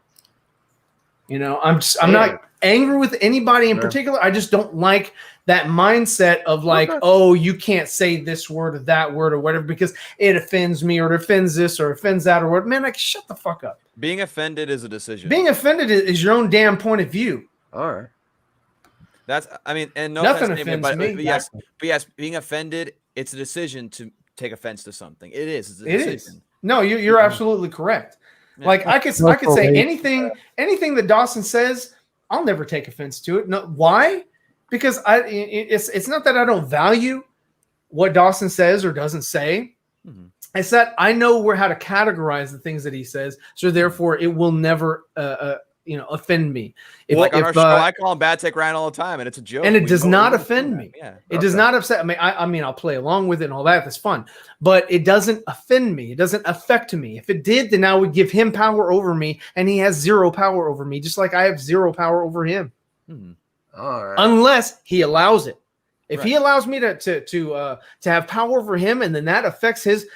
[SPEAKER 3] it. I'm not angry with anybody in particular. I just don't like that mindset of like, oh, you can't say this word or that word or whatever because it offends me or it offends this or offends that or what. Man, like, shut the fuck up.
[SPEAKER 11] Being offended is a decision.
[SPEAKER 3] Being offended is your own damn point of view.
[SPEAKER 2] All right.
[SPEAKER 11] And no
[SPEAKER 3] nothing
[SPEAKER 11] offense,
[SPEAKER 3] offends me.
[SPEAKER 11] But yes, being offended, it's a decision to take offense to something. It is. It's a decision.
[SPEAKER 3] Is. No, you're absolutely correct. Yeah. Like I could say anything that Dawson says, I'll never take offense to it. No, why? Because it's not that I don't value what Dawson says or doesn't say. Mm-hmm. It's that I know how to categorize the things that he says, so therefore it will never offend me.
[SPEAKER 11] On our show, I call him Bad Take Ryan all the time, and it's a joke.
[SPEAKER 3] And it does not offend me. Yeah. It does not upset me. I mean, I'll play along with it and all that. That's fun. But it doesn't offend me. It doesn't affect me. If it did, then I would give him power over me, and he has zero power over me, just like I have zero power over him.
[SPEAKER 11] Mm-hmm.
[SPEAKER 2] All right.
[SPEAKER 3] Unless he allows it. If he allows me to have power over him, and then that affects his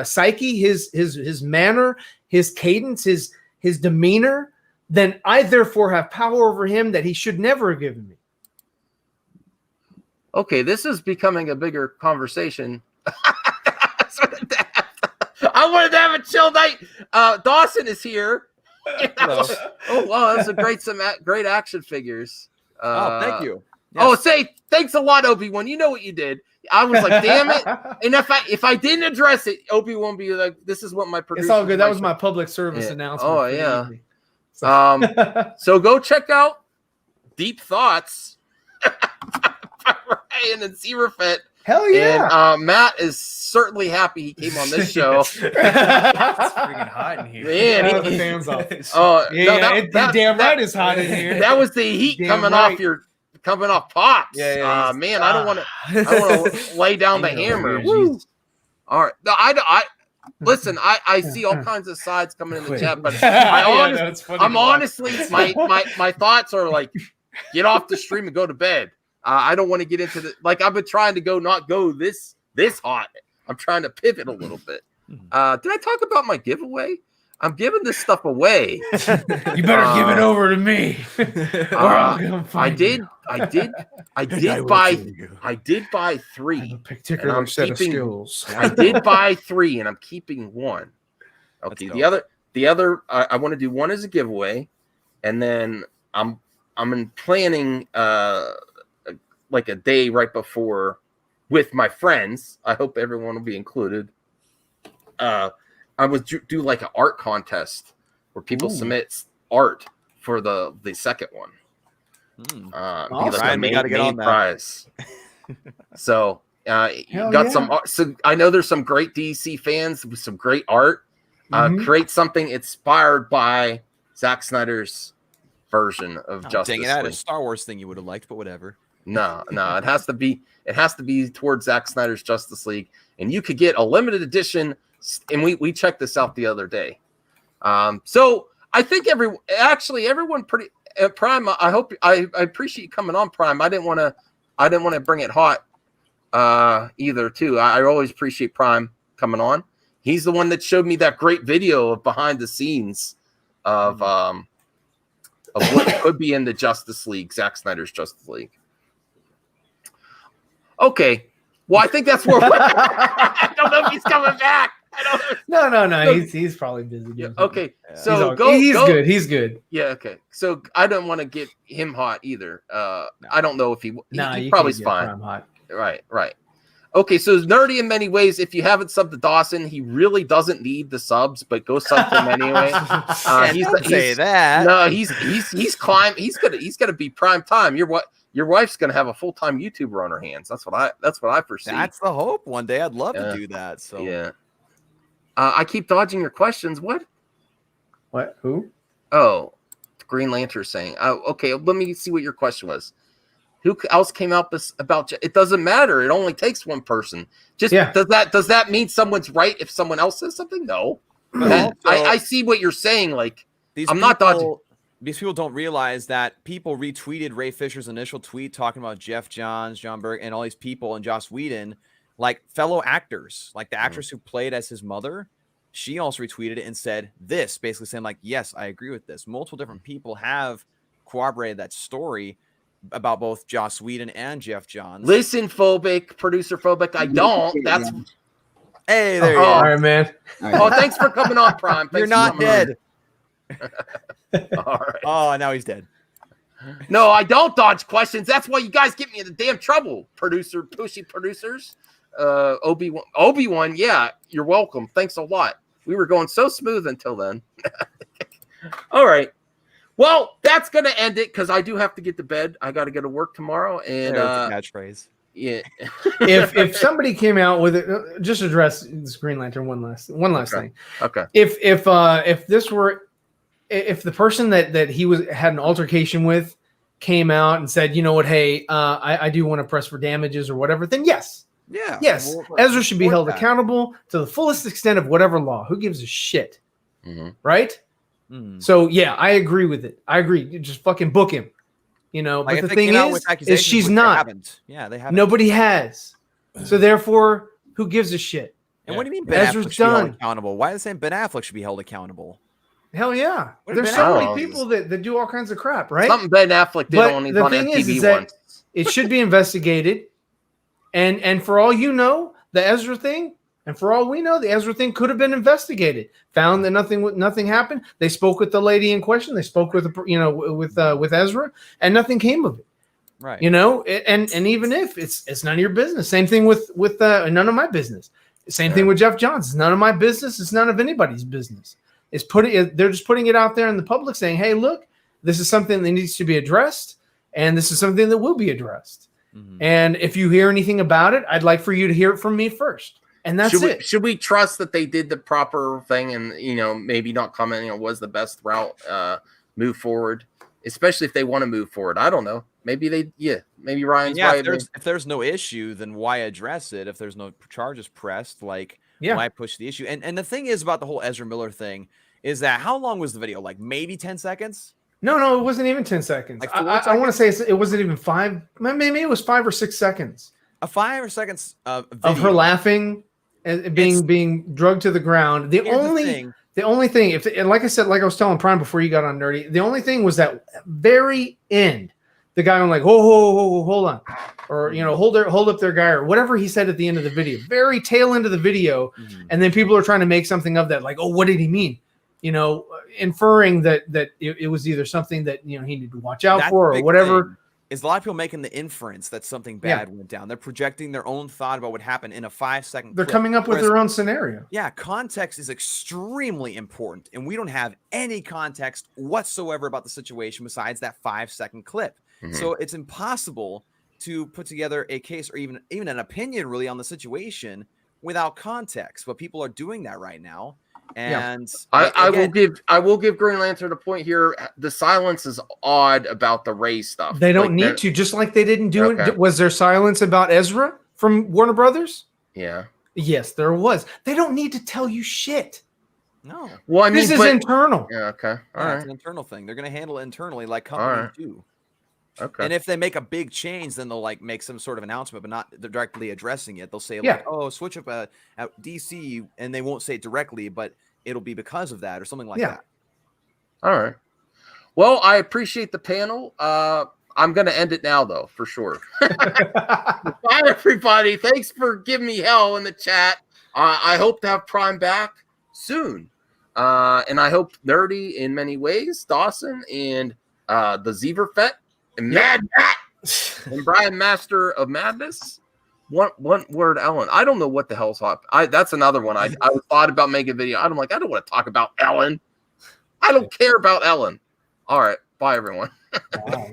[SPEAKER 3] psyche, his manner, his cadence, his demeanor, then I therefore have power over him that he should never have given me.
[SPEAKER 2] Okay, this is becoming a bigger conversation. I wanted to have a chill night. Dawson is here. Oh wow, that's great action figures.
[SPEAKER 11] Thank you.
[SPEAKER 2] Yes. Oh, thanks a lot, Obi-Wan. You know what you did. I was like, damn it. And if I didn't address it, Obi-Wan be like, this is what my producer.
[SPEAKER 3] It's all good. That was my public service announcement.
[SPEAKER 2] Oh yeah. So go check out Deep Thoughts Ryan and Severfit.
[SPEAKER 3] Hell yeah.
[SPEAKER 2] And Matt is certainly happy he came on this show.
[SPEAKER 12] It's freaking hot in here.
[SPEAKER 2] Man,
[SPEAKER 3] the fans off.
[SPEAKER 2] Oh
[SPEAKER 3] yeah, damn right it's hot in here.
[SPEAKER 2] That was the heat coming off pops.
[SPEAKER 11] Yeah.
[SPEAKER 2] Man, I don't want to lay down the hammer. Woo. All right. No, I listen, I see all kinds of sides coming in the chat, but honestly, my thoughts are like, get off the stream and go to bed. I don't want to get into I've been trying to not go this hot. I'm trying to pivot a little bit. Did I talk about my giveaway? I'm giving this stuff away.
[SPEAKER 3] You better give it over to me. Or I'll come find you.
[SPEAKER 2] I did buy 3.
[SPEAKER 3] Particular set of skills.
[SPEAKER 2] I did buy 3, and I'm keeping 1. Okay, the other I want to do 1 as a giveaway, and then I'm planning like a day right before with my friends. I hope everyone will be included. I would do like an art contest where people submit art for the second one. Be like a main prize. So got some art. So I know there's some great DC fans with some great art. Create something inspired by Zack Snyder's version of Justice
[SPEAKER 11] Dang it,
[SPEAKER 2] League.
[SPEAKER 11] I had a Star Wars thing you would have liked, but whatever.
[SPEAKER 2] No, it has to be towards Zack Snyder's Justice League, and you could get a limited edition. And we checked this out the other day. So I think everyone pretty Prime. I hope I appreciate you coming on, Prime. I didn't want to bring it hot either. Too. I always appreciate Prime coming on. He's the one that showed me that great video of behind the scenes of what could be in the Justice League, Zack Snyder's Justice League. Okay. Well, I think that's where I don't know if he's coming back.
[SPEAKER 3] No. He's probably busy.
[SPEAKER 2] Yeah, okay. So
[SPEAKER 3] he's good. He's good.
[SPEAKER 2] Yeah. Okay. So I don't want to get him hot either. I don't know if he probably's fine.
[SPEAKER 3] Hot.
[SPEAKER 2] Right. Okay. So nerdy in many ways. If you haven't subbed to Dawson, he really doesn't need the subs, but go sub to him anyway.
[SPEAKER 11] Say that.
[SPEAKER 2] No, he's climbing. He's gonna be prime time. Your wife's gonna have a full-time YouTuber on her hands. That's what I foresee.
[SPEAKER 11] That's the hope. One day I'd love to do that. So
[SPEAKER 2] yeah. I keep dodging your questions. What?
[SPEAKER 3] Who?
[SPEAKER 2] Oh, Green Lantern saying. Oh, okay. Let me see what your question was. Who else came out about? It doesn't matter. It only takes one person. Does that mean someone's right if someone else says something? No. I see what you're saying. Like I'm not dodging.
[SPEAKER 11] These people don't realize that people retweeted Ray Fisher's initial tweet talking about Jeff Johns, John Berg, and all these people, and Joss Whedon, like fellow actors, like the actress who played as his mother. She also retweeted it and said this, basically saying like, yes, I agree with this. Multiple different people have corroborated that story about both Joss Whedon and Jeff Johns.
[SPEAKER 2] Listen, producer phobic. I don't. That's
[SPEAKER 11] hey, there you
[SPEAKER 3] go.
[SPEAKER 11] All
[SPEAKER 3] right, man.
[SPEAKER 2] Oh, thanks for coming on, Prime.
[SPEAKER 11] You're not dead.
[SPEAKER 2] All right.
[SPEAKER 11] Oh, now he's dead.
[SPEAKER 2] No, I don't dodge questions. That's why you guys get me in the damn trouble. Pushy producers. Obi-Wan, yeah, you're welcome. Thanks a lot. We were going so smooth until then. All right. Well, that's gonna end it because I do have to get to bed. I got to go to work tomorrow. And
[SPEAKER 11] catchphrase.
[SPEAKER 2] Yeah.
[SPEAKER 3] if somebody came out with it, just address this Green Lantern one last thing.
[SPEAKER 2] Okay.
[SPEAKER 3] If this were, if the person that he had an altercation with came out and said, you know what, hey, I do want to press for damages or whatever, then yes.
[SPEAKER 11] Yeah.
[SPEAKER 3] Yes. Ezra should be held accountable to the fullest extent of whatever law. Who gives a shit? Right? So yeah, I agree with it. I agree. Just fucking book him. You know,
[SPEAKER 11] Like,
[SPEAKER 3] but
[SPEAKER 11] if
[SPEAKER 3] the
[SPEAKER 11] they
[SPEAKER 3] thing
[SPEAKER 11] came out with
[SPEAKER 3] is
[SPEAKER 11] accusations,
[SPEAKER 3] she's
[SPEAKER 11] which they
[SPEAKER 3] not.
[SPEAKER 11] haven't. Yeah, they haven't.
[SPEAKER 3] Nobody has. So therefore, who gives a shit?
[SPEAKER 11] And what do you mean Ben
[SPEAKER 3] Ezra's
[SPEAKER 11] Affleck should be held
[SPEAKER 3] done.
[SPEAKER 11] accountable? Why are they saying Ben Affleck should be held accountable?
[SPEAKER 3] Hell yeah.
[SPEAKER 11] What
[SPEAKER 3] There's
[SPEAKER 11] did
[SPEAKER 3] so
[SPEAKER 11] Ben
[SPEAKER 3] many
[SPEAKER 11] Affleck
[SPEAKER 3] people that do all kinds of crap, right?
[SPEAKER 2] Something Ben Affleck did
[SPEAKER 3] But
[SPEAKER 2] on
[SPEAKER 3] the
[SPEAKER 2] on
[SPEAKER 3] thing is
[SPEAKER 2] MTV
[SPEAKER 3] that
[SPEAKER 2] once.
[SPEAKER 3] it should be investigated. And for all you know, the Ezra thing, and for all we know, the Ezra thing could have been investigated. Found that nothing happened. They spoke with the lady in question. They spoke with with Ezra, and nothing came of it.
[SPEAKER 11] Right.
[SPEAKER 3] You know, and even if it's none of your business. Same thing with none of my business. Same thing with Jeff Johns. It's none of my business. It's none of anybody's business. They're just putting it out there in the public, saying, "Hey, look, this is something that needs to be addressed, and this is something that will be addressed." And if you hear anything about it, I'd like for you to hear it from me first. And that's it.
[SPEAKER 2] Should we trust that they did the proper thing and, maybe not commenting on was the best route, move forward, especially if they want to move forward? I don't know. Maybe maybe Ryan's right.
[SPEAKER 11] If there's no issue, then why address it? If there's no charges pressed, why push the issue? And the thing is about the whole Ezra Miller thing is that how long was the video? Like maybe 10 seconds?
[SPEAKER 3] No, it wasn't even 10 seconds.
[SPEAKER 11] Like
[SPEAKER 3] I want to say it wasn't even 5. Maybe it was 5 or 6 seconds.
[SPEAKER 11] A 5 or seconds video
[SPEAKER 3] of her laughing. and being drugged to the ground. The only thing, if and like I said, like I was telling Prime before you got on Nerdy, the only thing was that very end, the guy was like, hold on, or hold up their guy, or whatever he said at the end of the video, very tail end of the video, and then people are trying to make something of that, like, oh, what did he mean? Inferring that it was either something that he needed to watch out for or whatever.
[SPEAKER 11] Is a lot of people making the inference that something bad went down. They're projecting their own thought about what happened in a 5-second
[SPEAKER 3] They're
[SPEAKER 11] clip.
[SPEAKER 3] coming up with their own scenario.
[SPEAKER 11] Yeah, context is extremely important, and we don't have any context whatsoever about the situation besides that 5-second clip. So it's impossible to put together a case or even an opinion really on the situation without context. But people are doing that right now. And
[SPEAKER 2] I will give Green Lantern a point here. The silence is odd about the Ray stuff.
[SPEAKER 3] They don't need to, just like they didn't do it. Was there silence about Ezra from Warner Brothers?
[SPEAKER 2] Yeah.
[SPEAKER 3] Yes, there was. They don't need to tell you shit.
[SPEAKER 11] No.
[SPEAKER 2] Well, I mean,
[SPEAKER 3] this is internal.
[SPEAKER 2] Yeah. Okay. All right.
[SPEAKER 11] It's an internal thing. They're going to handle it internally, like companies do.
[SPEAKER 2] Okay.
[SPEAKER 11] And if they make a big change, then they'll make some sort of announcement, but not directly addressing it. They'll say "Oh, switch up at DC," and they won't say it directly, but it'll be because of that or something like that.
[SPEAKER 2] All right. Well, I appreciate the panel. I'm going to end it now, though, for sure. Bye, everybody. Thanks for giving me hell in the chat. I hope to have Prime back soon, and I hope Nerdy in many ways, Dawson and the Zeverfet. And Mad Max and Brian Master of Madness. One word, Ellen. I don't know what the hell's hot. That's another one. I thought about making a video. I don't want to talk about Ellen. I don't care about Ellen. All right. Bye, everyone.
[SPEAKER 3] Wow.